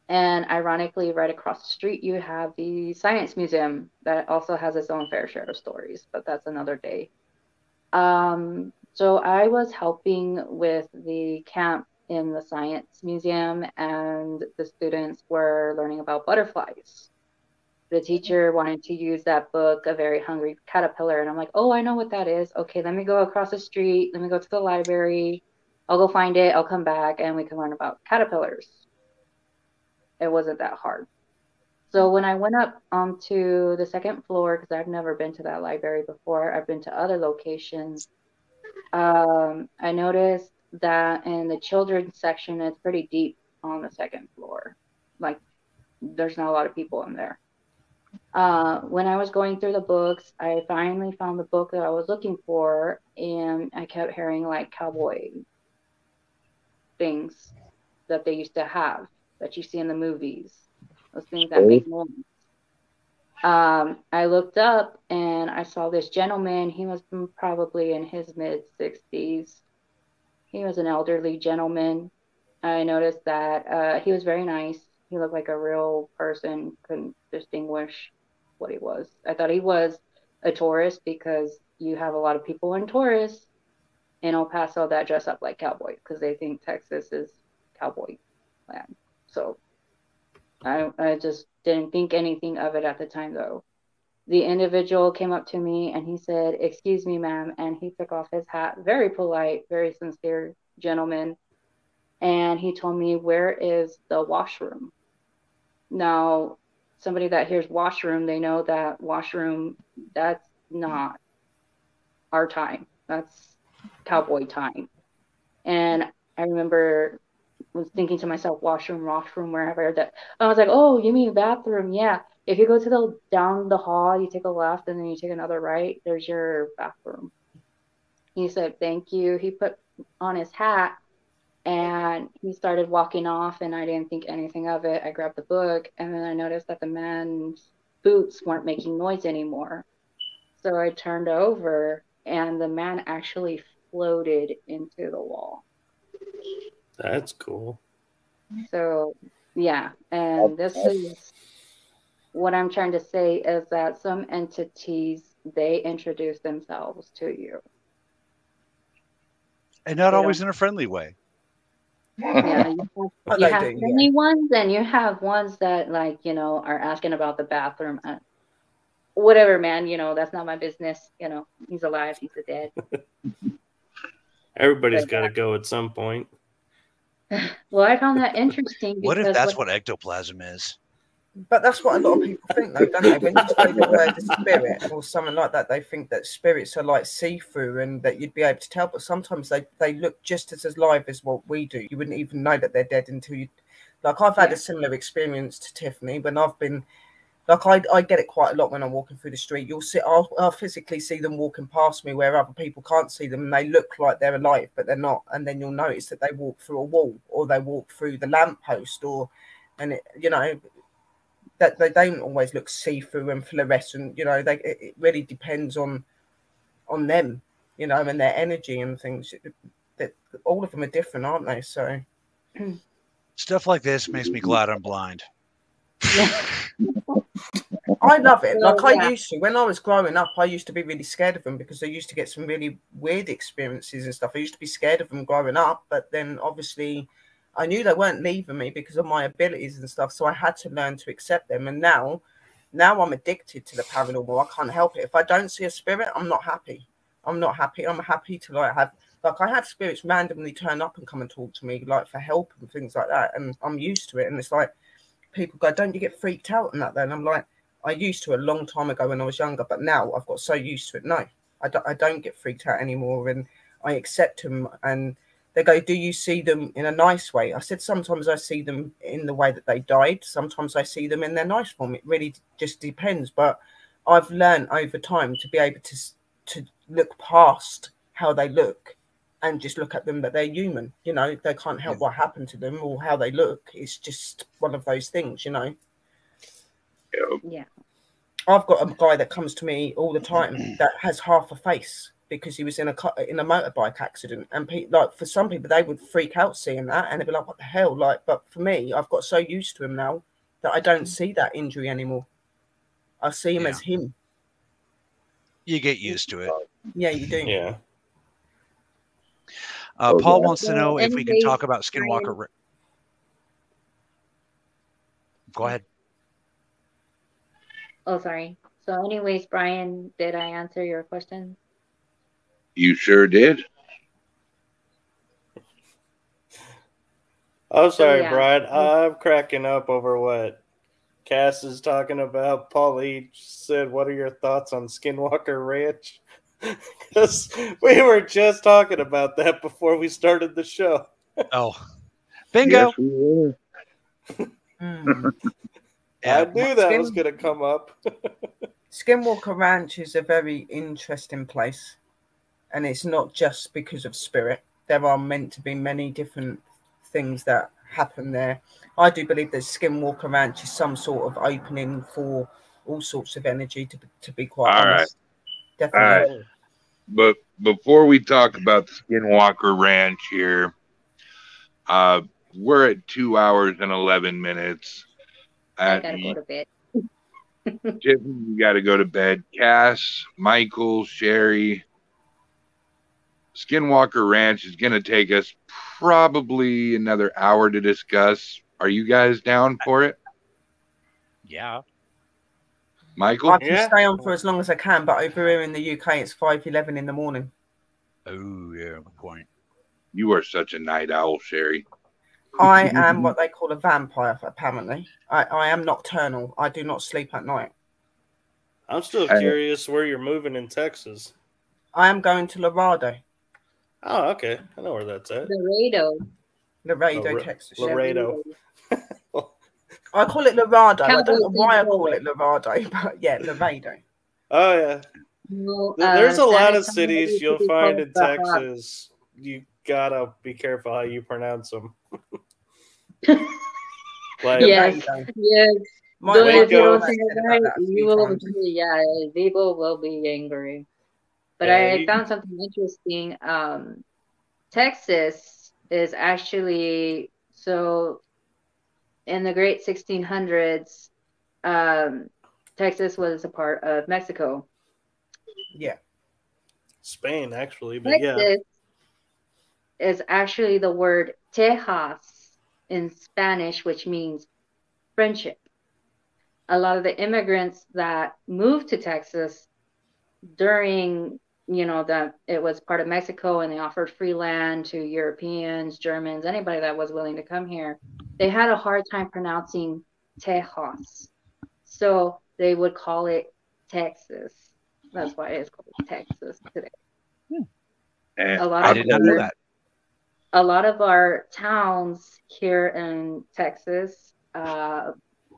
And ironically, right across the street, you have the Science Museum that also has its own fair share of stories, but that's another day. So I was helping with the camp in the Science Museum, and the students were learning about butterflies. The teacher wanted to use that book, A Very Hungry Caterpillar, and I'm like, oh, I know what that is. Okay, let me go across the street. Let me go to the library. I'll go find it. I'll come back, and we can learn about caterpillars. It wasn't that hard. So when I went up onto the second floor, because I've never been to that library before, I've been to other locations, I noticed that in the children's section, it's pretty deep on the second floor. Like, there's not a lot of people in there. When I was going through the books, I finally found the book that I was looking for, and I kept hearing like cowboy things that they used to have that you see in the movies, those things that make noise. I looked up and I saw this gentleman. He was probably in his mid-60s. He was an elderly gentleman. I noticed that he was very nice. He looked like a real person, couldn't distinguish what he was. I thought he was a tourist because you have a lot of people in tourists in El Paso that dress up like cowboys because they think Texas is cowboy land. So I just didn't think anything of it at the time, though. The individual came up to me and he said, "Excuse me, ma'am," and he took off his hat. Very polite, very sincere gentleman. And he told me, "Where is the washroom?" Now, somebody that hears washroom, they know that washroom, that's not our time. That's cowboy time. And I remember was thinking to myself, washroom, wherever that. I was like, "Oh, you mean bathroom? Yeah. If you go to the down the hall, you take a left and then you take another right, there's your bathroom." He said, "Thank you." He put on his hat and he started walking off, and I didn't think anything of it. I grabbed the book, and then I noticed that the man's boots weren't making noise anymore. So I turned over, and the man actually floated into the wall. That's cool. So, yeah, and this is what I'm trying to say is that some entities, they introduce themselves to you. And not always in a friendly way. Yeah, you have friendly ones, and you have ones that, like, you know, are asking about the bathroom. Whatever, man, you know, that's not my business. You know, he's alive, he's dead. Everybody's got to go at some point. Well, I found that interesting. What if because that's what ectoplasm is? But that's what a lot of people think, though, don't they? When you say the word spirit or something like that, they think that spirits are like see-through and that you'd be able to tell. But sometimes they look just as alive as what we do. You wouldn't even know that they're dead until you. Like, I've had a similar experience to Tiffany when I've been. Like, I get it quite a lot when I'm walking through the street. You'll see, I'll physically see them walking past me where other people can't see them, and they look like they're alive, but they're not. And then you'll notice that they walk through a wall, or they walk through the lamppost, and it, you know, that they don't always look see-through and fluorescent. You know, it really depends on them, you know, and their energy and things. That all of them are different, aren't they? So stuff like this makes me glad I'm blind. I love it. Like, I used to, when I was growing up, I used to be really scared of them because I used to get some really weird experiences and stuff. I used to be scared of them growing up, but then obviously I knew they weren't leaving me because of my abilities and stuff. So I had to learn to accept them. And now I'm addicted to the paranormal. I can't help it. If I don't see a spirit, I'm not happy. I'm happy to I have spirits randomly turn up and come and talk to me, like, for help and things like that. And I'm used to it. And it's like, people go, don't you get freaked out and that then? I'm like, I used to a long time ago when I was younger, but now I've got so used to it. No, I don't get freaked out anymore, and I accept them. And they go, do you see them in a nice way? I said, sometimes I see them in the way that they died. Sometimes I see them in their nice form. It really just depends. But I've learned over time to be able to look past how they look and just look at them that they're human. You know, they can't help what happened to them or how they look. It's just one of those things, you know. Yeah. I've got a guy that comes to me all the time that has half a face because he was in a motorbike accident, and like, for some people they would freak out seeing that and they'd be like, what the hell? Like, but for me, I've got so used to him now that I don't see that injury anymore. I see him as him. You get used to it. Yeah, you do. Yeah. Paul wants to know if we can talk about Skinwalker. Go ahead. Oh, sorry. So anyways, Brian, did I answer your question? You sure did. Oh, sorry, Brian. I'm cracking up over what Cass is talking about. Paulie said, what are your thoughts on Skinwalker Ranch? Because we were just talking about that before we started the show. Oh, bingo. Yes, we were. I knew that was going to come up. Skinwalker Ranch is a very interesting place, and it's not just because of spirit. There are meant to be many different things that happen there. I do believe that Skinwalker Ranch is some sort of opening for all sorts of energy, to be quite honest. Definitely. All right. But before we talk about the Skinwalker Ranch here, we're at 2 hours and 11 minutes. I gotta go to bed. Tiffany, you gotta go to bed. Cass, Michael, Sherry. Skinwalker Ranch is gonna take us probably another hour to discuss. Are you guys down for it? Yeah. Michael? I can stay on for as long as I can, but over here in the UK, it's 5:11 in the morning. Oh, yeah, good point. You are such a night owl, Sherry. I am what they call a vampire, apparently. I am nocturnal. I do not sleep at night. I'm still curious where you're moving in Texas. I am going to Laredo. Oh, okay. I know where that's at. Laredo, Texas. Laredo. I call it Laredo. I don't know why I call it Laredo, but yeah, Laredo. Oh, yeah. Well, there's a lot of cities you'll find in Texas. You gotta be careful how you pronounce them. Like, yes. If you don't say it right, you will. Yeah, people will be angry. But I found something interesting. Texas is actually in the great 1600s. Texas was a part of Mexico. Yeah. Spain, actually, but Texas is actually the word Tejas in Spanish, which means friendship. A lot of the immigrants that moved to Texas during, it was part of Mexico and they offered free land to Europeans, Germans, anybody that was willing to come here. They had a hard time pronouncing Tejas. So they would call it Texas. That's why it's called Texas today. And A lot I of did not know our, that. a lot of our towns here in Texas,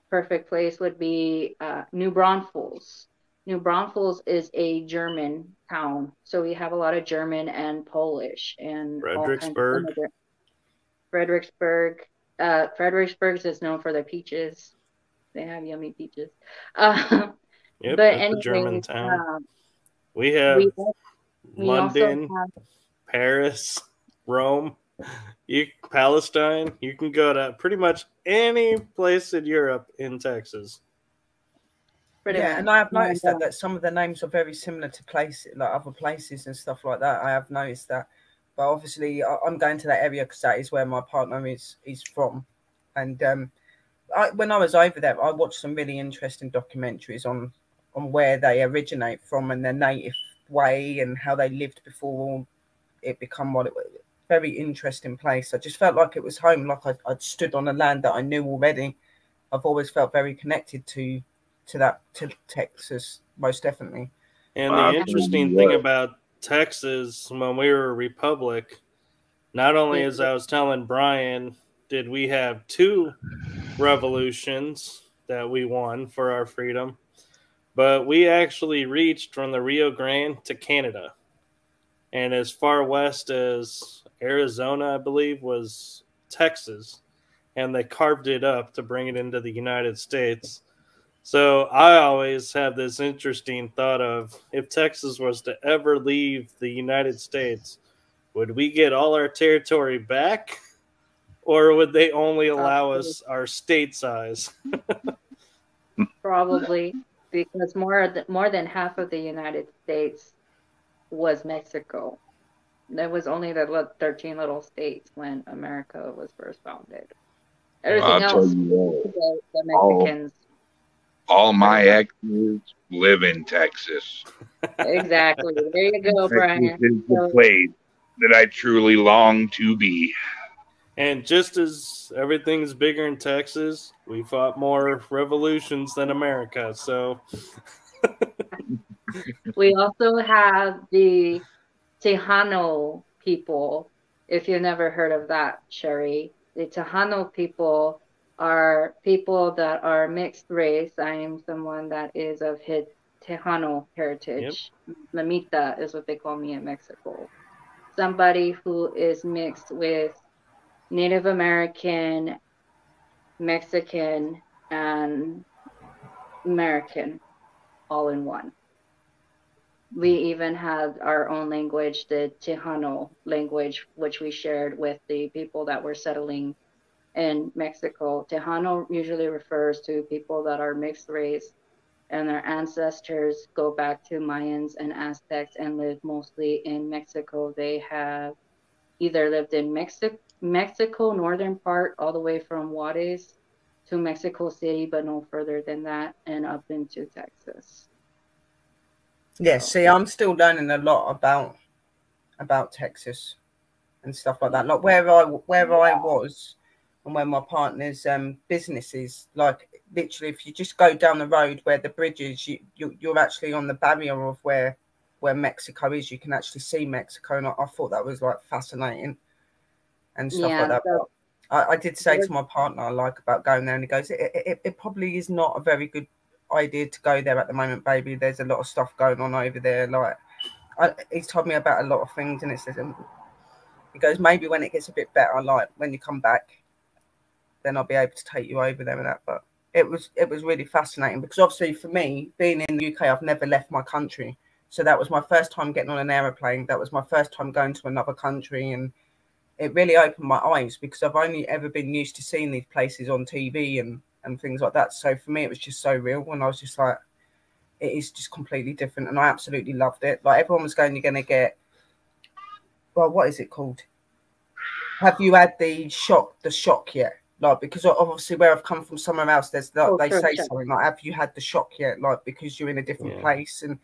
perfect place would be New Braunfels. New Braunfels is a German town, so we have a lot of German and Polish and all kinds of Fredericksburg. immigrant. Fredericksburg. Fredericksburg is known for their peaches. They have yummy peaches. Yep, But that's a German anyways, town. We we have we also London, have Paris, Rome, Palestine. You can go to pretty much any place in Europe in Texas. pretty Yeah, much. and I have And, noticed that some of the names are very similar to places, like other places and stuff like that. I have noticed that, but obviously I'm going to that area because that is where my partner is from, and when I was over there, I watched some really interesting documentaries on where they originate from and their native way and how they lived before it become what it was. Very interesting place. I just felt like it was home, like I'd stood on a land that I knew already. I've always felt very connected to Texas, most definitely. And the I'll tell you interesting thing what, about Texas, when we were a republic, not only as I was telling Brian, did we have two revolutions that we won for our freedom, but we actually reached from the Rio Grande to Canada. And as far west as Arizona, I believe, was Texas. And they carved it up to bring it into the United States. So I always have this interesting thought of if Texas was to ever leave the United States, would we get all our territory back? Or would they only allow us our state size? probably because more than half of the United States was Mexico. There was only the 13 little states when America was first founded. Everything I'll tell else, you what, the all, Mexicans. all my exes live in Texas. Exactly. There you go, Texas Brian. is the So, place that I truly long to be. And just as everything's bigger in Texas, we fought more revolutions than America. So we also have the Tejano people. If you've never heard of that, Sherry, the Tejano people are people that are mixed race. I am someone that is of Tejano yep. heritage. Mamita is what they call me in Mexico. Somebody who is mixed with Native American, Mexican, and American all in one. We even had our own language, the Tejano language, which we shared with the people that were settling in Mexico. Tejano usually refers to people that are mixed race and their ancestors go back to Mayans and Aztecs and lived mostly in Mexico. They have either lived in Mexico, northern part, all the way from Juarez to Mexico City, but no further than that, and up into Texas. Yeah, So, see, I'm still learning a lot about Texas and stuff like that. Like where I was and where my partner's business is, like literally if you just go down the road where the bridge is, you're actually on the barrier of where Mexico is. You can actually see Mexico, and I thought that was like fascinating and stuff like yeah, that. so But I did say to my partner, like, about going there, and he goes, it probably is not a very good idea to go there at the moment, baby. There's a lot of stuff going on over there. Like, he's told me about a lot of things, and it says, he goes, maybe when it gets a bit better, like when you come back, then I'll be able to take you over there and that. But it was really fascinating because obviously for me, being in the UK, I've never left my country. So that was my first time getting on an aeroplane. That was my first time going to another country, and it really opened my eyes because I've only ever been used to seeing these places on TV and things like that. So for me, it was just so real, and I was just like, it is just completely different, and I absolutely loved it. Like everyone was going, you're going to get, well, what is it called? Have you had the shock yet? Like, because obviously where I've come from somewhere else, there's like, they say something like, have you had the shock yet? Like, because you're in a different place. And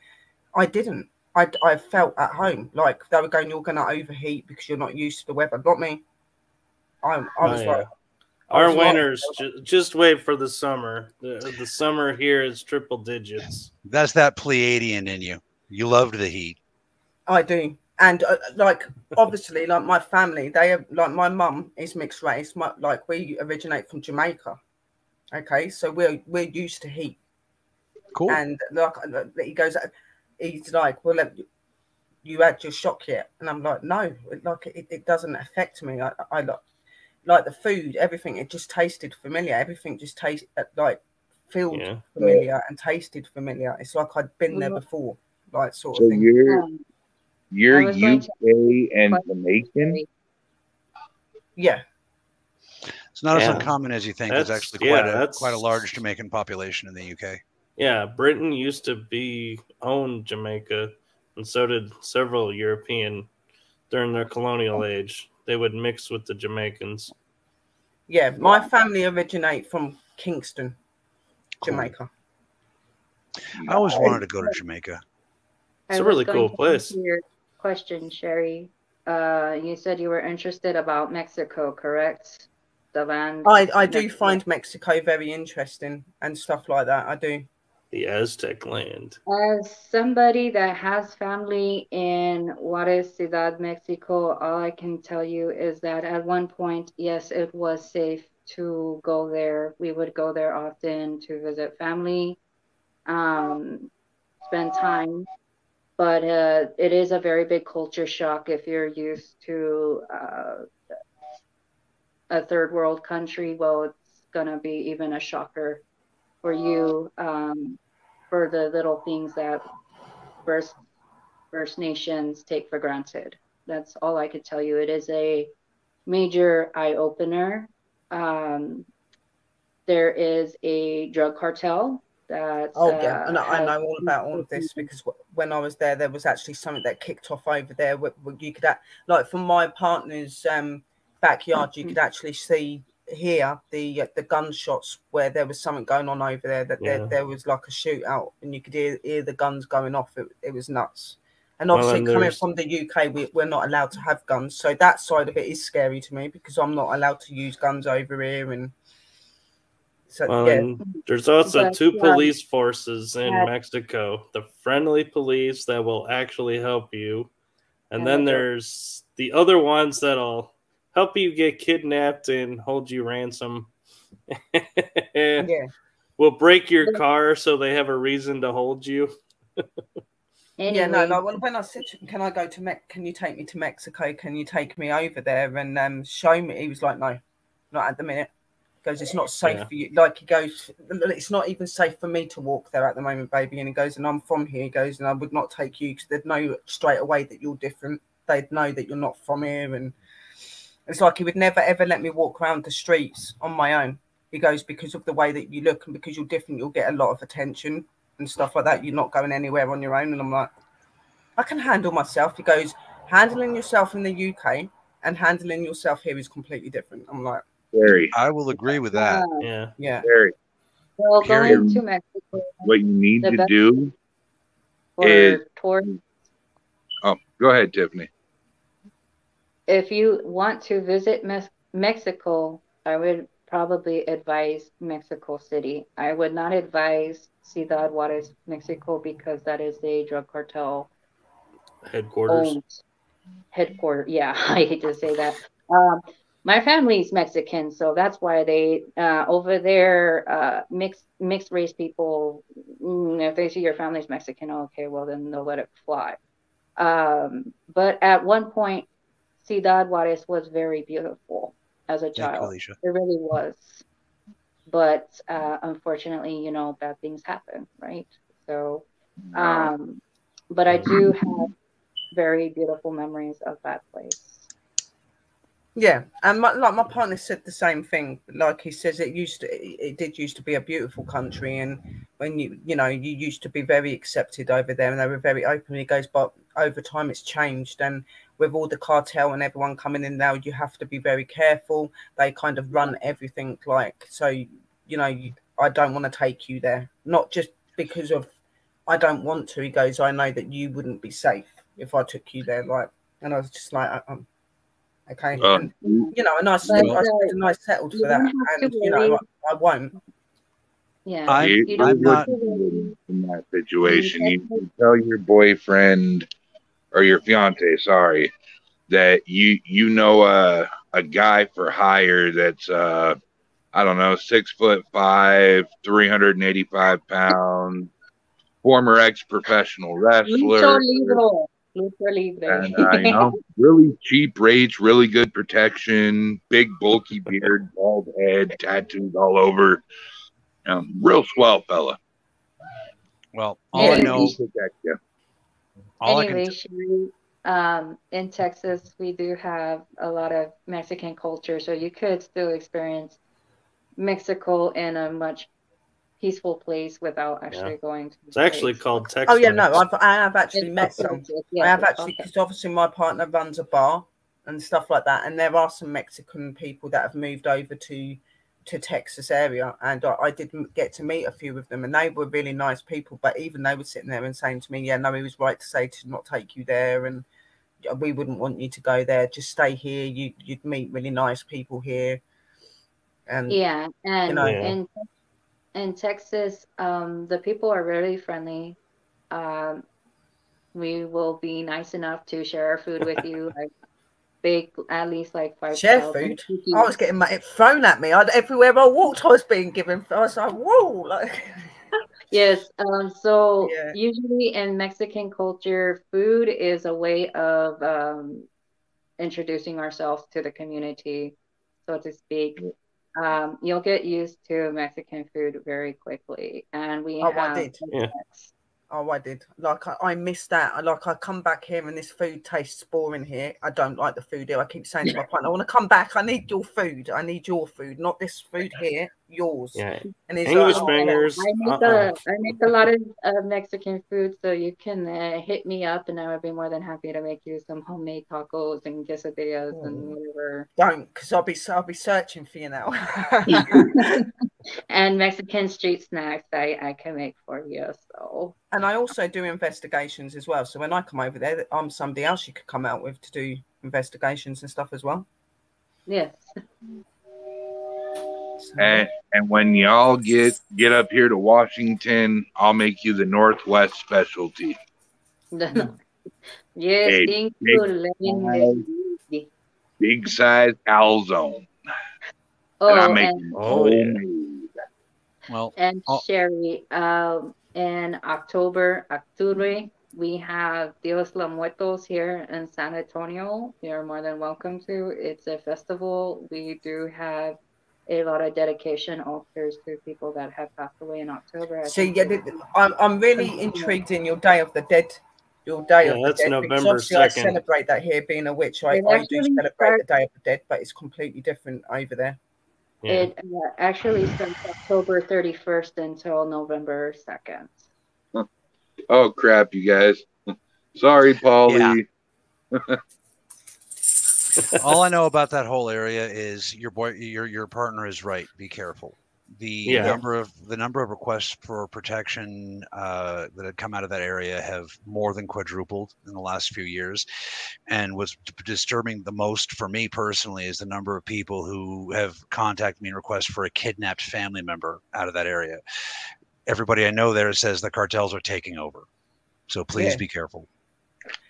I didn't. I felt at home. Like they were going, you're going to overheat because you're not used to the weather. Not me. I was like, Our winters, just wait for the summer. The summer here is triple digits. That's that Pleiadian in you. You loved the heat. I do. And like, obviously, like my family, they have, like, my mum is mixed race. Like, we originate from Jamaica. Okay, so we're used to heat. Cool. And like, he goes, he's like, well, you had your shock yet? And I'm like, no, like it doesn't affect me. I like the food, everything. It just tasted familiar. Everything just tasted like felt familiar and tasted familiar. It's like I'd been there before, like sort of thing. You're UK and Jamaican. Yeah. It's not as uncommon as you think. There's actually quite a large Jamaican population in the UK. Yeah, Britain used to own Jamaica, and so did several European during their colonial age. They would mix with the Jamaicans. Yeah, my family originate from Kingston, Jamaica. I always wanted to go to Jamaica. It's a really cool place. Your question, Sherry. You said you were interested about Mexico, correct? The land. I do find Mexico very interesting and stuff like that. I do. The Aztec land. As somebody that has family in Juarez, Ciudad, Mexico, all I can tell you is that at one point, yes, it was safe to go there. We would go there often to visit family, spend time. But it is a very big culture shock if you're used to a third world country. Well, it's going to be even a shocker for you, for the little things that First Nations take for granted. That's all I could tell you. It is a major eye-opener. There is a drug cartel that and I know all about all of this because when I was there was actually something that kicked off over there where you could like from my partner's backyard you could actually see here the gunshots where there was something going on over there that there was like a shootout and you could hear the guns going off. It was nuts. And obviously coming from the UK we're not allowed to have guns, so that side of it is scary to me because I'm not allowed to use guns over here. And so there's also two police forces in Mexico, the friendly police that will actually help you, and then there's the other ones that'll help you get kidnapped and hold you ransom. Will break your car so they have a reason to hold you. Anyway. Yeah, no. When I said, "Can I go to can you take me to Mexico? Can you take me over there and show me?" He was like, "No, not at the minute." He goes, "It's not safe for you." Like he goes, "It's not even safe for me to walk there at the moment, baby." And he goes, "And I'm from here." He goes, "And I would not take you because they'd know straight away that you're different. They'd know that you're not from here." And it's like he would never ever let me walk around the streets on my own. He goes, "Because of the way that you look and because you're different, you'll get a lot of attention and stuff like that. You're not going anywhere on your own." And I'm like, "I can handle myself." He goes, "Handling yourself in the UK and handling yourself here is completely different." I'm like, I will agree with that. Yeah. Well, going to Mexico. What you need to do is go ahead, Tiffany. If you want to visit Mexico, I would probably advise Mexico City. I would not advise Ciudad Juarez, Mexico, because that is a drug cartel headquarters. Yeah, I hate to say that. My family's Mexican, so that's why they over there mixed race people. If they see your family's Mexican, okay, well then they'll let it fly. But at one point, Ciudad Juarez was very beautiful as a child. It really was. But unfortunately, bad things happen, right? So, but I do have very beautiful memories of that place. Yeah, and my partner said the same thing. Like he says, it did used to be a beautiful country, and when you used to be very accepted over there, and they were very open. He goes, but over time it's changed, and with all the cartel and everyone coming in now, you have to be very careful. They kind of run everything, so I don't want to take you there, not just because of I don't want to. He goes, I know that you wouldn't be safe if I took you there, and I was just like, Okay, Um, and a nice, But a nice settled you for that, don't have and to worry. I won't. Yeah, you, you you don't I'm have not. to wouldn't worry. be in that In situation. You Texas, can tell your boyfriend or your fiance, sorry, that you know a guy for hire that's I don't know, 6'5", 385 pounds, former ex-professional lucho wrestler, libro, lucho libre. and really cheap rates, really good protection, big bulky beard, bald head, tattoos all over. Real swell fella. Well, all I He know, will protect you. all I can. Anyway, Sherry, in Texas, we do have a lot of Mexican culture, so you could still experience Mexico in a much peaceful place without actually going to the It's actually States. called Oh yeah, Tex-Mex. no, I have actually It's met called some. Texas, I yes, have actually, okay. because obviously my partner runs a bar and stuff like that, and there are some Mexican people that have moved over to Texas area, and I did get to meet a few of them, and they were really nice people. But even they were sitting there and saying to me, "Yeah, no, he was right to say to not take you there, and we wouldn't want you to go there. Just stay here. You'd meet really nice people here." And Yeah, and Yeah. in Texas, the people are really friendly. Um, we will be nice enough to share our food with you, like bake at least like share 5,000 food. I was cookies. getting it thrown at me. Everywhere I walked, I was being given. I was like, "Whoa!" Like, Yes, so yeah. usually in Mexican culture, food is a way of introducing ourselves to the community, so to speak. You'll get used to Mexican food very quickly, and we Oh, I have did. Yeah. Oh, I did. Like, I missed that. I come back here and this food tastes boring here. I don't like the food here. I keep saying to my partner, I want to come back. I need your food. I need your food, not this food here, yours. Yeah. And he's English like, oh, bangers. I make a lot of Mexican food, so you can hit me up, and I would be more than happy to make you some homemade tacos and quesadillas and whatever. don't, because I'll be searching for you now. And Mexican street snacks I can make for you. So And I also do investigations as well. So when I come over there, I'm somebody else you could come out with to do investigations and stuff as well. yes. And when y'all get up here to Washington, I'll make you the Northwest specialty. Yes, A thank big you. Letting size, me. big size calzone. And Oh, I'm making Oh, yeah. homemade. Well, and all, Sherry, in October, we have Dios los Muertos here in San Antonio. You're more than welcome to. It's a festival. We do have a lot of dedication altars to people that have passed away in October. I See, think I'm really intrigued in your Day of the Dead. Your Day of the That's Dead, because November obviously I 2nd. celebrate that here. Being a witch, it I do actually celebrate the starts. Day of the Dead, but it's completely different over there. Yeah. It actually starts October 31st until November 2nd. Oh crap, you guys. Sorry, Paulie. all I know about that whole area is your partner is right. Be careful. The number of requests for protection that have come out of that area have more than quadrupled in the last few years. And what's disturbing the most for me personally is the number of people who have contacted me and request for a kidnapped family member out of that area. Everybody I know there says the cartels are taking over. So please be careful.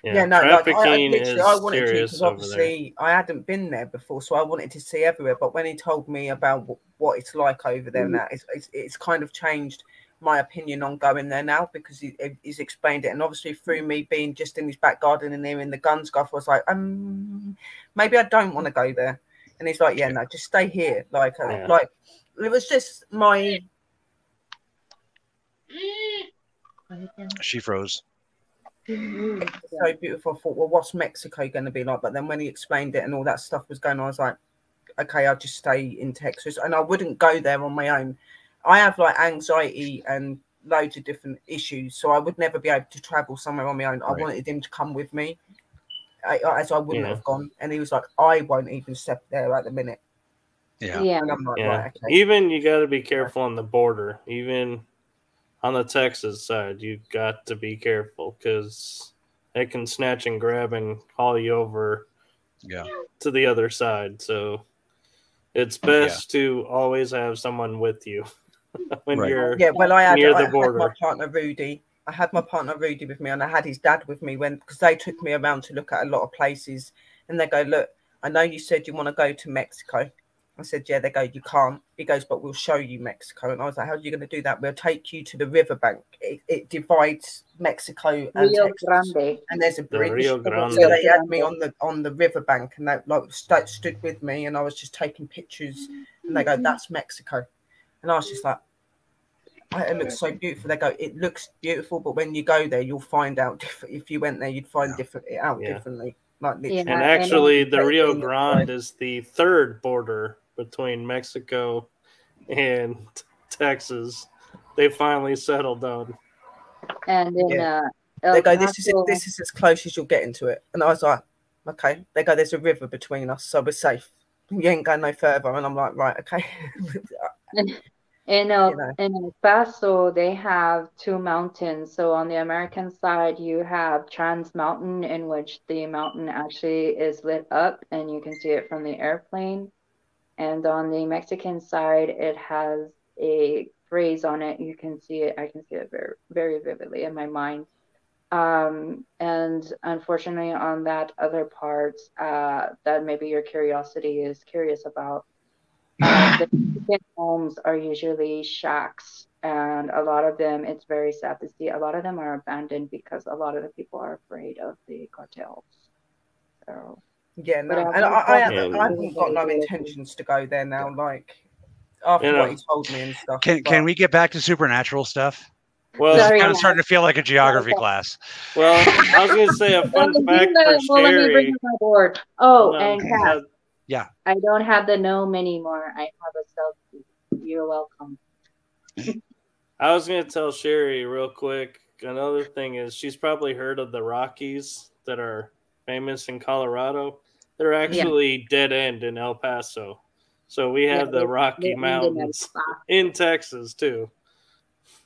Yeah, no, trafficking like, is I wanted to, serious because over obviously I hadn't been there before, so I wanted to see everywhere. But when he told me about what it's like over there now, it's kind of changed my opinion on going there now, because he's explained it. And obviously through me being just in his back garden and hearing the guns go off, I was like, maybe I don't want to go there. And he's like, yeah, no, just stay here. Like it was just my. She froze. So beautiful. I thought, well, what's Mexico going to be like? But then when he explained it and all that stuff was going on, I was like, okay, I'll just stay in Texas, and I wouldn't go there on my own. I have like anxiety and loads of different issues, so I would never be able to travel somewhere on my own. I wanted him to come with me, as I wouldn't have gone. And he was like, I won't even step there at the minute. Yeah. And I'm like, right, okay. Even you got to be careful on the border. Even on the Texas side, you got to be careful, because they can snatch and grab and haul you over to the other side. So it's best to always have someone with you when you're near the border. My partner Rudy. I had my partner Rudy with me, and I had his dad with me because they took me around to look at a lot of places. And they go, look, I know you said you want to go to Mexico. I said, yeah. They go, you can't. He goes, but we'll show you Mexico. And I was like, how are you going to do that? We'll take you to the riverbank. It divides Mexico and Rio Texas. Grande. And there's a bridge. Rio Grande. So they had me on the riverbank, and they stood with me, and I was just taking pictures. And they go, that's Mexico. And I was just like, it looks so beautiful. They go, it looks beautiful, but when you go there, you'll find out different. If you went there, you'd find differently. Like literally. And actually, the Rio Grande is the third border between Mexico and Texas. They finally settled on. And in they go, this is as close as you'll get into it. And I was like, okay. They go, there's a river between us, so we're safe. You ain't going no further. And I'm like, right, okay. In El Paso, they have two mountains. So on the American side, you have Trans Mountain, in which the mountain actually is lit up and you can see it from the airplane. And on the Mexican side, it has a phrase on it. You can see it. I can see it very, very vividly in my mind. And unfortunately, on that other part, that maybe your curiosity is curious about, the Mexican homes are usually shacks, and a lot of them, it's very sad to see, a lot of them are abandoned because a lot of the people are afraid of the cartels. So yeah, no, and I haven't got no intentions to go there now. Like after what he told me and stuff. Can we get back to supernatural stuff? Well, this is kind of starting to feel like a geography class. Well, I was going to say a fun fact for Sherry. And Kat. Yeah. I don't have the gnome anymore. I have a selfie. You're welcome. I was going to tell Sherry real quick. Another thing is she's probably heard of the Rockies that are famous in Colorado. They're actually dead end in El Paso. So we have the Rocky Mountains in Texas too.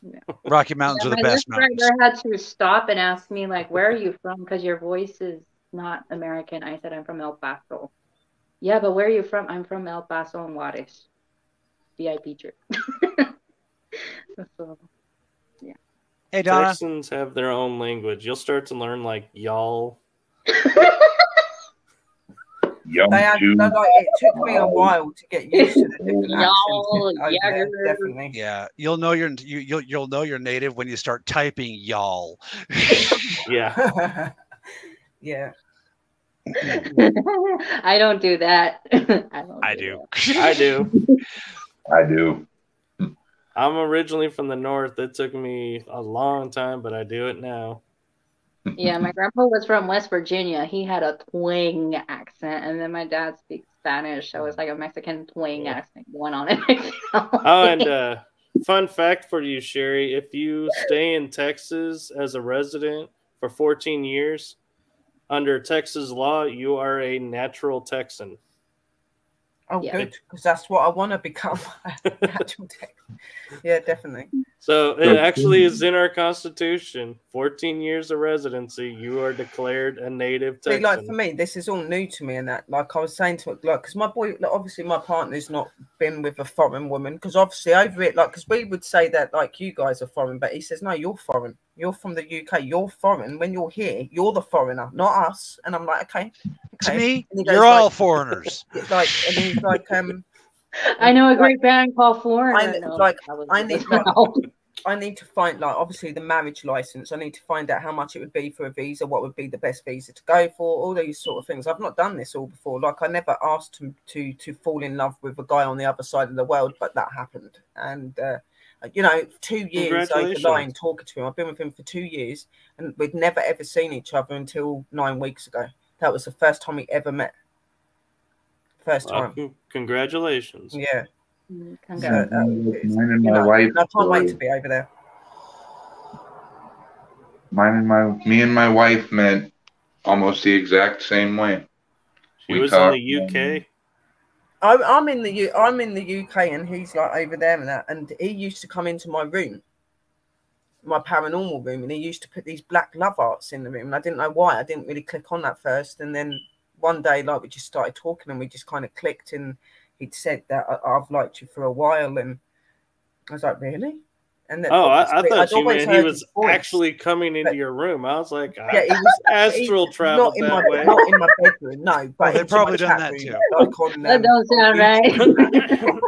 Yeah. Rocky Mountains are the best mountains. I had to stop and ask me, like, where are you from? Because your voice is not American. I said, I'm from El Paso. Yeah, but where are you from? I'm from El Paso and Juarez. VIP trip. So, yeah. Hey, Donna. Texans have their own language. You'll start to learn like y'all. It took me a while to get used to the different accents. Definitely. Yeah, you'll know you're native when you start typing y'all. Yeah. Yeah. I don't do that. I do. I'm originally from the north. It took me a long time, but I do it now. Yeah, my grandpa was from West Virginia. He had a twang accent, and then my dad speaks Spanish, so it's like a Mexican twang accent going on it. Oh, and fun fact for you, Sherry: if you stay in Texas as a resident for 14 years, under Texas law, you are a natural Texan. Oh, good, because that's what I want to become. Natural Texan. Yeah, definitely. So it actually is in our Constitution. 14 years of residency, you are declared a native Texan. See, like for me, this is all new to me, and that, like I was saying to it, like, because my boy, like, obviously, my partner's not been with a foreign woman, because obviously over it, like, because we would say that like you guys are foreign, but he says no, you're foreign. You're from the UK. You're foreign. When you're here, you're the foreigner, not us. And I'm like, okay. To me, you're all foreigners. Like, and he's like, I know a great band called Foreigner. I need to find, like, obviously the marriage license. I need to find out how much it would be for a visa, what would be the best visa to go for, all these sort of things. I've not done this all before. Like, I never asked him to fall in love with a guy on the other side of the world, but that happened. And, 2 years over the line talking to him. I've been with him for 2 years, and we'd never ever seen each other until 9 weeks ago. That was the first time we ever met. First time. Congratulations. Yeah. Congrats. Mine and my wife. I can't wait to be over there. Me and my wife met almost the exact same way. She was in the UK. I'm in the UK, and he's like over there and that. And he used to come into my room, my paranormal room, and he used to put these black love arts in the room. And I didn't know why. I didn't really click on that first. And then one day, like, we just started talking and we just kind of clicked, and he'd said that I've liked you for a while, and I was like, really? And then I thought I'd you always meant he heard was his voice. actually coming into your room. I was like, Yeah, he was astral traveled not in that my way. not in my bedroom, no, but they've into probably my done chat that room, too. like on That don't sound right.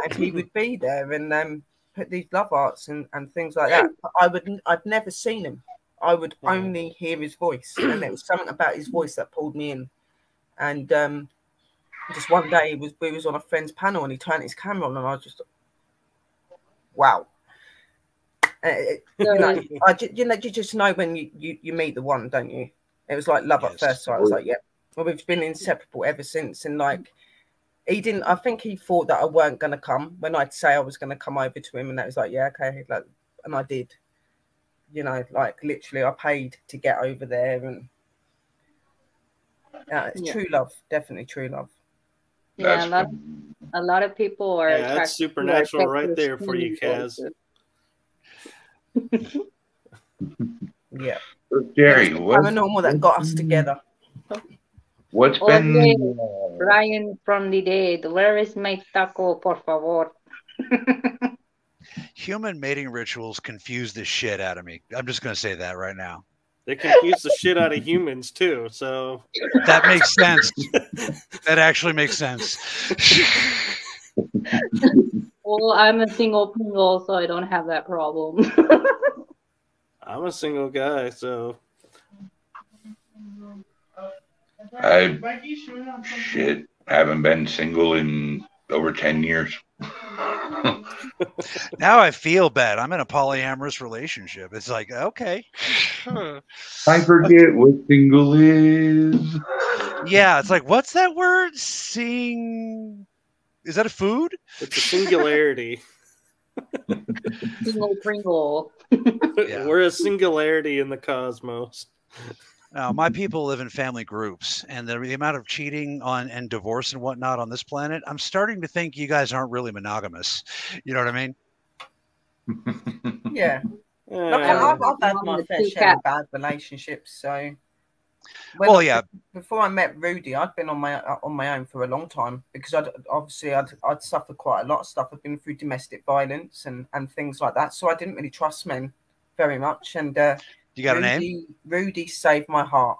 and he would be there and put these love arts and things like that. But I'd never seen him. I would only hear his voice, and it was something about his voice that pulled me in. And just one day we was on a friend's panel, and he turned his camera on, and I was just, wow. You just know when you meet the one, don't you? It was like love at first sight. I was like, yeah. Well, we've been inseparable ever since, and like, he didn't. I think he thought that I weren't gonna come when I'd say I was gonna come over to him, and that was like, yeah, okay, like, and I did. You know, like, literally, I paid to get over there, and it's true love, definitely true love. Yeah, a lot of people are attracted. That's supernatural right there for you, Kaz. Yeah. Jerry, paranormal that got us together. What's been Brian from the dead? Where is my taco, por favor? Human mating rituals confuse the shit out of me. I'm just going to say that right now. They confuse the shit out of humans too. So that makes sense. That actually makes sense. Well, I'm a single pingle, so I don't have that problem. I'm a single guy, so I haven't been single in over 10 years. Now I feel bad. I'm in a polyamorous relationship. It's like, okay. I forget what single is. Yeah, it's like, what's that word? Is that a food? It's a singularity. Single Pringle. Yeah. We're a singularity in the cosmos. Now, my people live in family groups, and the amount of cheating and divorce and whatnot on this planet, I'm starting to think you guys aren't really monogamous. You know what I mean? Yeah. Look, I've had my fair share of bad relationships, so. Before I met Rudy, I'd been on my own for a long time because I'd suffered quite a lot of stuff. I'd been through domestic violence and things like that, so I didn't really trust men very much. And you got a name? Rudy saved my heart,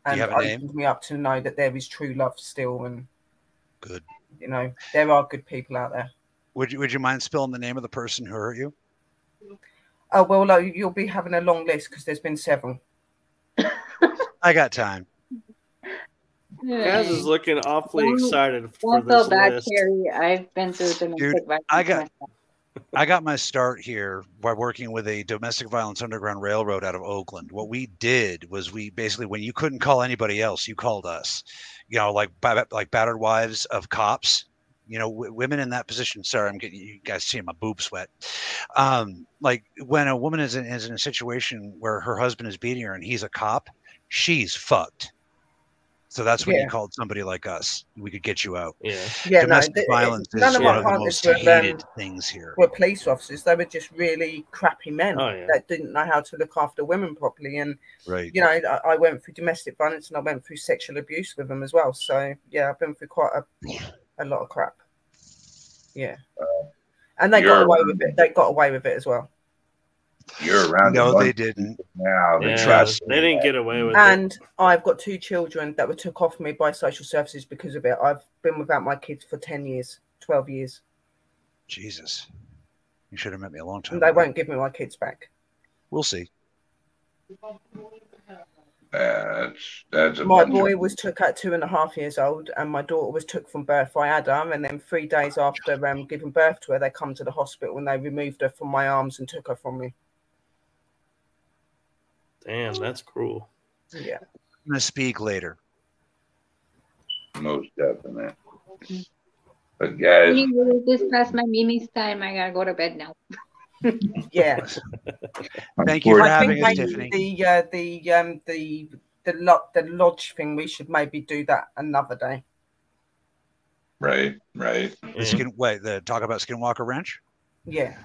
and opened me up to know that there is true love still, and good. You know, there are good people out there. Would you mind spelling the name of the person who hurt you? Oh well, you'll be having a long list because there's been several. I got time. Kaz is looking awfully excited for this list. Carrie. I've been through domestic violence. I got my start here by working with a domestic violence underground railroad out of Oakland. What we did was we basically, when you couldn't call anybody else, you called us. You know, like battered wives of cops. You know, women in that position. Sorry, I'm getting you guys seeing my boob sweat. Like when a woman is in a situation where her husband is beating her and he's a cop, she's fucked. So that's when you called somebody like us. We could get you out. Yeah. Domestic violence is one of the most hated things here. Were police officers. They were just really crappy men that didn't know how to look after women properly. And, you know, I went through domestic violence and I went through sexual abuse with them as well. So, yeah, I've been through quite a lot of crap. Yeah. And they got away with it. They got away with it as well. You're around. No, they didn't. Now they didn't get away with it. And I've got 2 children that were took off me by social services because of it. I've been without my kids for 10 years, 12 years. Jesus. You should have met me a long time ago. And they won't give me my kids back. We'll see. That's my boy was took at 2.5 years old, and my daughter was took from birth. I had her, and then 3 days after giving birth to her, they come to the hospital and they removed her from my arms and took her from me. Damn, that's cruel. Yeah. I'm going to speak later. Most definitely. But guys, this past my Mimi's time. I gotta go to bed now. Yeah. Thank you for having us, Tiffany. The lodge thing, we should maybe do that another day. Right. The talk about Skinwalker Ranch. Yeah.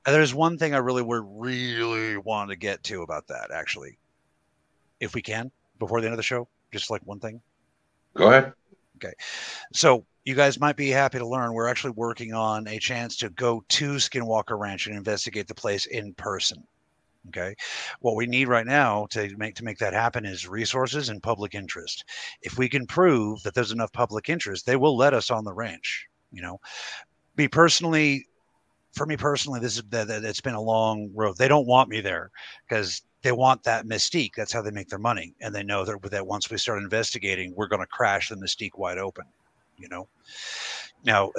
There's one thing I really want to get to about that, actually, if we can, before the end of the show. Just like one thing. Go ahead. Okay. So you guys might be happy to learn we're actually working on a chance to go to Skinwalker Ranch and investigate the place in person. Okay. What we need right now to make that happen is resources and public interest. If we can prove that there's enough public interest, they will let us on the ranch. You know, for me personally, this is that it's been a long road. They don't want me there because they want that mystique. That's how they make their money, and they know that once we start investigating, we're going to crash the mystique wide open. You know. Now,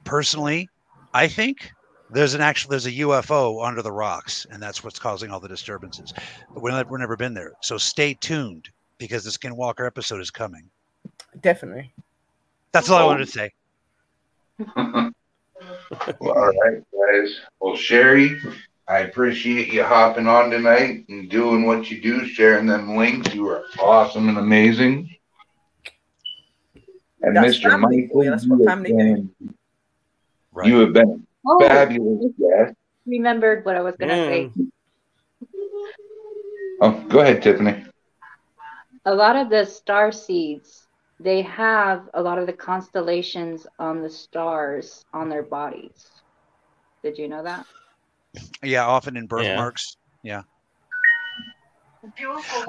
personally, I think there's a UFO under the rocks, and that's what's causing all the disturbances. But we've never been there, so stay tuned because the Skinwalker episode is coming. Definitely. That's all I wanted to say. Well, all right, guys. Well, Sherry, I appreciate you hopping on tonight and doing what you do, sharing them links. You are awesome and amazing. And That's Mr. family Michael, for you. That's what family do. Right. You have been Oh, fabulous guest. remembered what I was going to say. Oh, go ahead, Tiffany. A lot of the star seeds, they have a lot of the constellations on the stars on their bodies. Did you know that? Yeah, often in birthmarks. Yeah.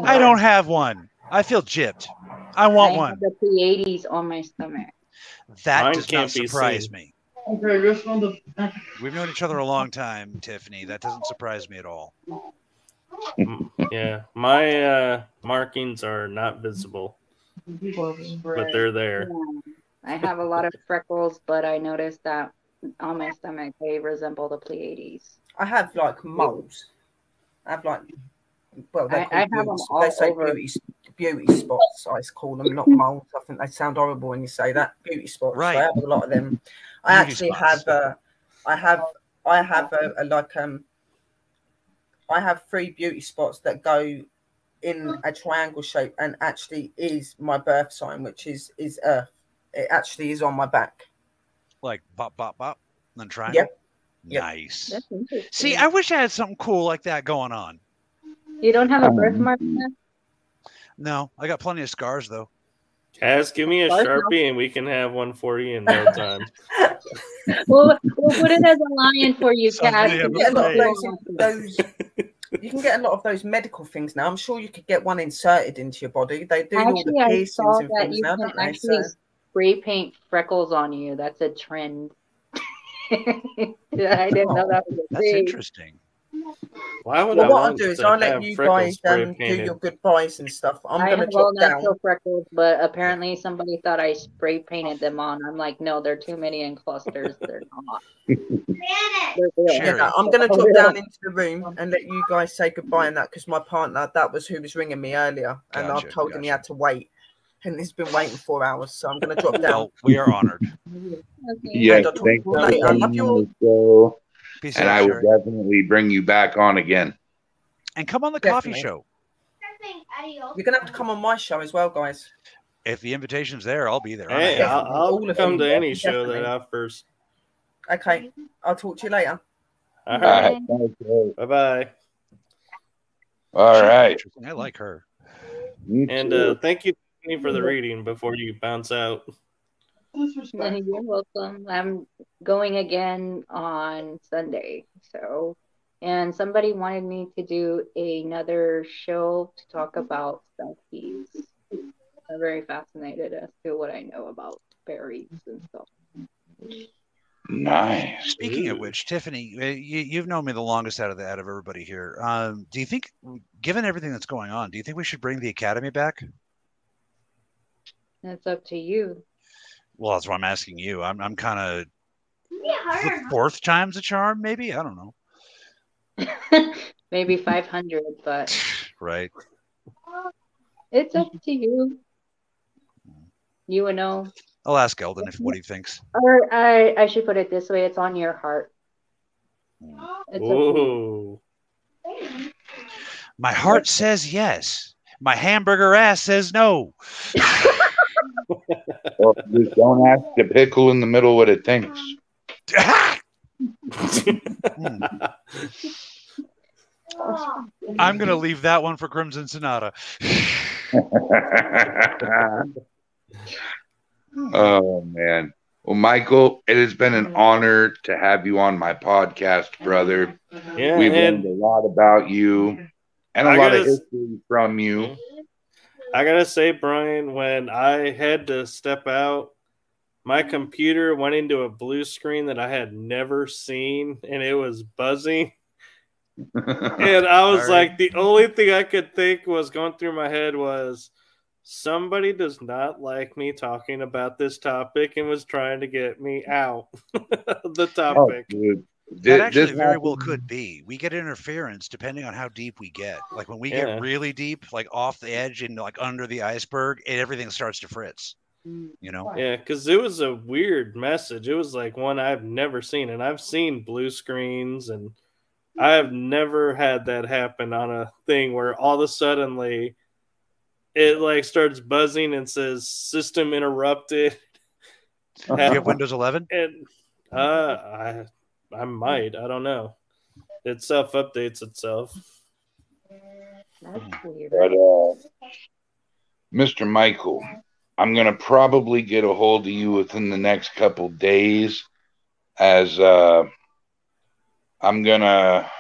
I don't have one. I feel gypped. I want one. have the Pleiades on my stomach. That Mine does can't not be surprise seen. me. We've known each other a long time, Tiffany. That doesn't surprise me at all. Yeah, my markings are not visible, but they're there. Yeah. I have a lot of freckles, but I noticed that on my stomach they resemble the Pleiades. I have like moles. I have like, well, I have them all they say over. beauty spots. I call them, not moles. I think they sound horrible when you say that. Beauty spots. Right. So I have a lot of them. I Beauty actually spots. I have 3 beauty spots that go in a triangle shape, and actually is my birth sign, which is Earth. It actually is on my back. Like bop, bop, bop, and then triangle. Yep. Nice. That's interesting. See, I wish I had something cool like that going on. You don't have a birthmark? Yet? No, I got plenty of scars though. Kaz, give me a Sharpie and we can have one for you in no time. We'll put it as a lion for you, Kat. Somebody You can get a lot of those. You can get a lot of those medical things now. I'm sure you could get one inserted into your body. They do all the Actually, I piercings saw and that things you now, can don't they? actually So, spray paint freckles on you. That's a trend. I didn't know that was a That's thing. interesting. Why would well, I what I'll want do is to I'll let have you freckles guys spray do painted? your goodbyes and stuff. I'm I gonna have all drop down. natural freckles, but apparently somebody thought I spray painted them on. I'm like, no, they're too many in clusters. They're not. They're real. Sherry. Yeah, I'm gonna drop down into the room and let you guys say goodbye and that, because my partner, that was who was ringing me earlier, and Gotcha, I've told him he gotcha. had to wait, and he's been waiting 4 hours, so I'm gonna drop down. Well, we are honored. Okay. Yes, And I'll talk thanks to you for later. I coming love you on all. the show. Peace And out, I will Sherry. definitely bring you back on again. And come on the coffee Definitely. show. You're gonna have to come on my show as well, guys. If the invitation's there, I'll be there. Hey, Definitely. I'll All of come you. to any show Definitely. that offers. Okay, I'll talk to you later. All All right. right. Okay. Bye-bye. All right. Interesting. I like her. Me And too. thank you Tiffany, for the reading before you bounce out. You're welcome. I'm going again on Sunday. So, and somebody wanted me to do another show to talk about selfies. I'm very fascinated as to what I know about berries and stuff. Nice. Speaking of which, Tiffany, you've known me the longest out of everybody here. Do you think, given everything that's going on, do you think we should bring the Academy back? It's up to you. Well, that's why I'm asking you. I'm kind of the 4th time's a charm, maybe. I don't know. Maybe 500, but Right. it's up to you. You would know. I'll ask Eldon what he thinks. Or I should put it this way: it's on your heart. It's up to you. Ooh. My heart says yes. My hamburger ass says no. Well, just don't ask the pickle in the middle what it thinks. I'm going to leave that one for Crimson Sonata. Oh man. Well, Michael, it has been an honor to have you on my podcast, brother. Yeah, We've and learned a lot about you and a I lot of gotta, history from you. I gotta say, Brian, when I had to step out, my computer went into a blue screen that I had never seen, and it was buzzing. And I was Sorry. like, the only thing I could think was going through my head was somebody does not like me talking about this topic and was trying to get me out of the Oh, topic. dude. That actually This very well happened- could be. We get interference depending on how deep we get. Like when we Yeah. get really deep, like off the edge and like under the iceberg, everything starts to fritz. You know? Yeah, because it was a weird message. It was like one I've never seen, and I've seen blue screens, and I have never had that happen on a thing where all of a suddenly it like starts buzzing and says "system interrupted." Do you have Windows 11? And I might. I don't know. It self updates itself. That's weird. But Mr. Michael, I'm gonna probably get a hold of you within the next couple days, as I'm gonna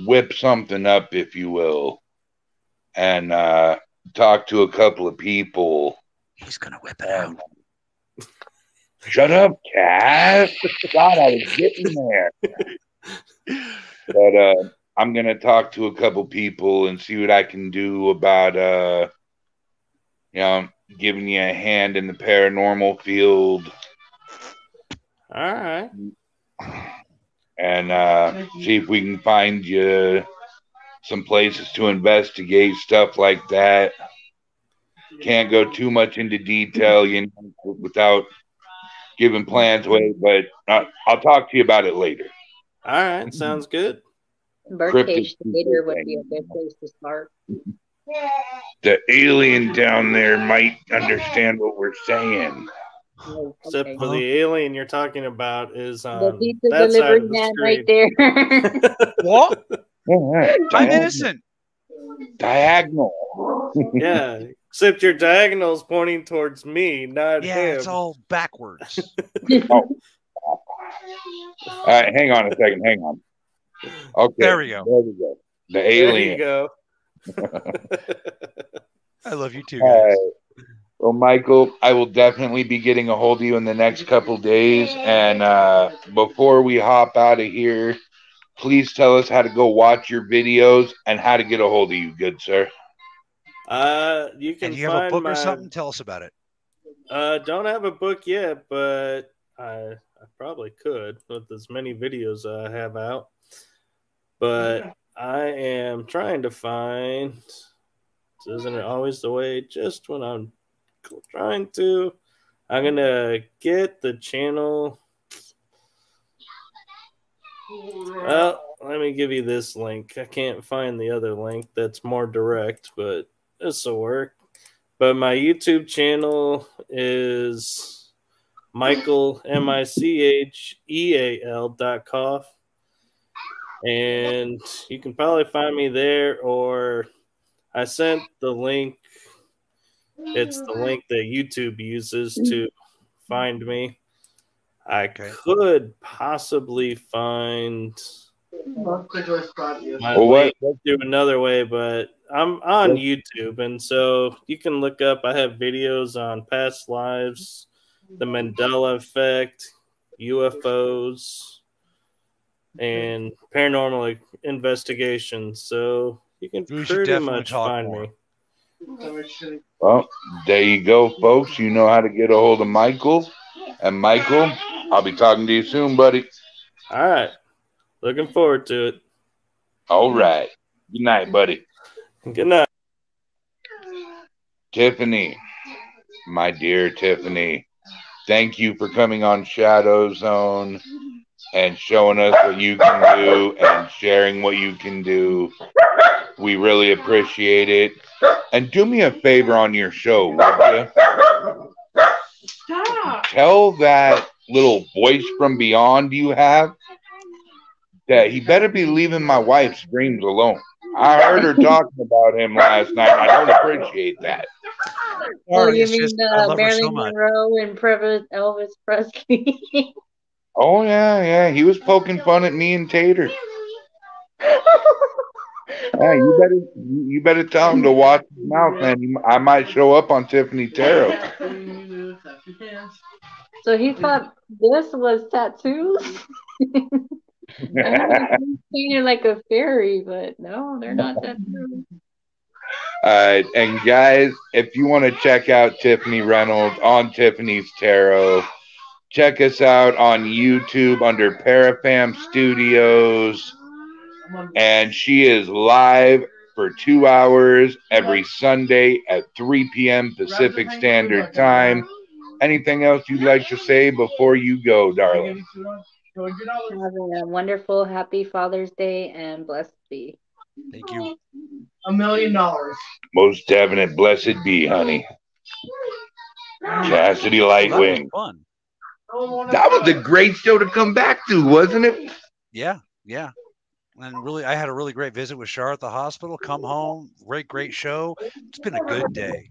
whip something up, if you will, and talk to a couple of people. He's gonna whip it out. Shut up, Cass. God, I was getting there. But I'm gonna talk to a couple people and see what I can do about giving you a hand in the paranormal field. All right. And see if we can find you some places to investigate, stuff like that. Can't go too much into detail, without giving plans away, but I'll talk to you about it later. All right. Sounds good. Birdcage Theater would be a good place to start. The alien down there might understand what we're saying. Oh, Except okay. for the alien you're talking about is The on pizza that side delivery of the man street. right there. What? I'm Diagonal. innocent. Diagonal. Yeah. Except your diagonal is pointing towards me, not Yeah, him. it's all backwards. All right, hang on a second. Hang on. Okay. There we go. There we go. The There alien. you go. I love you too, All guys. right. Well, Michael, I will definitely be getting a hold of you in the next couple days. And before we hop out of here, please tell us how to go watch your videos and how to get a hold of you, good sir. You can And you have find a book my, or something? Tell us about it. don't have a book yet, but I probably could with as many videos I have out. But I am trying to find. Isn't it always the way? Just when I'm trying to, I'm gonna get the channel. Well, let me give you this link. I can't find the other link that's more direct, but this will work. But my YouTube channel is Michael MICHEAL.Kopf. And you can probably find me there, or I sent the link. It's the link that YouTube uses to find me. I could possibly find my link through another way, but I'm on YouTube, and so you can look up. I have videos on past lives, the Mandela effect, UFOs, and paranormal investigations. So you can We should pretty definitely much talk find more. me. Well, there you go, folks. You know how to get a hold of Michael. And Michael, I'll be talking to you soon, buddy. All right. Looking forward to it. All right. Good night, buddy. Good night. Tiffany, my dear Tiffany, thank you for coming on ShadowZone and showing us what you can do and sharing what you can do. We really appreciate it. And do me a favor on your show, would you? Tell that little voice from beyond you have that he better be leaving my wife's dreams alone. I heard her talking about him last night. I don't appreciate that. Oh, Sorry, you it's just mean I love her so Marilyn much. Monroe and Elvis Presley? Oh yeah, he was poking fun at me and Tater. Yeah, you better tell him to watch his mouth, man. I might show up on Tiffany Tarot. So he thought this was tattoos? I have it painted like a fairy, but no, they're not tattoos. And guys, if you want to check out Tiffany Reynolds on Tiffany's Tarot, check us out on YouTube under Parafam Studios. And she is live for 2 hours every Sunday at 3 p.m. Pacific Standard Time. Anything else you'd like to say before you go, darling? Have a wonderful, happy Father's Day and blessed be. Thank you. $1 million. Most definite blessed be, honey. Chastity Lightwing. Fun. That was a great show to come back to, wasn't it? Yeah. And really, I had a really great visit with Char at the hospital. Come home, great show. It's been a good day.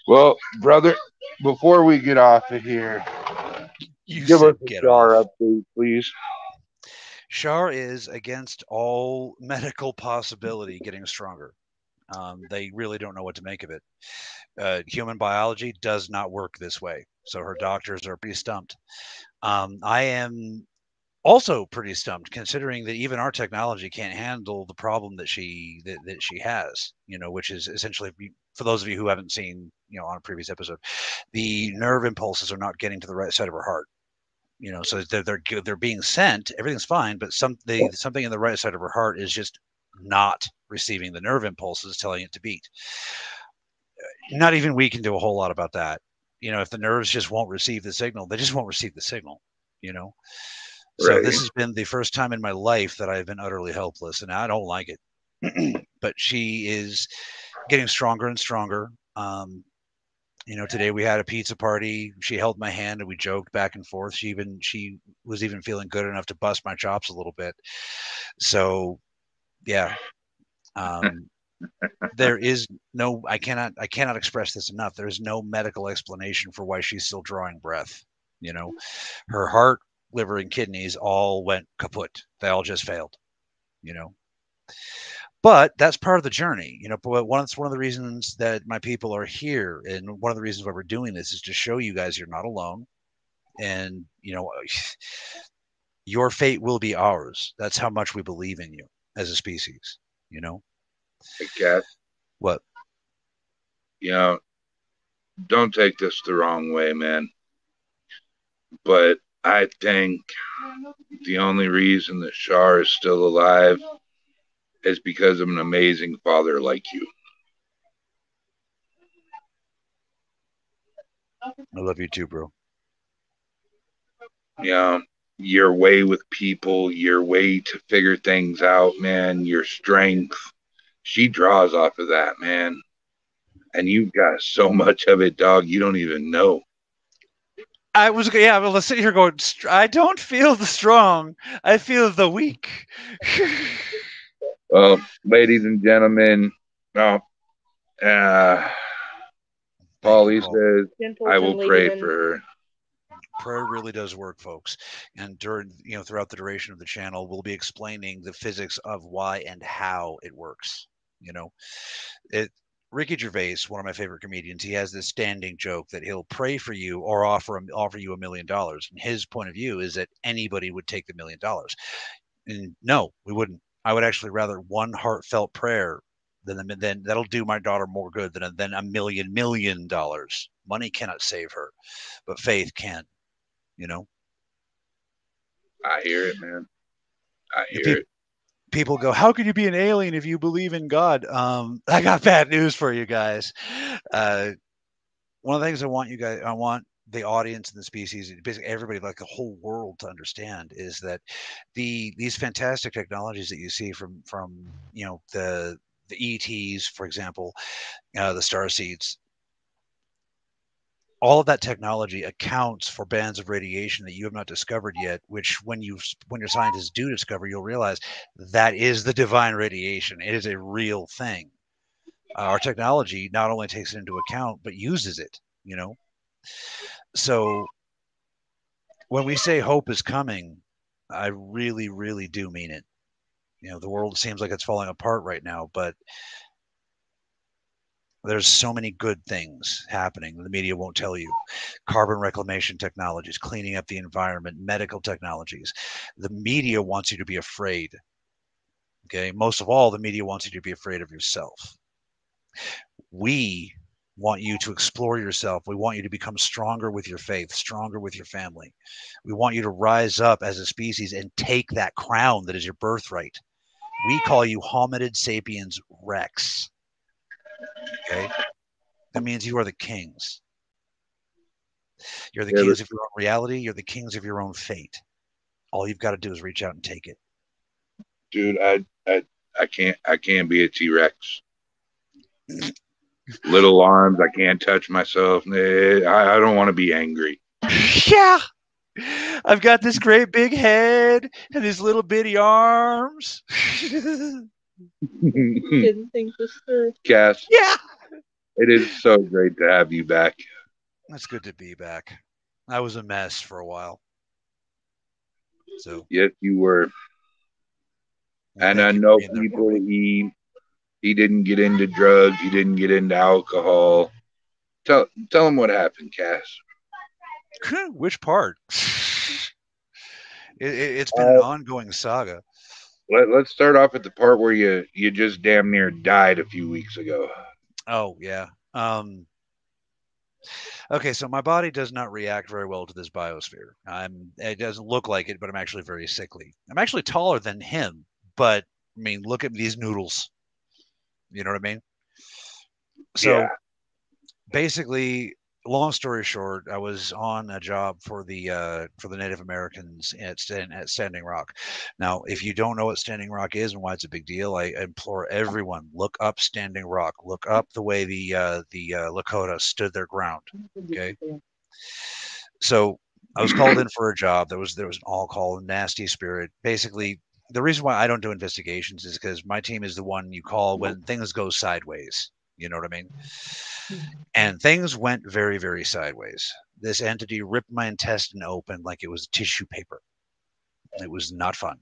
Well, brother, before we get off of here, give us a Char update, please. Char is against all medical possibility getting stronger. They really don't know what to make of it. Human biology does not work this way, so her doctors are pretty stumped. I am also pretty stumped, considering that even our technology can't handle the problem that she has. Which is essentially, for those of you who haven't seen, on a previous episode, the nerve impulses are not getting to the right side of her heart. So they're being sent. Everything's fine, but something in the right side of her heart is just not receiving the nerve impulses telling it to beat. Not even we can do a whole lot about that. If the nerves just won't receive the signal, they just won't receive the signal. So Right. this has been the first time in my life that I've been utterly helpless, and I don't like it. But she is getting stronger and stronger. Today we had a pizza party. She held my hand and we joked back and forth. She was even feeling good enough to bust my chops a little bit. So, yeah. There is no, I cannot express this enough. There's no medical explanation for why she's still drawing breath. Her heart, liver, and kidneys all went kaput. They all just failed. But that's part of the journey. But it's one of the reasons that my people are here, and one of the reasons why we're doing this is to show you guys you're not alone, and your fate will be ours. That's how much we believe in you as a species. Hey, Kat. What? Don't take this the wrong way, man. But I think the only reason that Char is still alive is because of an amazing father like you. I love you too, bro. Your way with people, your way to figure things out, man, your strength, she draws off of that, man. And you've got so much of it, dog, you don't even know. Well, let's sit here going, I don't feel the strong. I feel the weak. Well, ladies and gentlemen, Paulie says, I will pray for her. Prayer really does work, folks. And throughout the duration of the channel, we'll be explaining the physics of why and how it works. Ricky Gervais, one of my favorite comedians, he has this standing joke that he'll pray for you or offer you $1 million. And his point of view is that anybody would take the $1 million. And no, we wouldn't. I would actually rather one heartfelt prayer than that'll do my daughter more good than $1 million. Money cannot save her, but faith can. I hear it, man. I hear it. People go, how can you be an alien if you believe in God? I got bad news for you guys. One of the things I want the audience and the species, basically everybody, like the whole world, to understand is that these fantastic technologies that you see from the ETs, for example, the starseeds, all of that technology accounts for bands of radiation that you have not discovered yet, which when your scientists do discover, you'll realize that is the divine radiation. It is a real thing. Our technology not only takes it into account, but uses it, you know? So when we say hope is coming, I really, really do mean it. You know, the world seems like it's falling apart right now, but there's so many good things happening. The media won't tell you. Carbon reclamation technologies, cleaning up the environment, medical technologies. The media wants you to be afraid. Okay. Most of all, the media wants you to be afraid of yourself. We want you to explore yourself. We want you to become stronger with your faith, stronger with your family. We want you to rise up as a species and take that crown that is your birthright. We call you Hominid sapiens Rex. Okay. That means you are the kings. You're the kings of your own reality. You're the kings of your own fate. All you've got to do is reach out and take it. Dude, I can't be a T-Rex. Little arms, I can't touch myself. I don't want to be angry. Yeah. I've got this great big head and these little bitty arms. Didn't think this through. Cass. Yeah. It is so great to have you back. It's good to be back. I was a mess for a while. So yes, you were. And I know people, he didn't get into drugs. He didn't get into alcohol. Tell him what happened, Cass. Which part? It's been an ongoing saga. Let's start off at the part where you just damn near died a few weeks ago. Oh, yeah. Okay, so my body does not react very well to this biosphere. It doesn't look like it, but I'm actually very sickly. I'm actually taller than him, but I mean, look at these noodles. You know what I mean? So basically, long story short, I was on a job for the Native Americans at Standing Rock. Now, if you don't know what Standing Rock is and why it's a big deal, I implore everyone, look up Standing Rock. Look up the way the Lakota stood their ground. Okay. So I was called in for a job. There was an all-call, nasty spirit. Basically, the reason why I don't do investigations is because my team is the one you call when things go sideways. You know what I mean? And things went very, very sideways. This entity ripped my intestine open like it was tissue paper. It was not fun.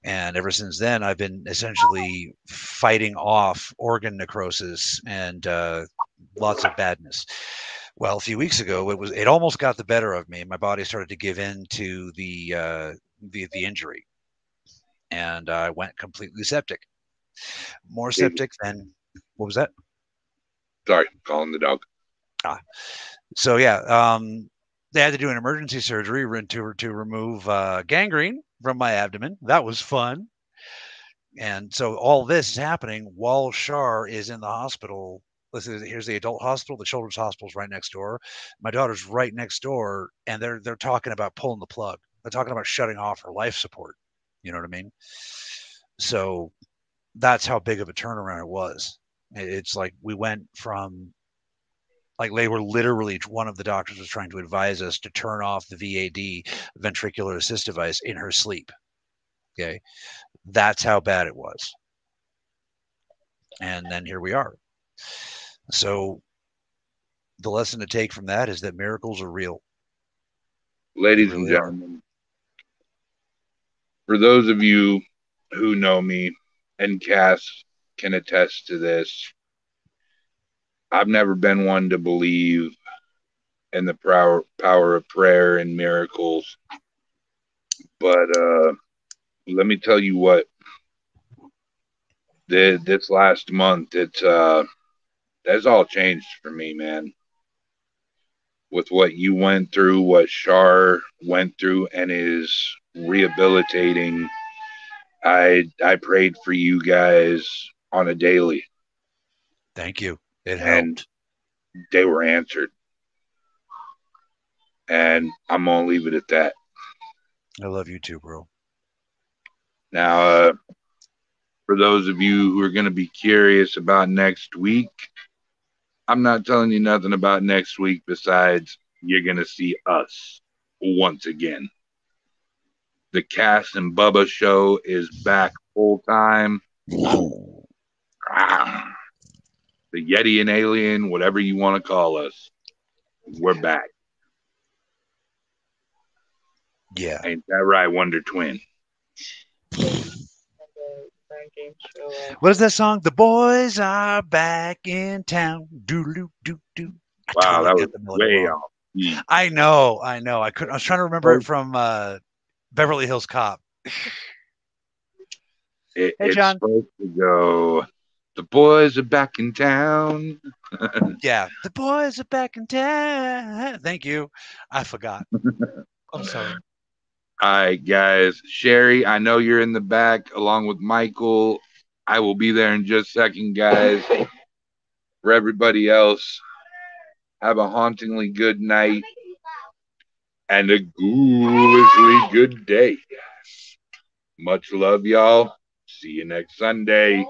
And ever since then, I've been essentially fighting off organ necrosis and lots of badness. Well, a few weeks ago, it almost got the better of me. My body started to give in to the injury, and I went completely septic. More septic than what was that? Sorry, calling the dog. So yeah, they had to do an emergency surgery to remove gangrene from my abdomen. That was fun. And so all this is happening while Shar is in the hospital. Listen, here's the adult hospital. The children's hospital is right next door. My daughter's right next door, and they're talking about pulling the plug. They're talking about shutting off her life support. You know what I mean? So that's how big of a turnaround it was. It's like we went from, like, they were literally, one of the doctors was trying to advise us to turn off the VAD, ventricular assist device, in her sleep. Okay. That's how bad it was. And then here we are. So the lesson to take from that is that miracles are real. Ladies and gentlemen, for those of you who know me, and Cass can attest to this, I've never been one to believe in the power of prayer and miracles. But let me tell you what, this last month, that's all changed for me, man. With what you went through, what Shar went through, and is rehabilitating, I prayed for you guys on a daily. Thank you. It helped. And they were answered. And I'm going to leave it at that. I love you too, bro. Now, for those of you who are going to be curious about next week, I'm not telling you nothing about next week besides you're going to see us once again. The Cass and Bubba show is back full time. Ah, the Yeti and Alien, whatever you want to call us, we're back. Yeah. Ain't that right, Wonder Twin? What is that song? The boys are back in town. Doo doo doo. Wow, that was got the melody way wrong. off. I know. I was trying to remember it from Beverly Hills Cop. It's John. supposed to go. The boys are back in town. Yeah, the boys are back in town. Thank you. I forgot. I'm sorry. All right, guys. Sherry, I know you're in the back along with Michael. I will be there in just a second, guys. For everybody else, have a hauntingly good night and a ghoulishly good day. Much love, y'all. See you next Sunday.